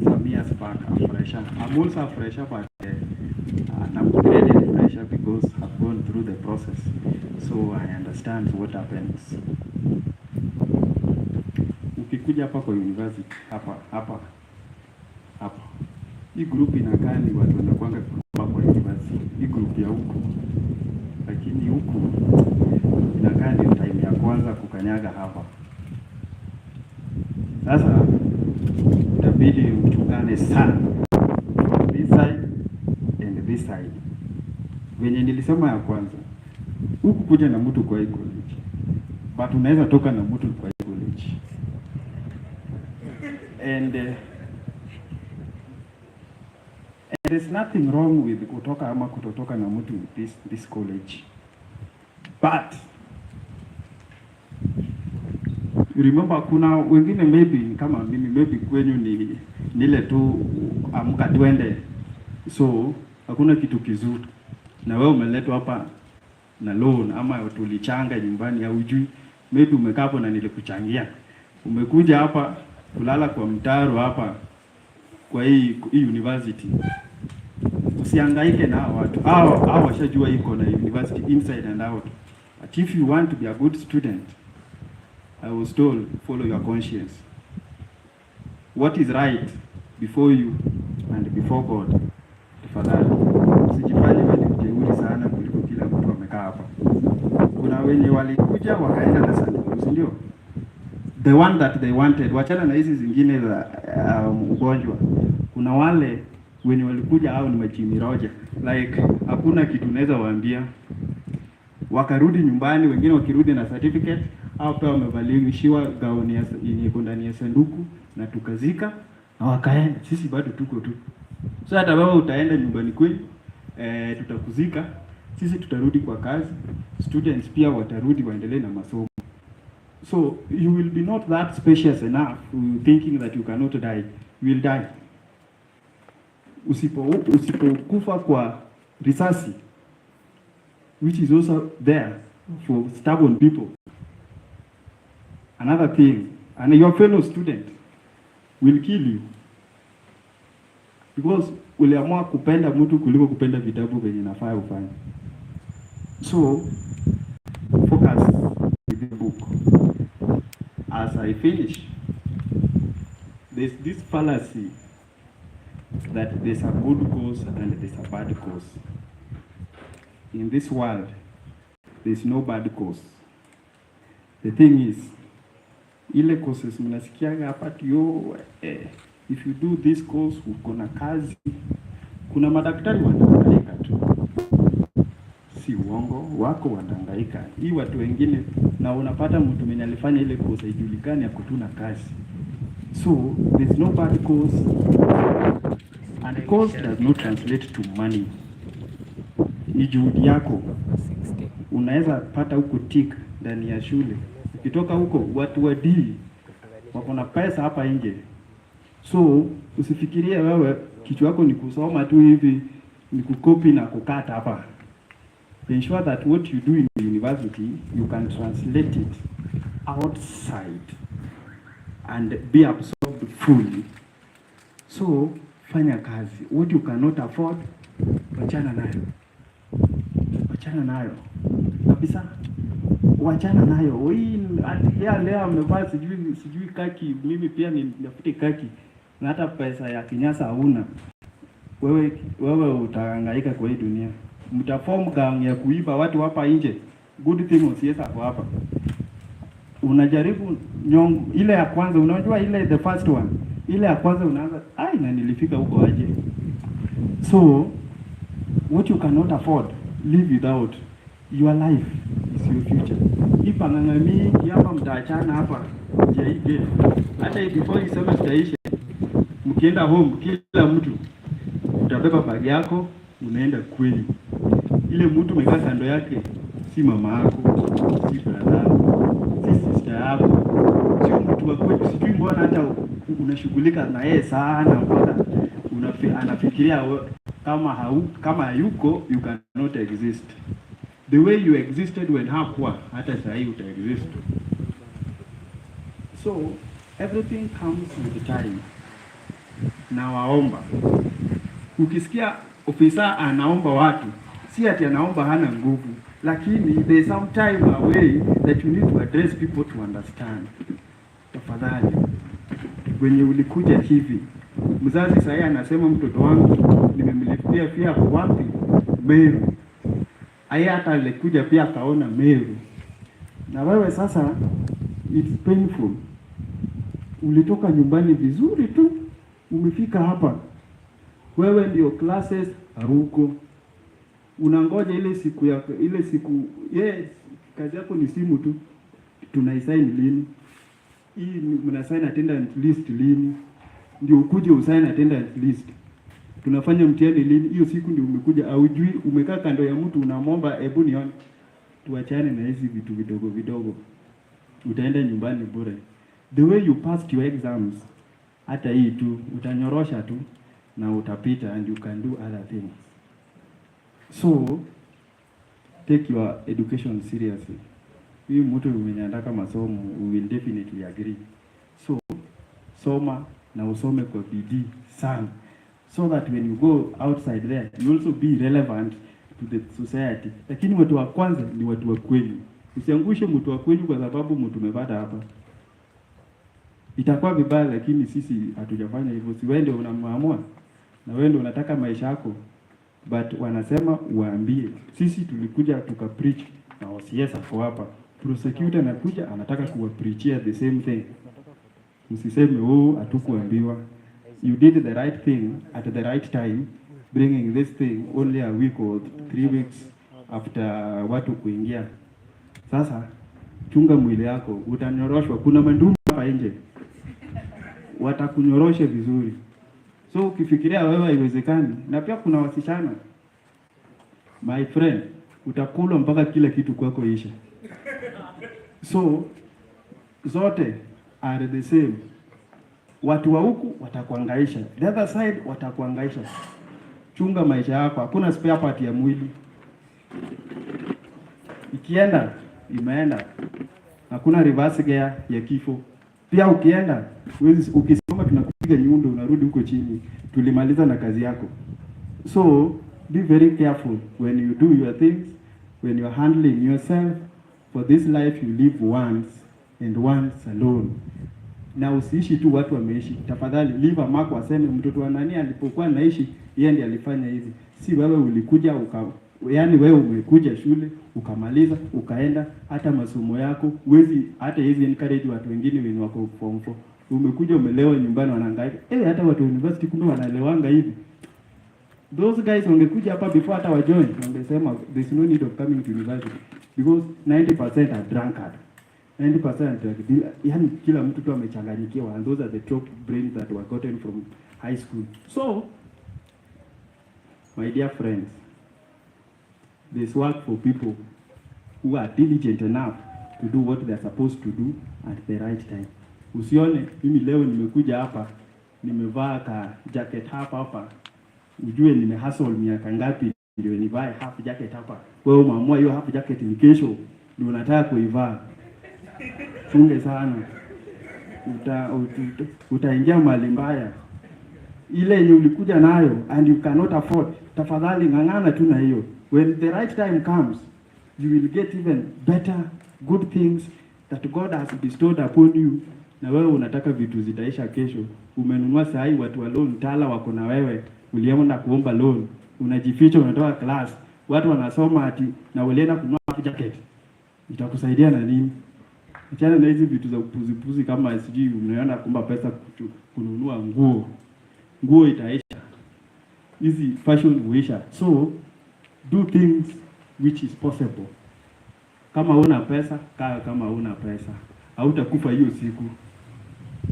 [SPEAKER 9] some years back, a fresher. I'm also a fresher, but an upgraded fresher because I've gone through the process. So I understand what happens. Ukikuja hapa kwa university, hapa. Hii group inakaa ni watu wanakuanga kwa university. Hii group ya huku. Lakini huku inakaa ni time ya kwanza kukanyaga hapa. Sasa itabidi mchungane sana. This side and this side. Venye nilisema ya kwanza, huku kuja na mtu kwa hii college, but unaweza toka na mtu kwa hii college. And there's nothing wrong with kutoka ama kutotoka na mtu this college. But remember, kuna wengine maybe kama mimi, maybe kwenyu ni nile tu amka twende, so hakuna kitu kizuri, na wewe umeletwa hapa na loan ama tulichanga nyumbani au hujui, maybe umekaa hapo na nilikuchangia, umekuja hapa kulala kwa mtaro hapa kwa hii university. Usihangaike na watu hao washajua iko na university inside and out. But if you want to be a good student, I was told, follow your conscience. What is right before you and before God. Tafadhali usijifanye wewe ni mjeuri sana kuliko kila mtu amekaa hapa. Kuna wenye walikuja wakaenda na sanduku, ndio the one that they wanted. Wachana na hizi zingine za ugonjwa. Kuna wale wenye walikuja hao ni machimiroja, like hakuna kitu naweza waambia. Wakarudi nyumbani, wengine wakirudi na certificate au pia wamevalishiwa gauni yenye ndani ya sanduku na tukazika na wakaenda. Sisi bado tuko tu. So hata wewe utaenda nyumbani kwenu, tutakuzika, sisi tutarudi kwa kazi, students pia watarudi waendelee na masomo. So you will be not that spacious enough thinking that you cannot die. You will die. Usipokufa kwa risasi, which is also there for stubborn people. Another thing, and your fellow student will kill you because uliamua kupenda mtu kuliko kupenda vitabu venye nafaa ufanye. So focus with the book. As I finish, there's this fallacy that there's a good cause and there's a bad cause. In this world, there's no bad cause. The thing is, ile causes mnasikiaga hapa tio, if you do this course uko na kazi. Kuna madaktari wanahangaika tu, si uongo, wako wanahangaika. Hii watu wengine na unapata mtu mwenye alifanya ile course haijulikani ya kutuna kazi. So there's no bad cause, and cause does not translate to money. Ni juhudi yako. Unaweza pata huko tik ndani ya shule. Ukitoka huko watu wadii wako na pesa hapa nje. So usifikirie wewe kichwa yako ni kusoma tu hivi, ni kukopi na kukata hapa. Ensure that what you do in the university you can translate it outside and be absorbed fully. So fanya kazi. What you cannot afford, wachana nayo. Wachana nayo kabisa, wachana nayo. Wewe leo amevaa sijui kaki, mimi pia ninafute kaki na hata pesa ya kinyasa hauna. Wewe utahangaika kwa hii dunia. Mtaform gang ya kuiba watu hapa nje. Good thing usiweza hapo hapa. Unajaribu ile ya kwanza, unajua ile the first one. Ile ya kwanza unaanza, na nilifika huko aje. So what you cannot afford, live without. Your life is your future. Ipa ngangami hapa mtaachana hapa jaige. Hata before hii semester ishe, mkienda home kila mtu utabeba bagi yako unaenda kweli. Ile mtu umekaa kando yake si mama yako, si brother yako, si sister yako, sio mtu wa kweli. Sijui mbona hata unashughulika na yeye sana mpaka anafikiria kama hayuko, you cannot exist. The way you existed when hakuwa, hata saa hii uta exist. So everything comes with time. Na waomba, ukisikia ofisa anaomba watu, si ati anaomba hana nguvu, lakini there is some time away that you need to address people to understand. Tafadhali, wenye ulikuja hivi, mzazi sasa anasema mtoto wangu nimemlipia pia wapi? Meru. Aya hata alikuja pia akaona Meru. Na wewe sasa it's painful. Ulitoka nyumbani vizuri tu, umefika hapa. Wewe ndio classes haruko. Unangoja ile siku yako, yes, kazi yako ni simu tu. Tunaisign lini? Hii mnasign attendance list lini? Ndio ukuje usign attendance list. Tunafanya mtihani lini? Hiyo siku ndio umekuja, haujui, umekaa kando ya mtu unamwomba hebu nione. Tuachane na hizi vitu vidogo vidogo. Utaenda nyumbani bure. The way you passed your exams, hata hii tu utanyorosha tu na utapita, and you can do other things. So take your education seriously. Hii mtu mwenye anataka masomo, we will definitely agree. So soma na usome kwa bidii sana, so that when you go outside there you also be relevant to the society. Lakini watu wa kwanza ni watu wa kweli. Usiangushe mtu wa kweli kwa sababu mtu umepata hapa. Itakuwa vibaya, lakini sisi hatujafanya hivyo. Si wewe ndio unamwamua na wewe ndio unataka maisha yako, but wanasema uambie. Sisi tulikuja tukapreach na OCS hapo hapa. Prosecutor anakuja anataka kuwapreachia the same thing. Msiseme hatukuambiwa. You did the right thing at the right time, bringing this thing only a week or 3 weeks after watu kuingia. Sasa chunga mwili yako, utanyoroshwa. Kuna mandumu hapa nje, watakunyorosha vizuri. So ukifikiria wewe haiwezekani, na pia kuna wasichana, my friend, utakula mpaka kila kitu kwako isha. So zote are the same. Watu wa huku watakuangaisha, the other side watakuangaisha. Chunga maisha yako, hakuna spare part ya mwili. Ikienda imeenda, hakuna reverse gear ya kifo. Pia ukienda ukisoma tunakupiga nyundo, unarudi huko chini, tulimaliza na kazi yako. So be very careful when you do your things, when you are handling yourself. For this life you live once and once alone. Na usiishi tu watu wameishi. Tafadhali live a mark, waseme mtoto wa nani alipokuwa naishi yeye ndiye alifanya hivi. Si wewe ulikuja yani wewe umekuja shule ukamaliza ukaenda, hata masomo yako uwezi, hata hizi encourage watu wengine wenye wako form 4. Umekuja umelewa nyumbani wanahangaika. Hata watu wa university kumbe wanaelewanga hivi. Those guys wangekuja hapa before hata wajoin, wangesema there's no need of coming to university because 90% are drunkard. 90% yani kila mtu tu amechanganyikiwa, and those are the top brains that were gotten from high school. So my dear friends, there's work for people who are diligent enough to do what they're supposed to do at the right time. Usione mimi leo nimekuja hapa nimevaa ka jacket hapa, ujue nime hustle miaka ngapi ndio nivae half jacket hapa. Wewe umeamua hiyo half jacket ni kesho ndio unataka kuivaa. Chunge sana, utaingia mahali mbaya. Ile yenye ulikuja nayo and you cannot afford, tafadhali ng'ang'ana tu na hiyo. When the right time comes, you will get even better good things that God has bestowed upon you. Na wewe unataka vitu zitaisha kesho. Umenunua sahi, watu wa loan tala wako na wewe, ulienda kuomba loan, unajificha, unatoka class, watu wanasoma ati na ulienda kununua jacket. Itakusaidia na nini? Achana na hizi vitu za upuzi kama sijui unaona kumba pesa kununua nguo itaisha. Hizi fashion huisha. So do things which is possible. Kama una pesa, kama una pesa, hautakufa hiyo siku.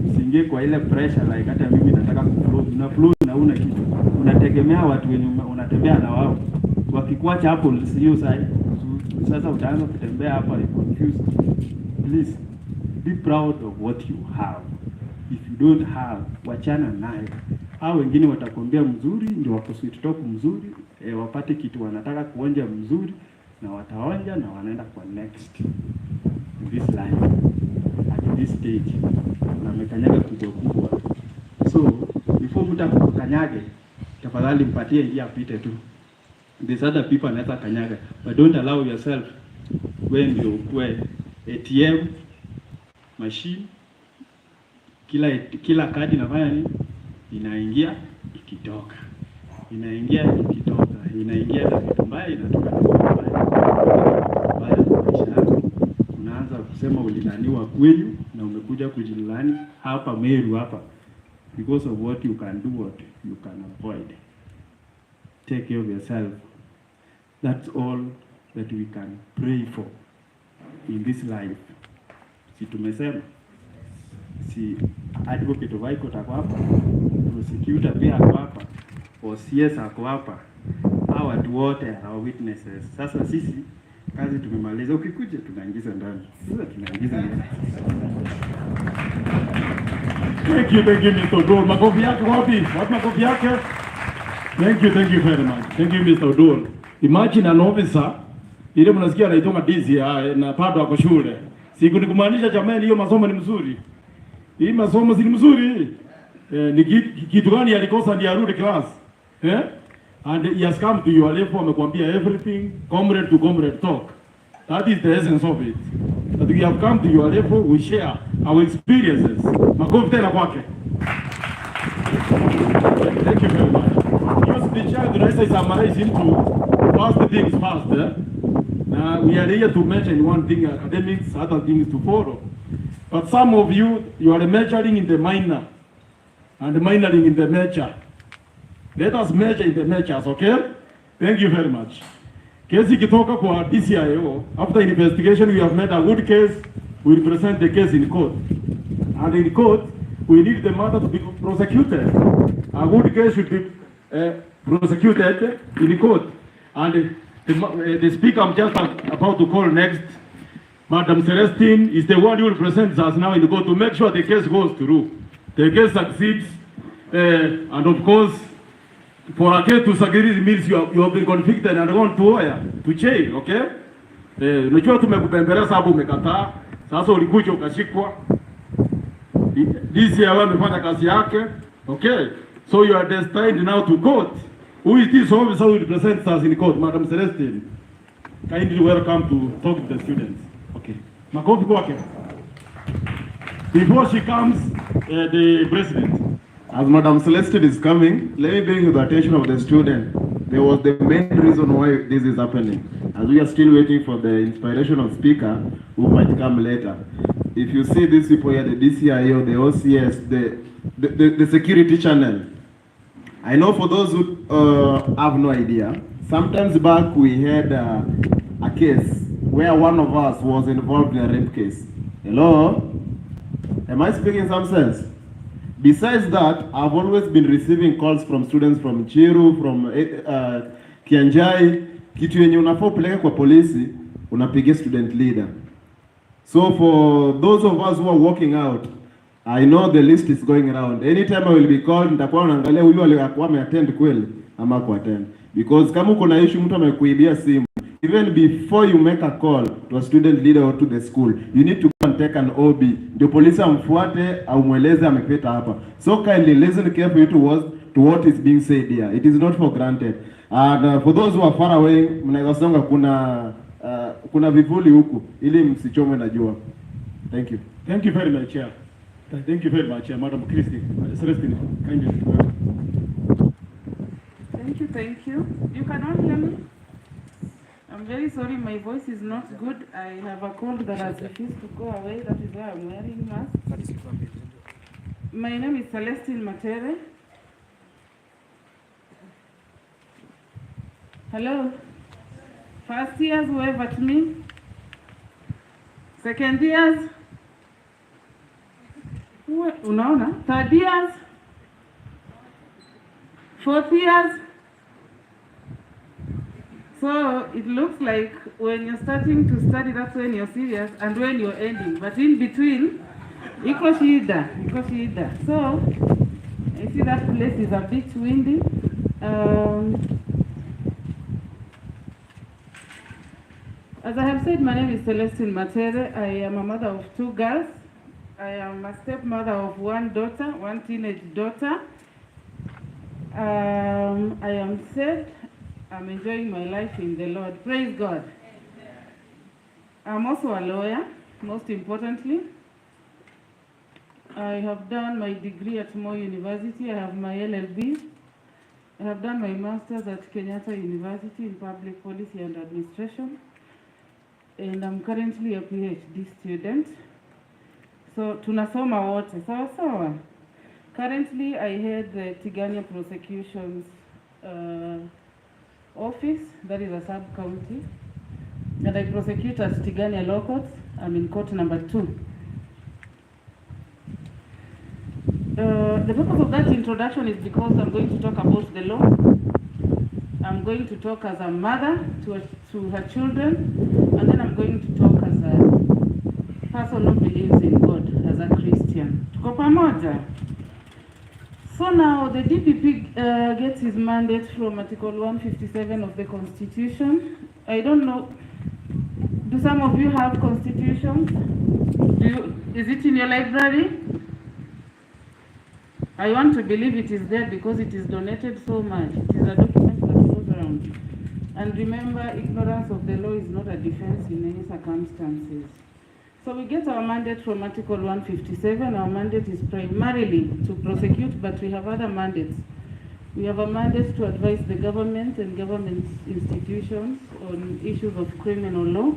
[SPEAKER 9] Usiingie kwa ile pressure like hata mimi nataka kuflow. Una flow na una kitu. Unategemea watu wenye unatembea na wao. Wakikuacha hapo sio sasa utaanza kutembea hapa confused. Please be proud of what you have. If you don't have, wachana nayo. Hao wengine watakwambia mzuri, ndio wako sweet talk mzuri, wapate kitu wanataka kuonja mzuri, na wataonja na wanaenda kwa next. In this life, at this stage, na mekanyaga kubwa. So, before mtakanyage, tafadhali mpatie njia apite tu. These other people anaweza kanyaga, but don't allow yourself when you ukue ATM machine, kila kadi nafanya nini? Inaingia ikitoka, inaingia ikitoka, inaingia na vitu mbaya, inatoka na vitu mbaya. Maisha yako unaanza kusema ulinaniwa kweli na umekuja kujilani hapa Meru hapa because of what you can do, what you can avoid. Take care of yourself. That's all that we can pray for in this life. Si tumesema, si advocate of high court ako hapa, prosecutor pia ako hapa, OCS ako hapa, hawa watu wote are witnesses. Sasa sisi kazi tumemaliza, ukikuja tunaingiza ndani. Sasa tunaingiza ndani.
[SPEAKER 1] Thank you, Mr. Odol. Makofi yake wapi? Wapi makofi yake? Thank you very much. Thank you, Mr. Odol. Imagine an officer, ile mnasikia anaitwa DC na bado ako shule. Siku ni kumaanisha jamani hiyo masomo ni mzuri. Hii masomo si mzuri. Ni kitu gani alikosa ndio arudi class? And he has come to your level, amekwambia everything, comrade to comrade talk. That is the essence of it. That we have come to your level, we share our experiences. Makofi tena kwake. Thank you very much. Because the child race is summarized into first things first. Now we are here to mention one thing, academics, other things to follow. But some of you are majoring in the minor and minoring in the major. Let us measure in the measures, okay? Thank you very much. Kesi ikitoka kwa DCIO, after investigation we have made a good case, we will present the case in court. And in court, we need the matter to be prosecuted. A good case should be prosecuted in court. And the speaker I'm just about to call next, Madam Celestine, is the one who represents us now in the court to make sure the case goes through. The case succeeds, and of course, for a case to succeed means you have been convicted and gone to jail, okay? Unajua tumekupembeleza sababu umekataa, sasa ulikuja ukashikwa. This year amefanya kazi yake, okay? So you are destined now to court. Who is this officer who represents us in court? Madam Celestine, kindly welcome to talk to the students. Okay. Makofi kwake. Before she comes, the president.
[SPEAKER 3] As Madam Celestine is coming, let me bring the attention of the student. There was the main reason why this is happening. As we are still waiting for the inspirational speaker who might come later. If you see these people here, the DCIO, the OCS, the security channel. I know for those who have no idea, sometimes back we had a case where one of us was involved in a rape case. Hello? Am I speaking some sense? Besides that, I've always been receiving calls from students from Chiru, from Kianjai. Kitu yenye unafaa upeleke kwa polisi, unapigia student leader. So for those of us who are walking out, I know the list is going around. Anytime I will be called, nitakuwa naangalia huyu alikuwa ameattend kweli ama kuattend. Because kama uko na issue mtu amekuibia simu, even before you make a call to a student leader or to the school, you need to go and take an OB. Ndio polisi amfuate au mweleze amepita hapa. So kindly listen carefully to what is being said here. It is not for granted. And for those who are far away, mnaweza songa kuna vivuli huku ili msichome na jua. Thank you.
[SPEAKER 1] Thank you very much, Chair. Thank you very much, Madam Celestine. Kindly.
[SPEAKER 11] Thank you. You can all hear me? I'm very sorry, my voice is not good. I have a cold that has refused to go away. That is why I'm wearing mask. My name is Celestine Matere. Hello. First years, wave at me. Second years, wave. unaona, third years, fourth years. So it looks like when you're starting to study, that's when you're serious, and when you're ending. But in between, iko shida. So I see that place is a bit windy. As I have said, my name is Celestine Matere. I am a mother of 2 girls. I am a stepmother of 1 daughter, 1 teenage daughter. I am saved. I'm enjoying my life in the Lord. Praise God. I'm also a lawyer, most importantly. I have done my degree at Moi University. I have my LLB. I have done my master's at Kenyatta University in Public Policy and Administration. And I'm currently a PhD student. So tunasoma wote, sawa sawa. Currently I head the Tigania Prosecution's office, that is a sub-county. And I prosecute at Tigania Law Courts. I'm in court number 2. The purpose of that introduction is because I'm going to talk about the law. I'm going to talk as a mother to her children, and then I'm going to talk as a person who believes in God, as a Christian. Tuko pamoja? So now the DPP gets his mandate from Article 157 of the Constitution. I don't know, do some of you have constitutions? Is it in your library? I want to believe it is there because it is donated so much. It is a document that goes around. And remember, ignorance of the law is not a defense in any circumstances. So we get our mandate from Article 157. Our mandate is primarily to prosecute, but we have other mandates. We have a mandate to advise the government and government institutions on issues of criminal law.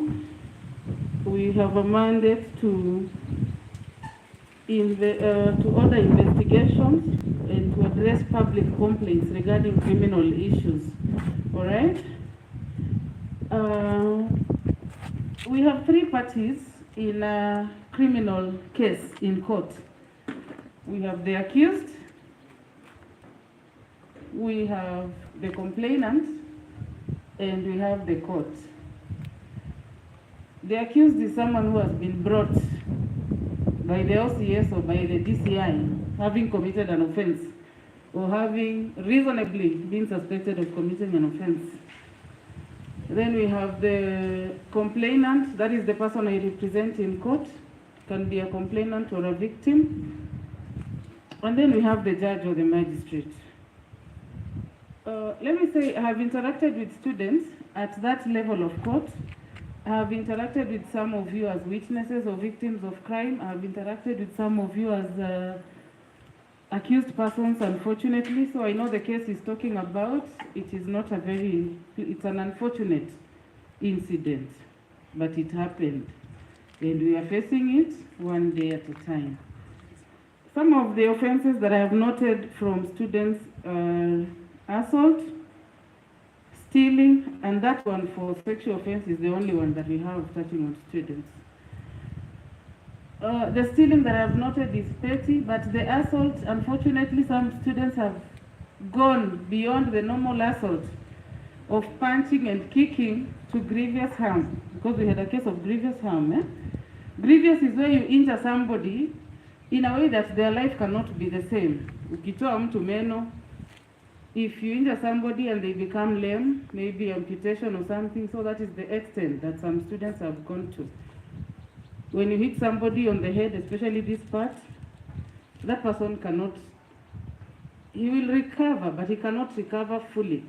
[SPEAKER 11] We have a mandate to order investigations and to address public complaints regarding criminal issues. All right? We have 3 parties in a criminal case in court. We have the accused, we have the complainant, and we have the court. The accused is someone who has been brought by the OCS or by the DCI having committed an offense or having reasonably been suspected of committing an offense. Then we have the complainant, that is the person I represent in court, can be a complainant or a victim. And then we have the judge or the magistrate. Let me say, I have interacted with students at that level of court. I have interacted with some of you as witnesses or victims of crime. I have interacted with some of you as accused persons, unfortunately. So I know the case he's talking about. It is not it's an unfortunate incident, but it happened. And we are facing it one day at a time. Some of the offenses that I have noted from students assault, stealing, and that one for sexual offense is the only one that we have touching on students. The stealing that I have noted is petty, but the assault, unfortunately, some students have gone beyond the normal assault of punching and kicking to grievous harm, because we had a case of grievous harm. Grievous is where you injure somebody in a way that their life cannot be the same. Ukitoa mtu meno, if you injure somebody and they become lame, maybe amputation or something, so that is the extent that some students have gone to. When you hit somebody on the head, especially this part, that person cannot, he will recover, but he cannot recover fully.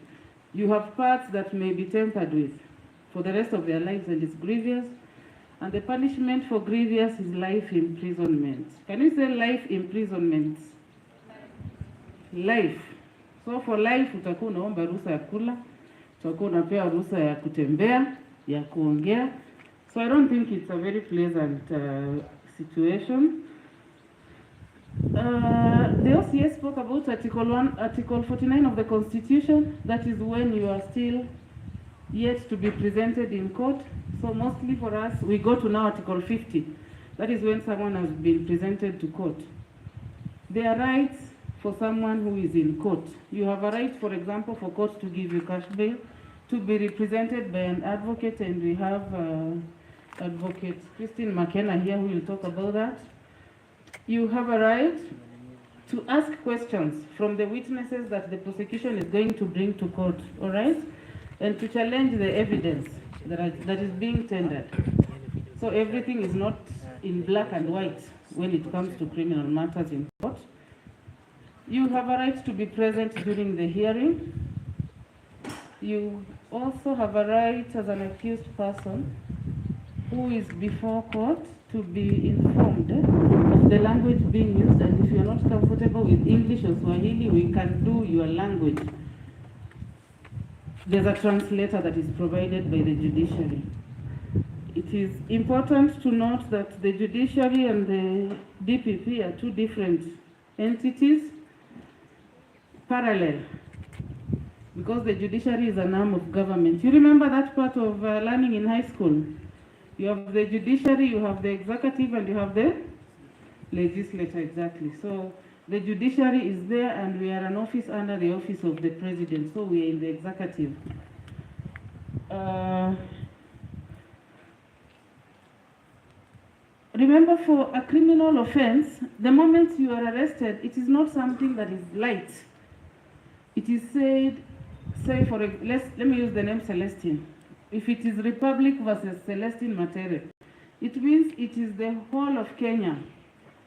[SPEAKER 11] You have parts that may be tampered with for the rest of their lives, and it's grievous. And the punishment for grievous is life imprisonment. Can you say life imprisonment? Life. So for life, utakuwa unaomba ruhusa ya kula, utakuwa unapewa ruhusa ya kutembea, ya kuongea. So I don't think it's a very pleasant situation. The OCS spoke about Article 49 of the Constitution. That is when you are still yet to be presented in court. So mostly for us, we go to now Article 50. That is when someone has been presented to court. There are rights for someone who is in court. You have a right, for example, for court to give you cash bail, to be represented by an advocate, and we have Advocate Christine McKenna here who will talk about that. You have a right to ask questions from the witnesses that the prosecution is going to bring to court, all right? And to challenge the evidence that is being tendered. So everything is not in black and white when it comes to criminal matters in court. You have a right to be present during the hearing. You also have a right as an accused person who is before court to be informed of the language being used, and if you're not comfortable with English or Swahili, we can do your language. There's a translator that is provided by the judiciary. It is important to note that the judiciary and the DPP are two different entities, parallel, because the judiciary is an arm of government. You remember that part of learning in high school? You have the judiciary, you have the executive, and you have the legislature, exactly. So the judiciary is there, and we are an office under the office of the president, so we are in the executive. Remember, for a criminal offense, the moment you are arrested, it is not something that is light. It is said, let me use the name Celestine. If it is Republic versus Celestine Matere, it means it is the whole of Kenya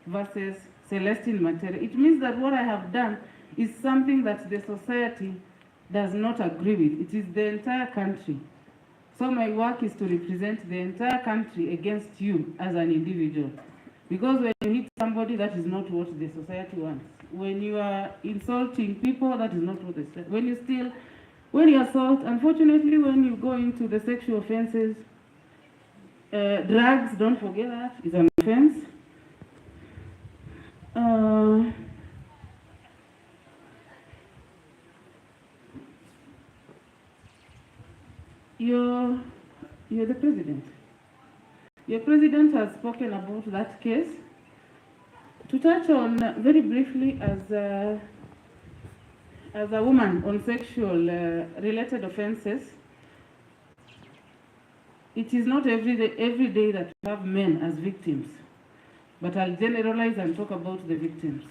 [SPEAKER 11] versus Celestine Matere. It means that what I have done is something that the society does not agree with. It is the entire country. So my work is to represent the entire country against you as an individual. Because when you hit somebody, that is not what the society wants. When you are insulting people, that is not what they say. When you steal, when you assault, unfortunately, when you go into the sexual offenses, drugs, don't forget that, is an offense. You're the president. Your president has spoken about that case. To touch on very briefly as a woman on sexual related offenses, it is not every day that we have men as victims, but I'll generalize and talk about the victims.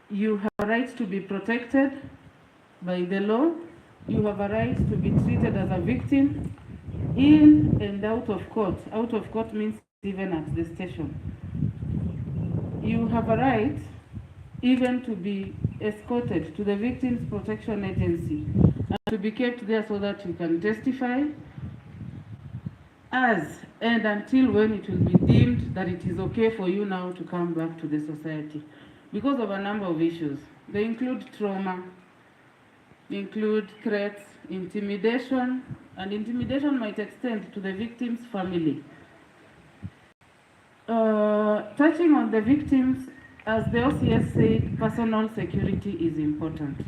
[SPEAKER 11] You have a right to be protected by the law. You have a right to be treated as a victim in and out of court. Out of court means even at the station. You have a right even to be escorted to the Victims Protection Agency and to be kept there so that you can testify as and until when it will be deemed that it is okay for you now to come back to the society, because of a number of issues. They include trauma, they include threats, intimidation, and intimidation might extend to the victim's family. Touching on the victims, as the OCS said, personal security is important.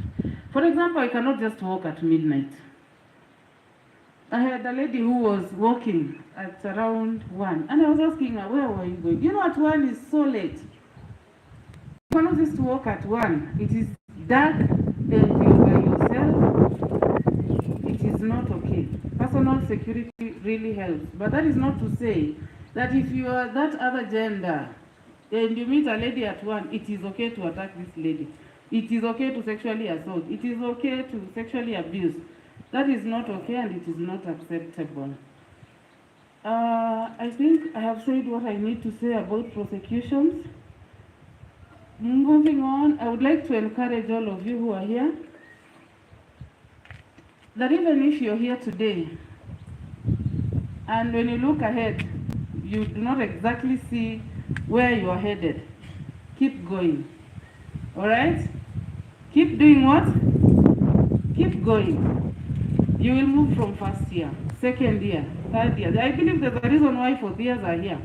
[SPEAKER 11] For example, I cannot just walk at midnight. I had a lady who was walking at around 1, and I was asking her, where were you going? You know, at 1 is so late. You cannot just walk at 1. It is dark and you're by yourself. It is not okay. Personal security really helps. But that is not to say that if you are that other gender and you meet a lady at 1, it is okay to attack this lady. It is okay to sexually assault. It is okay to sexually abuse. That is not okay, and it is not acceptable. I think I have said what I need to say about prosecutions. Moving on, I would like to encourage all of you who are here that even if you're here today and when you look ahead, you do not exactly see where you are headed, keep going. All right? Keep doing what? Keep going. You will move from first year, second year, third year. I believe there's a reason why fourth years are here.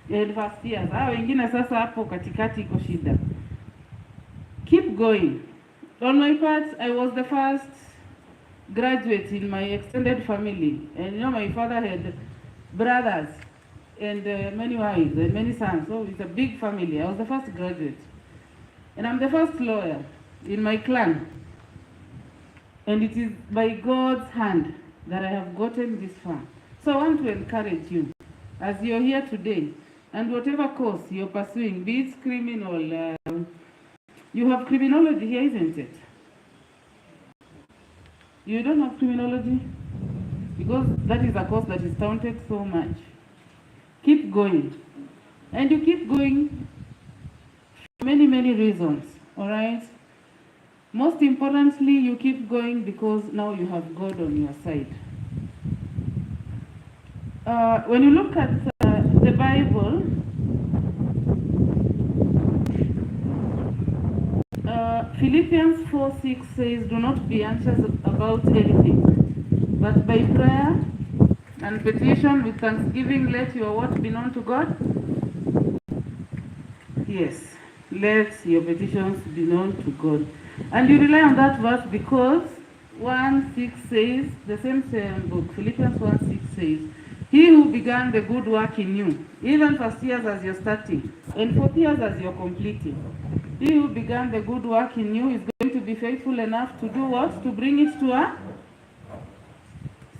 [SPEAKER 11] And first years. Wengine sasa hapo katikati iko shida. Keep going. On my part, I was the first graduate in my extended family. And you know, my father had brothers and many wives and many sons. So it's a big family. I was the first graduate. And I'm the first lawyer in my clan. And it is by God's hand that I have gotten this far. So I want to encourage you, as you're here today, and whatever course you're pursuing, be it criminal, you have criminology here, isn't it? You don't have criminology? Because that is a course that is counted so much. Keep going. And you keep going for many, many reasons, all right? Most importantly, you keep going because now you have God on your side. When you look at the Bible, Philippians 4:6 says, do not be anxious about anything, but by prayer and petition with thanksgiving, let your what be known to God? Yes, let your petitions be known to God. And you rely on that verse because 1:6 says, the same book, Philippians 1:6 says, he who began the good work in you, even first years as you're starting, and 4th years as you're completing, he who began the good work in you is going to be faithful enough to do what? To bring it to a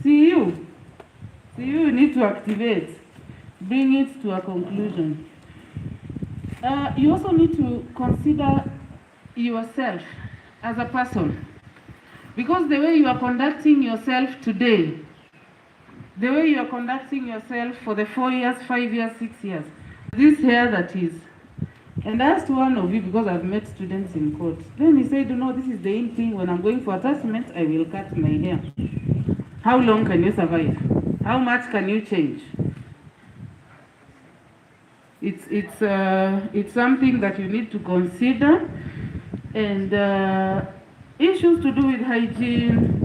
[SPEAKER 11] you need to activate, bring it to a conclusion. You also need to consider yourself as a person, because the way you are conducting yourself today, the way you are conducting yourself for the 4 years, 5 years, 6 years, this hair that is. And I asked one of you, because I've met students in court, then he said, no, this is the in thing, when I'm going for attachment, I will cut my hair. How long can you survive? How much can you change? It's something that you need to consider, and issues to do with hygiene,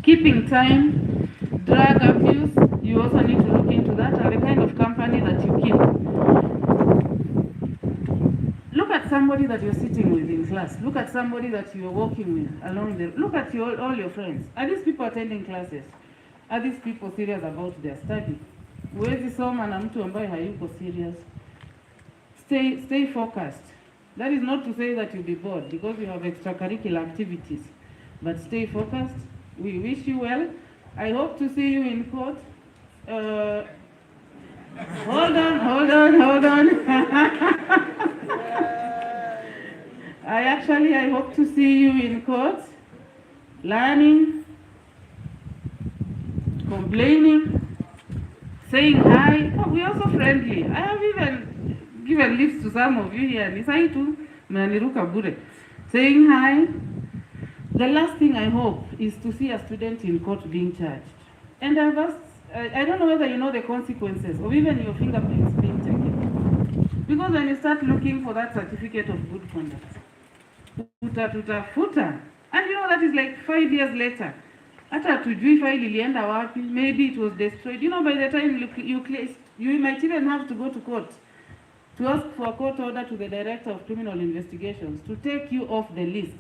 [SPEAKER 11] keeping time, drug abuse, you also need to look into that, and the kind of company that you keep. Look at somebody that you're sitting with in class. Look at somebody that you're walking with along the... Look at all your friends. Are these people attending classes? Are these people serious about their study? Huwezi soma na mtu ambaye hayuko serious. Stay focused. That is not to say that you'll be bored because you have extracurricular activities. But stay focused. We wish you well. I hope to see you in court. Hold on. I hope to see you in court, learning, complaining, saying hi. Oh, we're also friendly. I have even given lifts to some of you here. Saying hi. The last thing I hope is to see a student in court being charged. And I've asked, I don't know whether you know the consequences of even your fingerprints being taken. Because when you start looking for that certificate of good conduct, futa. And you know that is like 5 years later. Hata tujui file ilienda wapi, maybe it was destroyed. You know, by the time you might even have to go to court to ask for a court order to the Director of Criminal Investigations to take you off the list.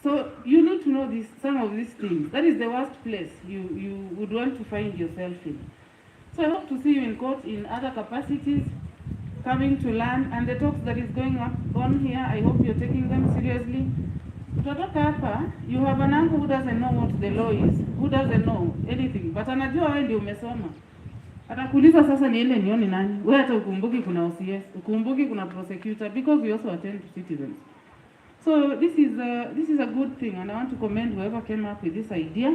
[SPEAKER 11] So you need to know some of these things. That is the worst place you would want to find yourself in. So I hope to see you in court in other capacities, coming to learn, and the talks that is going on here, I hope you're taking them seriously. You have an uncle who doesn't know what the law is, who doesn't know anything, but anajua wewe ndio umesoma. Atakuuliza sasa niende nione nani? Wewe hata ukumbuki kuna OCS, ukumbuki kuna prosecutor, because we also attend to citizens. So this is a good thing, and I want to commend whoever came up with this idea.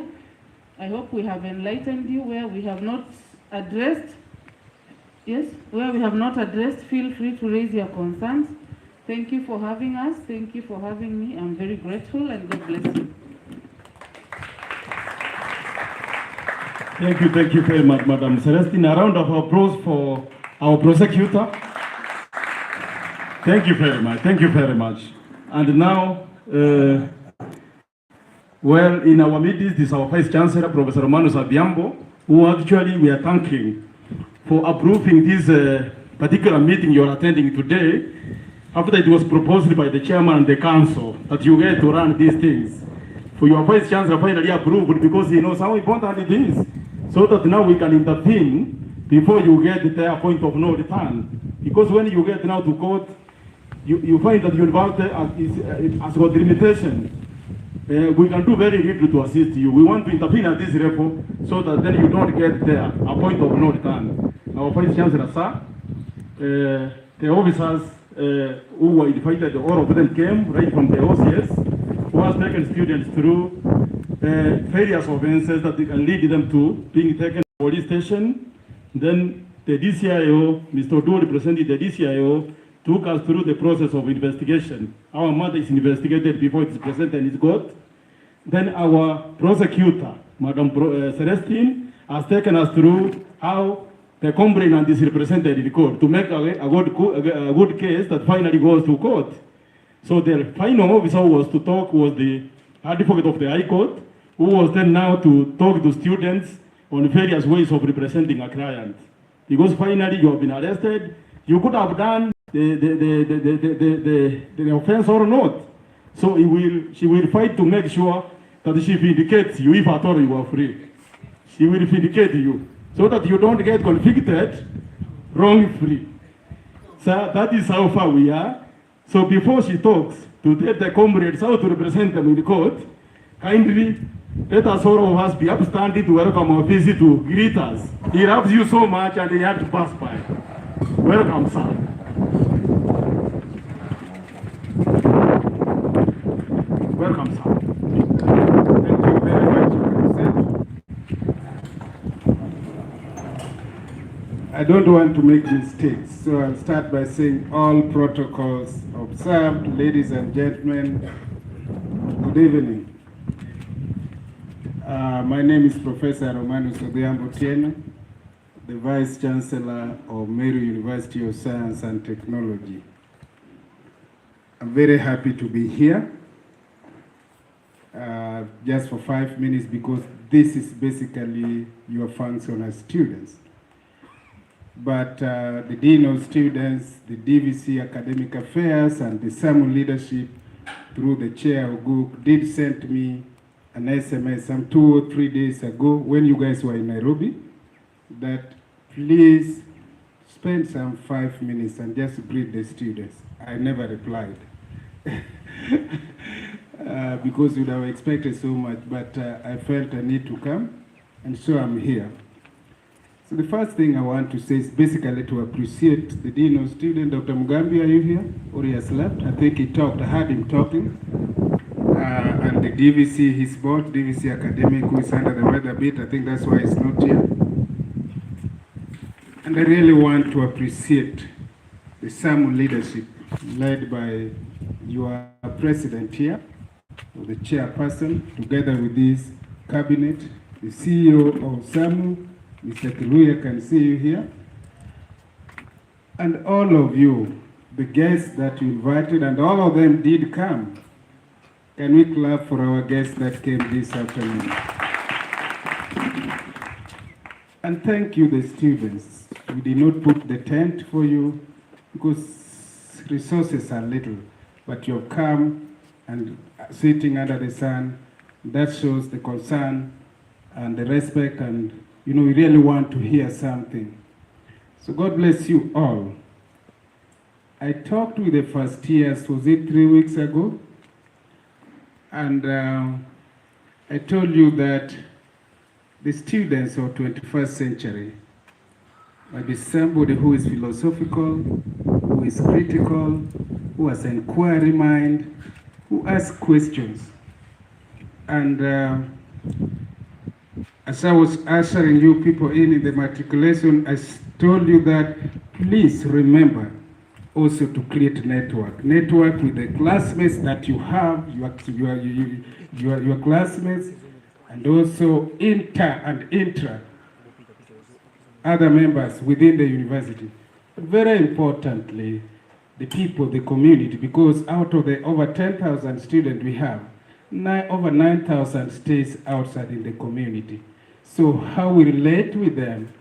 [SPEAKER 11] I hope we have enlightened you where we have not addressed. Yes, where we have not addressed, feel free to raise your concerns. Thank you for having us. Thank you for having me. I'm very grateful, and God bless you.
[SPEAKER 1] Thank you very much, Madam Celestine. A round of applause for our prosecutor. Thank you very much. And now, in our midst is our Vice Chancellor, Professor Romanus Abiambo, who actually we are thanking for approving this particular meeting you are attending today, after it was proposed by the chairman and the council that you get to run these things. For your Vice Chancellor finally approved because he knows how important it is. so that now we can intervene before you get to the point of no return. Because when you get now to court, you find that university has got limitation. We can do very little to assist you. We want to intervene at this level so that then you don't get there, a point of no return. Our Vice Chancellor, sir, the officers who were invited, all of them came right from the OCS, who has taken students through various offenses that they can lead them to being taken to the police station. Then the DCIO, Mr. Odu represented the DCIO, took us through the process of investigation. Our matter is investigated before it is presented in court. Then our prosecutor, Madam Celestine, has taken us through how the complainant is represented in court to make a good case that finally goes to court. So the final officer who was to talk was the advocate of the High Court, who was then now to talk to students on various ways of representing a client. Because finally you have been arrested, you could have done the offense or not. So she will fight to make sure that she vindicates you if at all you are free. She will vindicate you so that you don't get convicted wrongfully. So that is how far we are. So before she talks to take the comrades how to represent them in the court, kindly let us all of us be upstanding to welcome our visit to greet us. He loves you so much and he had to pass by. Welcome, sir. Welcome, sir.
[SPEAKER 13] Thank you very much. I don't want to make mistakes, so I'll start by saying all protocols observed. Ladies and gentlemen, good evening. My name is Professor Romanus Odhiambo Tieno, the Vice Chancellor of Meru University of Science and Technology. I'm very happy to be here just for 5 minutes because this is basically your function as students. But the Dean of Students, the DVC Academic Affairs, and the SAMU leadership through the chair Oguk did send me an SMS some 2 or 3 days ago when you guys were in Nairobi that please spend some 5 minutes and just greet the students. I never replied because you'd have expected so much, but I felt I need to come, and so I'm here. So the first thing I want to say is basically to appreciate the Dean of Students, Dr. Mugambi. Are you here? Or he has left? I think he talked, I heard him talking. And the DVC, his board, DVC Academic, who is under the weather a bit, I think that's why he's not here. And I really want to appreciate the SAMU leadership led by your president here, the chairperson, together with this cabinet, the CEO of SAMU, Mr. Kiruya, can see you here, and all of you, the guests that you invited, and all of them did come. Can we clap for our guests that came this afternoon? And thank you, the students. We did not put the tent for you because resources are little, but you have come and sitting under the sun. That shows the concern and the respect, and you know, we really want to hear something. So God bless you all. I talked with the first years, was it 3 weeks ago? And I told you that the students of 21st century might be somebody who is philosophical, who is critical, who has an inquiry mind, who asks questions. And as I was ushering you people in the matriculation, I told you that please remember also to create network with the classmates that you have, your classmates, and also inter and intra other members within the university. But very importantly, the people, the community, because out of the over 10,000 students we have, over 9,000 stays outside in the community. So how we relate with them,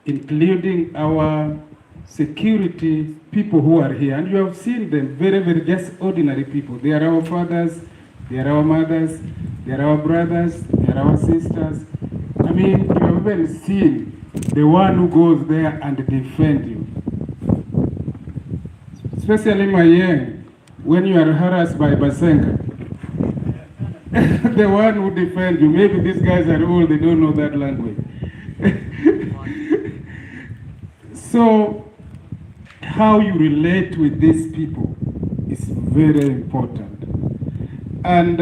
[SPEAKER 13] including our security people who are here, and you have seen them, very, very just ordinary people. They are our fathers, they are our mothers, they are our brothers, they are our sisters, and mean, you have even seen the one who goes there and defend you. Especially my young, when you are harassed by Basenga. The one who defends you. Maybe these guys are old, they don't know that language. So, how you relate with these people is very important. And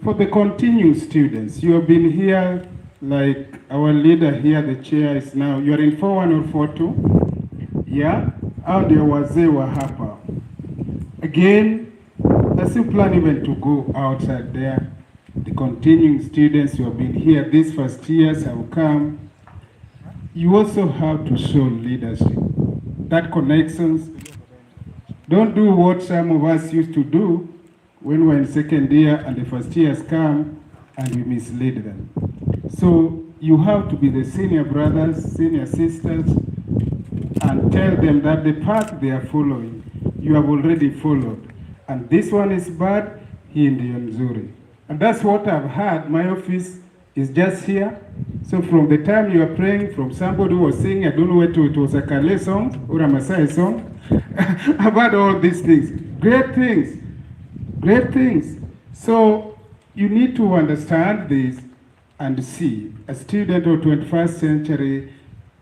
[SPEAKER 13] for the continuing students, you have been here, like our leader here, the chair is now, you're in 4-1 or 4-2? Yeah? Out there wazee wa hapa. Again, as you plan even to go outside there, the continuing students who have been here these first years have come, you also have to show leadership. That connections, don't do what some of us used to do when we were in second year and the first years come and we mislead them. So you have to be the senior brothers, senior sisters, and tell them that the path they are following, you have already followed. And this one is bad, he in the Nzuri. And that's what I've had. My office is just here. So from the time you are praying, from somebody who was singing, I don't know whether it was a Kale song or a Masai song, about all these things. Great things. Great things. So you need to understand this and see a student of 21st century,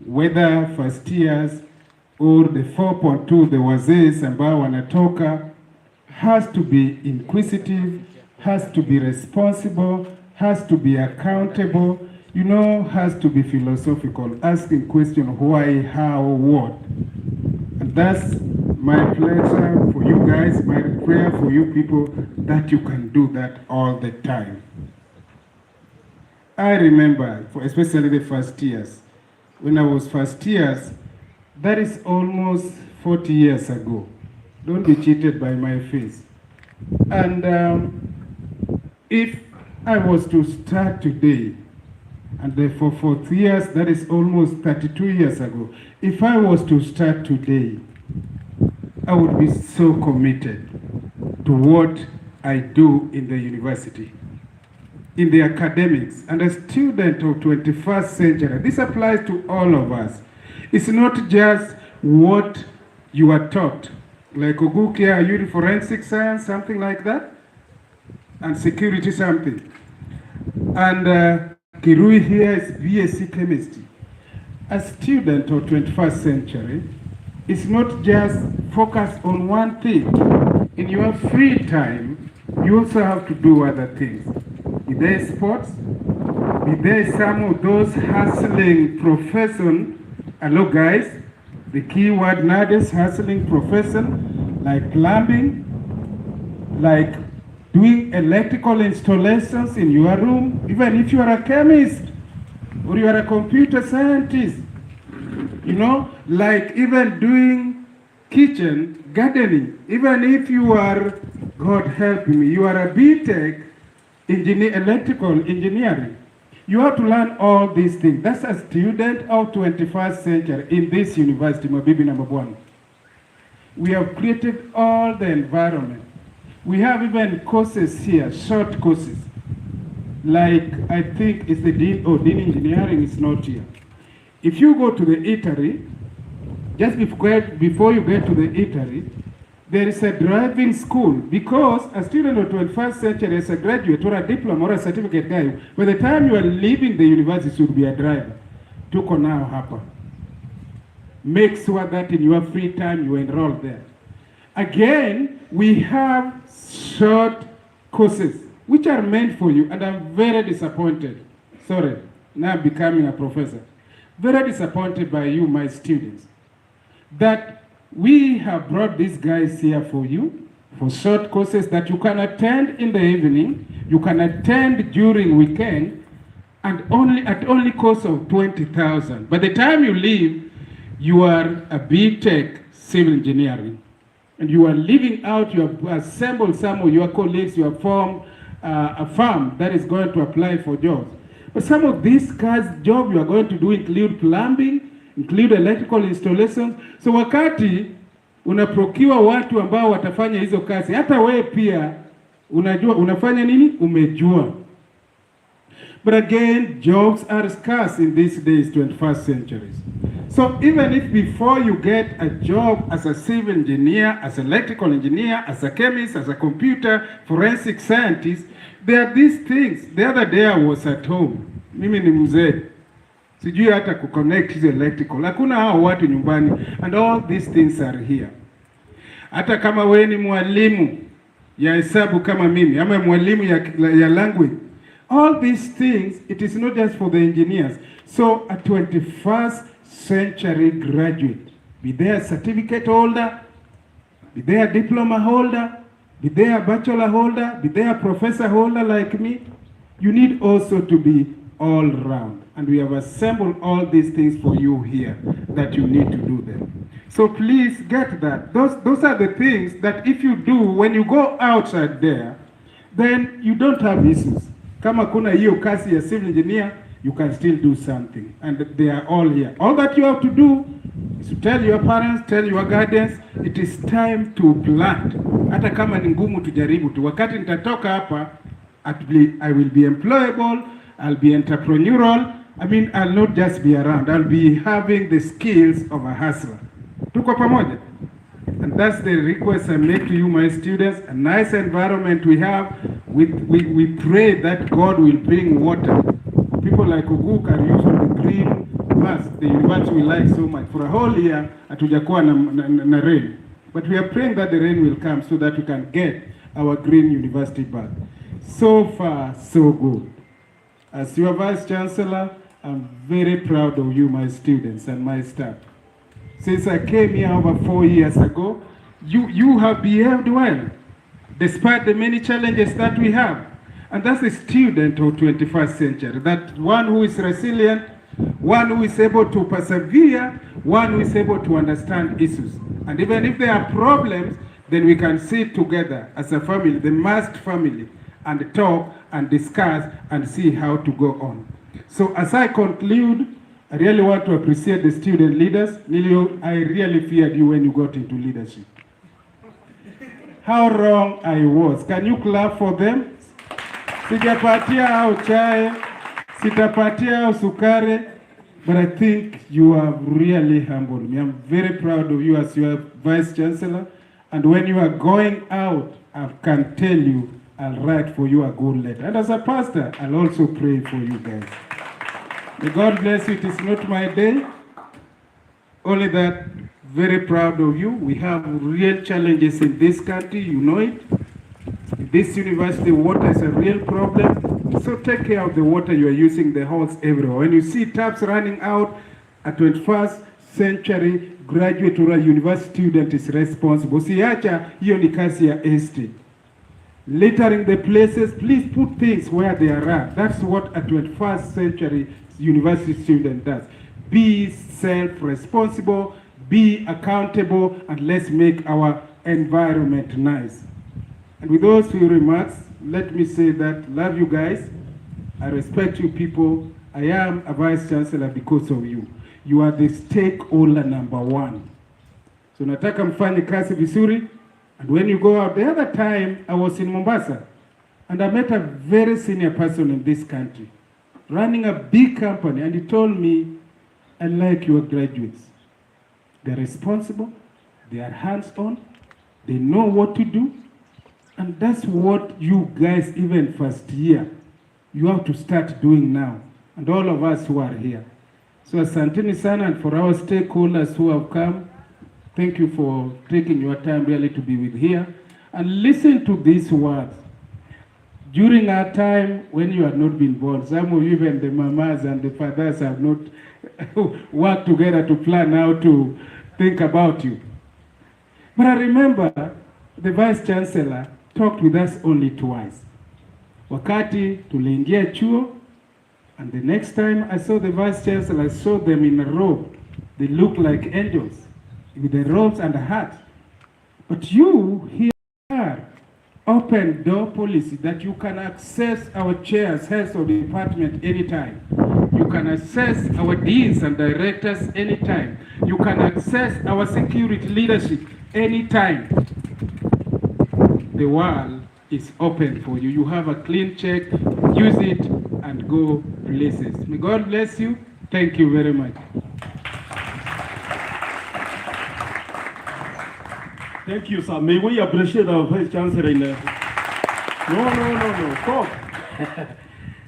[SPEAKER 13] whether first years or the 4.2, the wazees ambao wanatoka, has to be inquisitive, has to be responsible, has to be accountable, you know, has to be philosophical, asking questions why, how, what. And that's my pleasure for you guys, my prayer for you people, that you can do that all the time. I remember, especially the first years, when I was first years, that is almost 40 years ago. Don't be cheated by my face. And if I was to start today, and for 40 years, that is almost 32 years ago. If I was to start today, I would be so committed to what I do in the university, in the academics, and a student of 21st century. This applies to all of us. It's not just what you are taught, like Ogukia, are you in forensic science, something like that, and security something. And Kirui here is BSc chemistry. A student of 21st century is not just focused on one thing. In your free time, you also have to do other things. Be there sports, be there some of those hustling profession. Hello guys, the key word nowadays, hustling profession, like plumbing, like doing electrical installations in your room, even if you are a chemist or you are a computer scientist, you know, like even doing kitchen gardening, even if you are, God help me, you are a BTech electrical engineering. You have to learn all these things. That's a student of 21st century in this university, Mabibi number 1. We have created all the environment. We have even courses here, short courses. Like, I think it's the Dean Engineering is not here. If you go to the eatery, just before you get to the eatery, there is a driving school, because a student of 21st century as a graduate or a diploma or a certificate guy, by the time you are leaving the university, you should be a driver. Tuko nao hapa. Make sure that in your free time you enroll there. Again, we have short courses which are meant for you, and I'm very disappointed. Sorry, now becoming a professor. Very disappointed by you, my students, that we have brought these guys here for you, for short courses that you can attend in the evening, you can attend during weekend, and only cost of 20,000. By the time you leave, you are a BTech civil engineering, and you are leaving out, you have assembled some of your colleagues, you have formed a firm that is going to apply for jobs. But some of these guys' jobs you are going to do include plumbing, include electrical installations. So wakati unaprokiwa watu ambao watafanya hizo kazi, hata wewe pia unajua unafanya nini, umejua. But again, jobs are scarce in these days, 21st centuries. So even if before you get a job as a civil engineer, as an electrical engineer, as a chemist, as a computer, forensic scientist, there are these things. The other day I was at home. Mimi ni mzee. Sijui hata kuconnect hizo electrical. Hakuna hao watu nyumbani. And all these things are here. Hata kama wewe ni mwalimu ya hesabu kama mimi, ama mwalimu ya language, all these things, it is not just for the engineers. So a 21st century graduate, be there a certificate holder, be there a diploma holder, be there a bachelor holder, be there a professor holder like me, you need also to be all round. And we have assembled all these things for you here, that you need to do them. So please get that. Those are the things that if you do, when you go outside there, then you don't have issues. Kama kuna hiyo kasi ya civil engineer, you can still do something. And they are all here. All that you have to do is to tell your parents, tell your guardians, it is time to plant. Hata kama ni ngumu tujaribu tu. Wakati nitatoka hapa, I will be employable, I'll be entrepreneurial. I mean, I'll not just be around. I'll be having the skills of a hustler. Tuko pamoja? And that's the request I make to you, my students. A nice environment we have. We pray that God will bring water. People like Oguk are usually green mass. The university we like so much. For a whole year, hatujakuwa na rain. But we are praying that the rain will come so that we can get our green university back. So far, so good. As your Vice Chancellor, I'm very proud of you, my students and my staff. Since I came here over 4 years ago, you have behaved well, despite the many challenges that we have. And that's a student of 21st century, that one who is resilient, one who is able to persevere, one who is able to understand issues. And even if there are problems, then we can sit together as a family, the Mast family, and talk and discuss and see how to go on. So as I conclude, I really want to appreciate the student leaders. Nilio, I really feared you when you got into leadership. How wrong I was. Can you clap for them? Sijapatia au chai, sitapatia au sukari, but I think you have really humbled me. I'm very proud of you as your Vice Chancellor. And when you are going out, I can tell you, I'll write for you a good letter. And as a pastor, I'll also pray for you guys. May God bless you. It is not my day. Only that, very proud of you. We have real challenges in this country. You know it. This university, water is a real problem. So take care of the water you are using, the hose everywhere. When you see taps running out, a 21st century graduate or a university student is responsible. Siacha, hiyo ni kazi ya estate. Littering the places, please put things where they are at. That's what a 21st century university student does. Be self-responsible, be accountable, and let's make our environment nice. And with those few remarks, let me say that love you guys. I respect you people. I am a Vice Chancellor because of you. You are the stakeholder number one. So nataka mfanye kazi vizuri. And when you go out, the other time I was in Mombasa, and I met a very senior person in this country, running a big company, and he told me, I like your graduates. They're responsible, they are hands-on, they know what to do, and that's what you guys, even first year, you have to start doing now, and all of us who are here. So asanteni sana, and for our stakeholders who have come, thank you for taking your time really to be with here. And listen to these words. During our time when you have not been born, some of you, even the mamas and the fathers, have not worked together to plan how to think about you. But I remember the Vice Chancellor talked with us only twice. Wakati tuliingia chuo, and the next time I saw the Vice Chancellor, I saw them in a robe. They looked like angels, with the robes and the hat. But you here are open door policy that you can access our chairs, heads of the department anytime. You can access our deans and directors anytime. You can access our security leadership anytime. The world is open for you. You have a clean check, use it and go places. May God bless you. Thank you very much.
[SPEAKER 1] Thank you, sir. May we appreciate our Vice Chancellor in No. Stop.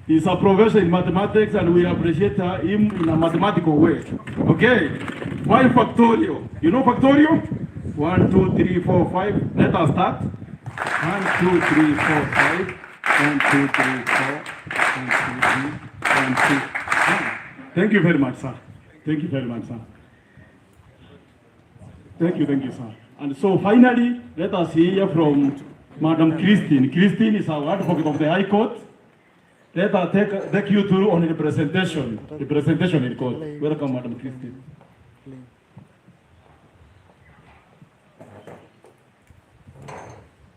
[SPEAKER 1] He's a professor in mathematics and we appreciate him in a mathematical way. Okay. 5 factorial. You know factorial? 1, 2, 3, 4, 5. Let us start. 1, 2, 3, 4, 5. 1, 2, 3, 4. 1, 2, 3, 1, 2. Thank you very much, sir. Thank you very much, sir. Thank you, sir. And so finally, let us hear from Madam Christine. Christine is our advocate of the High Court. Let her take you through on the presentation in court. Welcome, Madam Christine.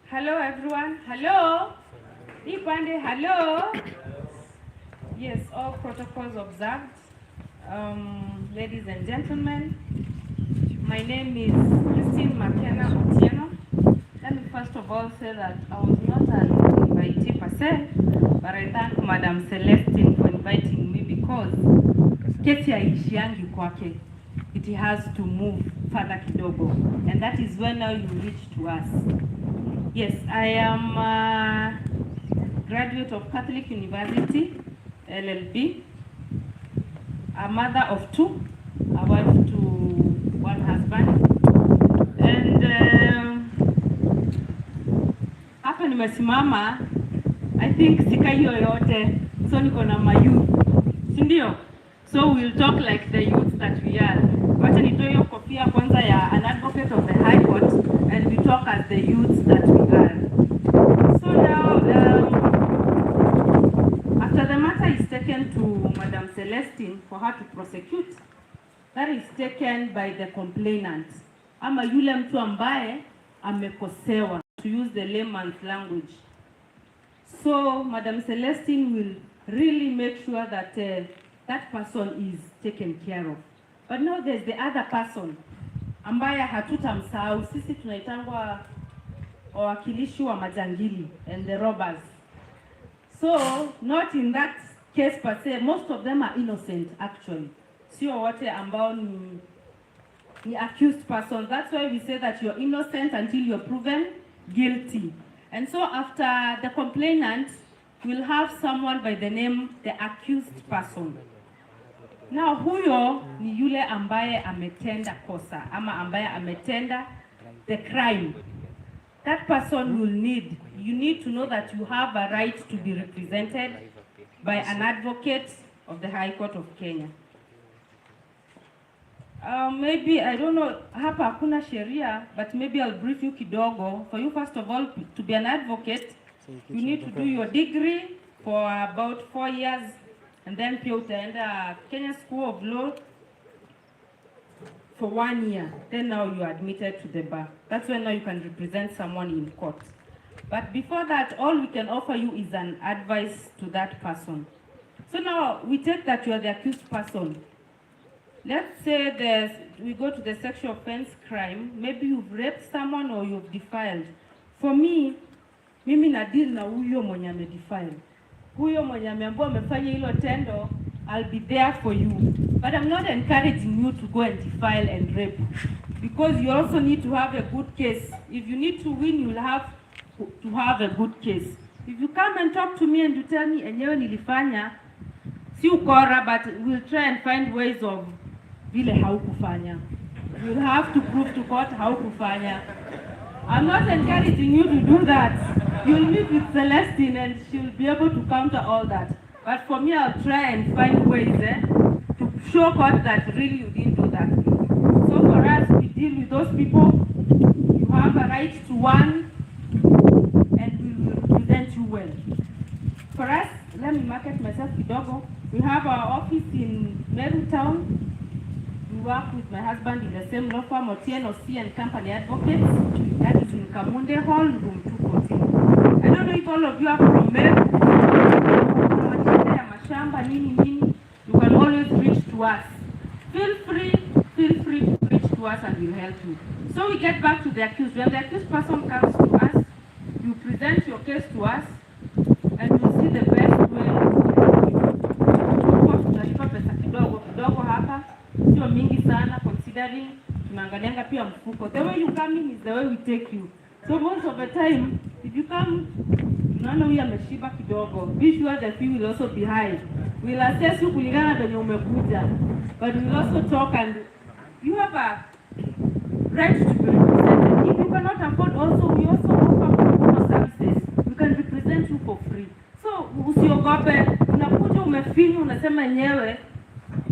[SPEAKER 11] Hello, everyone. Hello. Ipande, hello. Yes, all protocols observed. Ladies and gentlemen, my name is Christine McKenna Otieno. Let me first of all say that I was not an invitee per se, but I thank Madam Celestine for inviting me because kesi haishiangi kwake. It has to move further kidogo, and that is when now you reach to us. Yes, I am a graduate of Catholic University, LLB, a mother of 2, a wife to 1 husband, and hapa nimesimama, I think sikai yoyote, so niko na mayouth, si ndio? So we'll talk like the youth that we are. Wacha nitoe hiyo kofia kwanza ya an advocate of the High Court, and we talk as the youth that we are. So now, after the matter is taken to Madam Celestine for her to prosecute, that is taken by the complainant, ama yule mtu ambaye amekosewa, to use the layman's language. So Madam Celestine will really make sure that that person is taken care of. But now there's the other person ambaye hatutamsahau. Sisi tunaitangwa wawakilishi wa majangili and the robbers. So not in that case per se, most of them are innocent actually. Sio wote ambao ni accused person. That's why we say that you're innocent until you're proven guilty. And so after the complainant, we'll have someone by the name the accused person. Now huyo ni yule ambaye ametenda kosa ama ambaye ametenda the crime. That person will you need to know that you have a right to be represented by an advocate of the High Court of Kenya. Maybe, I don't know, hapa hakuna sheria, but maybe I'll brief you kidogo. For you, first of all, to be an advocate, you need to do your degree for about 4 years, and then pia utaenda Kenya School of Law for 1 year. Then now you are admitted to the bar. That's when now you can represent someone in court. But before that, all we can offer you is an advice to that person. So now we take that you are the accused person. Let's say we go to the sexual offense crime. Maybe you've raped someone or you've defiled. For me, mimi na deal na huyo mwenye amedefile. Huyo mwenye ameambiwa amefanya hilo tendo, I'll be there for you. But I'm not encouraging you to go and defile and rape, because you also need to have a good case. If you need to win, you'll have to have a good case. If you come and talk to me and you tell me enyewe nilifanya, si ukora, but we'll try and find ways of vile haukufanya. You'll have to prove to court haukufanya. I'm not encouraging you to do that. You'll meet with Celestine and she'll be able to counter all that. But for me, I'll try and find ways to show court that really you didn't do that. So for us, we deal with those people. You have a right to one, and we will represent you well. For us, let me market myself kidogo. We have our office in Meru Town. We work with my husband in the same law firm, Otieno C and Company Advocates. That is in Kamunde Hall, room 214. I don't know if all of you are from Meru. You can always reach to us. Feel free to reach to us and we'll help you. So we get back to the accused. When the accused person comes to us, you present your case to us and we'll see the best way considering, tunaangalianga pia mfuko. The way you come in is the way we take you. So most of the time, if you come, unaona huyu ameshiba kidogo, be sure the fee will also be high. We'll assess you kulingana venye umekuja, but we'll also talk, and you have a right to be represented. If you cannot afford, also we also offer professional services. We can represent you for free. So usiogope, unakuja umefinywa, unasema nyewe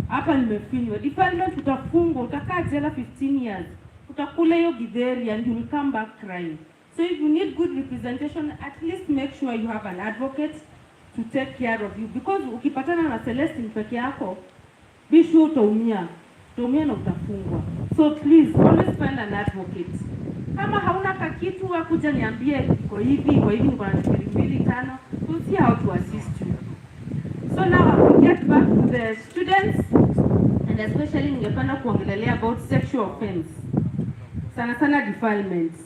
[SPEAKER 11] hapa nimefinywa. Defilement utafungwa, utakaa jela 15 years. Utakula hiyo githeri and you will come back crying. So if you need good representation, at least make sure you have an advocate to take care of you, because ukipatana na Celestine peke yako, be sure utaumia na utafungwa. So please always find an advocate. Kama hauna kakitu wakuja niambie iko hivi niko na 2,500, we'll see how to assist you. So now I will get back to the students, and especially ningependa kuongelelea about sexual offense. Sana defilements.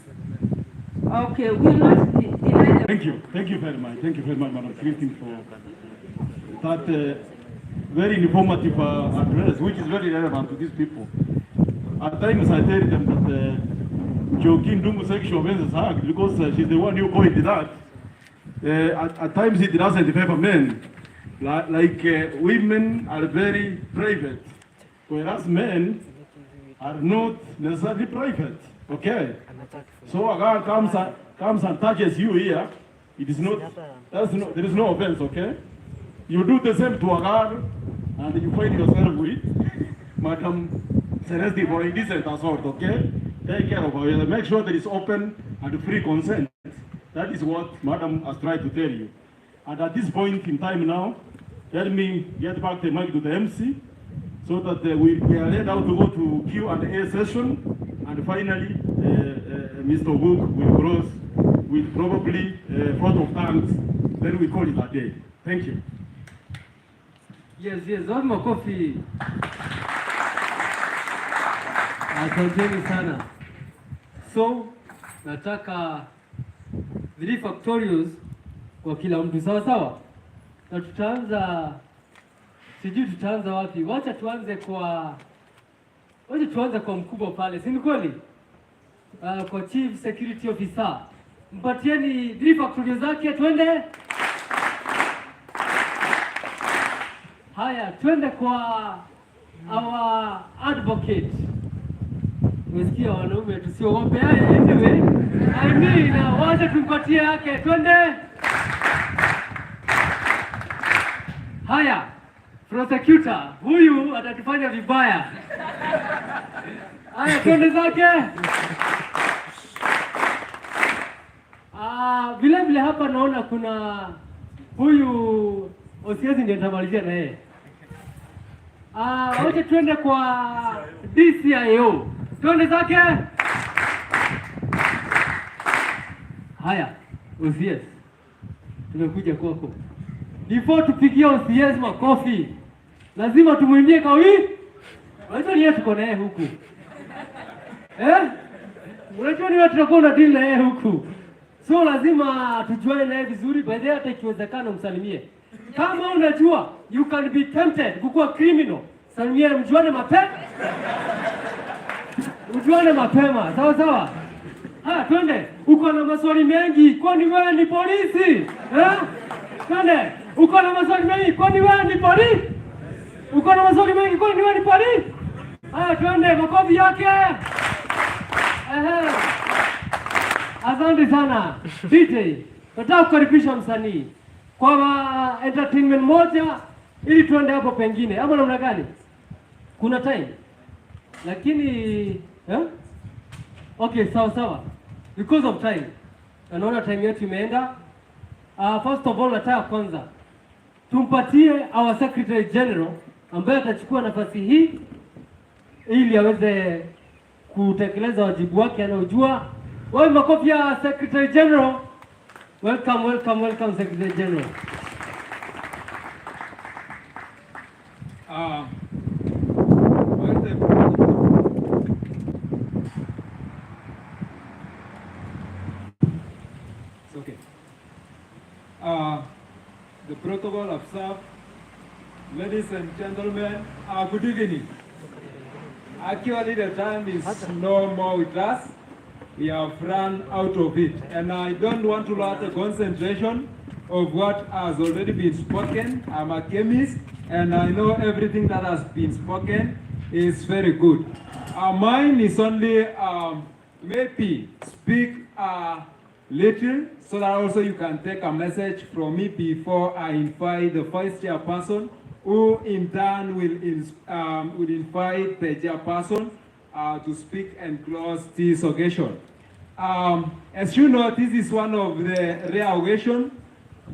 [SPEAKER 11] Okay, we will not deny them.
[SPEAKER 1] Thank you very much. Thank you very much, Madam Christine, for that very informative address, which is very relevant to these people. At times I tell them that Joaquin Dungu sexual offense is hard because she's the one who coined that. At times it doesn't favor men. Like women are very private, whereas men are not necessarily private. Okay? So a guy comes and touches you here, it is not, there is no offense, okay? You do the same to a girl and you find yourself with Madam Celestine for indecent assault, okay? Take care of her. Make sure there is open and free consent. That is what Madam has tried to tell you. And at this point in time now, let me get back the mic to the MC so that we are led out to go to Q&A session. And finally, Mr. Wook will close with probably vote of thanks. Then we call it a day. Thank you.
[SPEAKER 4] Yes, one more coffee. Asanteni sana. So, nataka 3 factorials kwa kila mtu, sawa sawa? Na tutaanza, sijui tutaanza wapi. Wacha tuanze kwa mkubwa pale, si ni kweli? Kwa Chief Security Officer. Mpatieni 3 factorials zake, twende. Haya, twende kwa our advocate. Umesikia wanaume, tusiogope. Anyway, I mean, wacha tumpatie yake, twende. Haya, prosecutor, huyu atatufanya vibaya. Haya, twende zake. Vile hapa naona kuna huyu Osiezi ndiye nitamalizia na yeye. Wacha twende kwa DCIO. Twende zake. Haya, Osiezi, tumekuja kwako. Before tupigie Osiezi makofi, lazima tumwingie kawi. Unajua ni yeye tuko na yeye huku. Unajua ni watu tuko na deal na yeye huku. So lazima tujuane naye vizuri, by the way hata ikiwezekana msalimie. Kama unajua you can be tempted kukuwa criminal, salimie, mjuane mapema. Ujuane mapema, sawa sawa? Twende. Uko na maswali mengi, kwani wewe ni polisi? Twende. Uko na maswali mengi, kwani wewe ni polisi? Uko na maswali mengi, kwani wewe ni polisi? Twende, makofi yake. Asante sana. DJ, nataka kukaribisha msanii kwa entertainment moja ili tuende hapo pengine. Ama namna gani? Kuna time? Lakini okay, sawa. Because of time. Naona time yetu imeenda. First of all, nataka kwanza tumpatie our Secretary General ambaye atachukua nafasi hii ili aweze kutekeleza wajibu wake anaojua. Wewe makofi ya Secretary General. Welcome Secretary General.
[SPEAKER 12] It's okay. The protocol observed. Ladies and gentlemen, good evening. Actually, the time is no more with us. We have run out of it. And I don't want to lose the concentration of what has already been spoken. I'm a chemist, and I know everything that has been spoken is very good. Mine is only maybe speak a little so that also you can take a message from me before I invite the vice chairperson, who in turn will invite the chairperson to speak and close this occasion. As you know, this is one of the rare occasions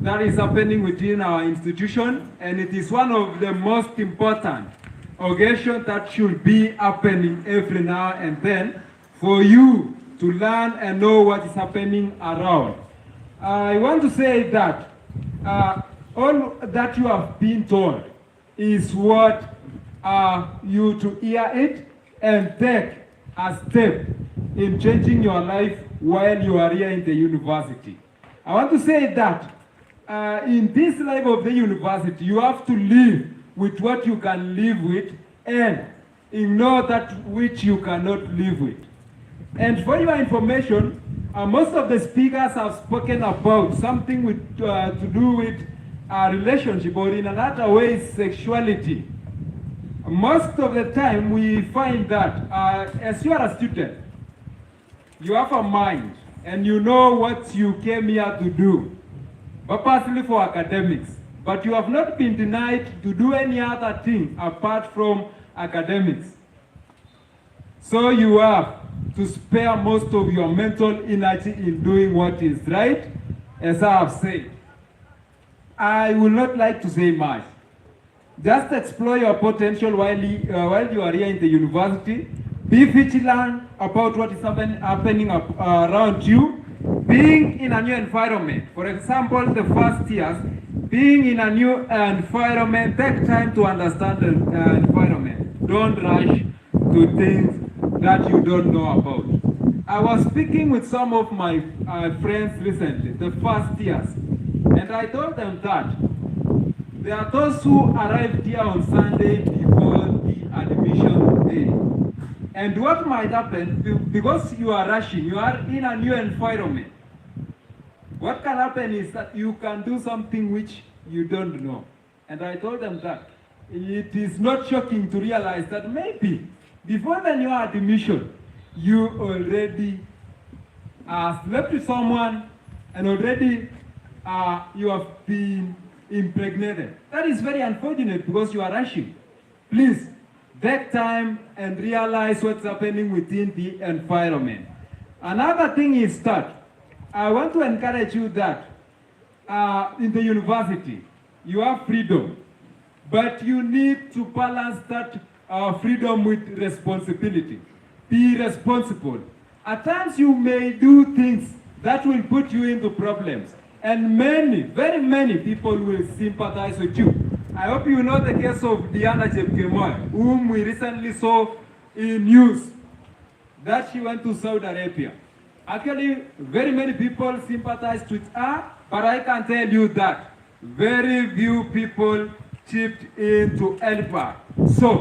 [SPEAKER 12] that is happening within our institution, and it is one of the most important occasions that should be happening every now and then for you to learn and know what is happening around. I want to say that all that you have been told is what you to hear it and take a step in changing your life while you are here in the university. I want to say that in this life of the university, you have to live with what you can live with and ignore that which you cannot live with. And for your information, most of the speakers have spoken about something with, to do with a relationship, or in another way, sexuality. Most of the time, we find that as you are a student, you have a mind and you know what you came here to do, purposely for academics, but you have not been denied to do any other thing apart from academics. So you have to spare most of your mental energy in doing what is right, as I have said. I would not like to say much. Just explore your potential while you are here in the university. Be vigilant about what is happening around you. Being in a new environment, for example, the first years, being in a new environment, take time to understand the environment. Don't rush to things that you don't know about. I was speaking with some of my friends recently, the first years, and I told them that there are those who arrived here on Sunday before the admission day. And what might happen, because you are rushing, you are in a new environment, what can happen is that you can do something which you don't know. And I told them that it is not shocking to realize that maybe before the new admission, you already slept with someone and already you have been impregnated. That is very unfortunate because you are rushing. Please, take time and realize what's happening within the environment. Another thing is that I want to encourage you that in the university, you have freedom, but you need to balance that freedom with responsibility. Be responsible. At times you may do things that will put you into problems, and many, very many people will sympathize with you. I hope you know the case of Diana Jepkemoi, whom we recently saw in news that she went to Saudi Arabia. Actually, very many people sympathized with her, but I can tell you that very few people chipped in to help her. So,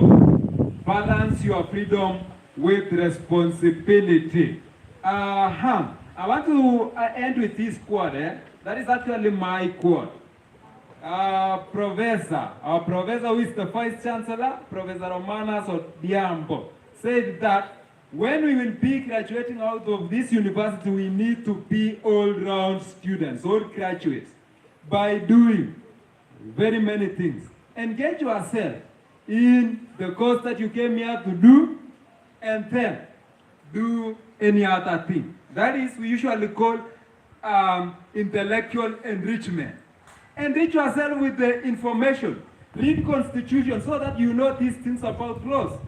[SPEAKER 12] balance your freedom with responsibility. I want to end with this quote. That is actually my quote. Our professor who is the Vice Chancellor, Professor Romanas Odiambo, said that when we will be graduating out of this university, we need to be all-round students, all graduates, by doing very many things. Engage yourself in the course that you came here to do, and then do any other thing. That is, we usually call intellectual enrichment. Enrich yourself with the information. Read Constitution so that you know these things about laws.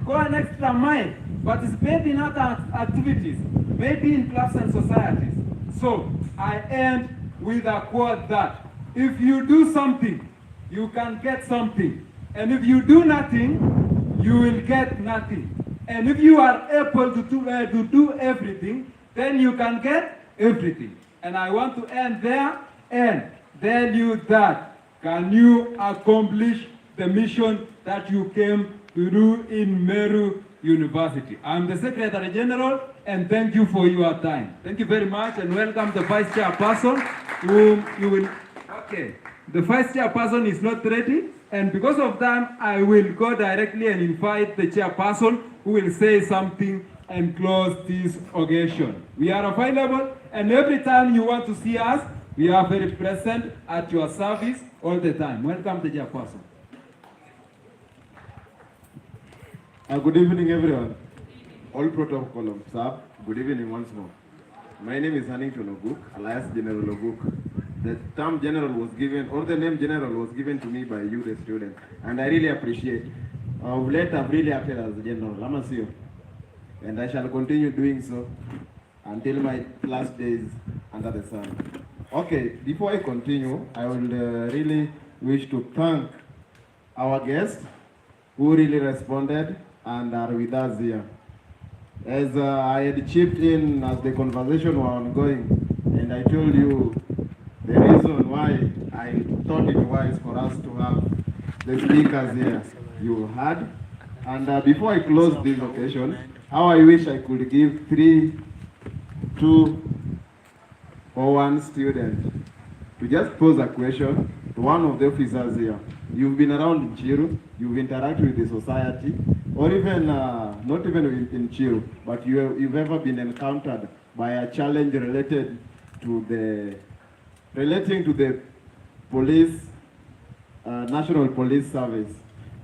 [SPEAKER 12] Go an extra mile. Participate in other activities, maybe in clubs and societies. So I end with a quote that if you do something, you can get something. And if you do nothing, you will get nothing. And if you are able to do everything, then you can get everything. And I want to end there and tell you that can you accomplish the mission that you came to do in Meru University. I'm the Secretary General, and thank you for your time. Thank you very much, and welcome the Vice Chairperson, whom you will... Okay, the Vice Chairperson is not ready, and because of time, I will go directly and invite the Chairperson who will say something and close this occasion. We are available, and every time you want to see us, we are very present at your service all the time. Welcome, the Chairperson.
[SPEAKER 3] Good evening, everyone. All protocol observed. Good evening once more. My name is Hannington Oguk, alias General Oguk. The term general was given, or the name general was given to me by you, the student, and I really appreciate. Of late, I've really acted as general, Lamasio, and I shall continue doing so until my last days under the sun. Okay, before I continue, I would really wish to thank our guests who really responded and are with us here. As I had chipped in as the conversation was ongoing, and I told you the reason why I thought it wise for us to have the speakers here you had. And before I close this occasion, how I wish I could give 3, 2, or 1 student to just pose a question to one of the officers here. You've been around in Chiru, you've interacted with the society, or even, not even in Chiru, but you've ever been encountered by a challenge relating to the police, National Police Service.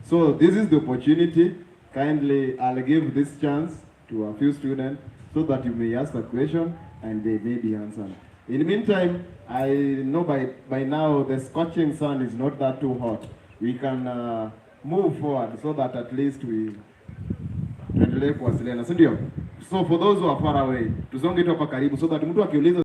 [SPEAKER 3] So this is the opportunity. Kindly, I'll give this chance to a few students so that you may ask a question and they may be answered. In the meantime, I know by now the scorching sun is not that too hot. We can move forward so that at least we tuendelee kuwasiliana, si ndio? So for those who are far away, tusonge tu hapa karibu so that mtu akiuliza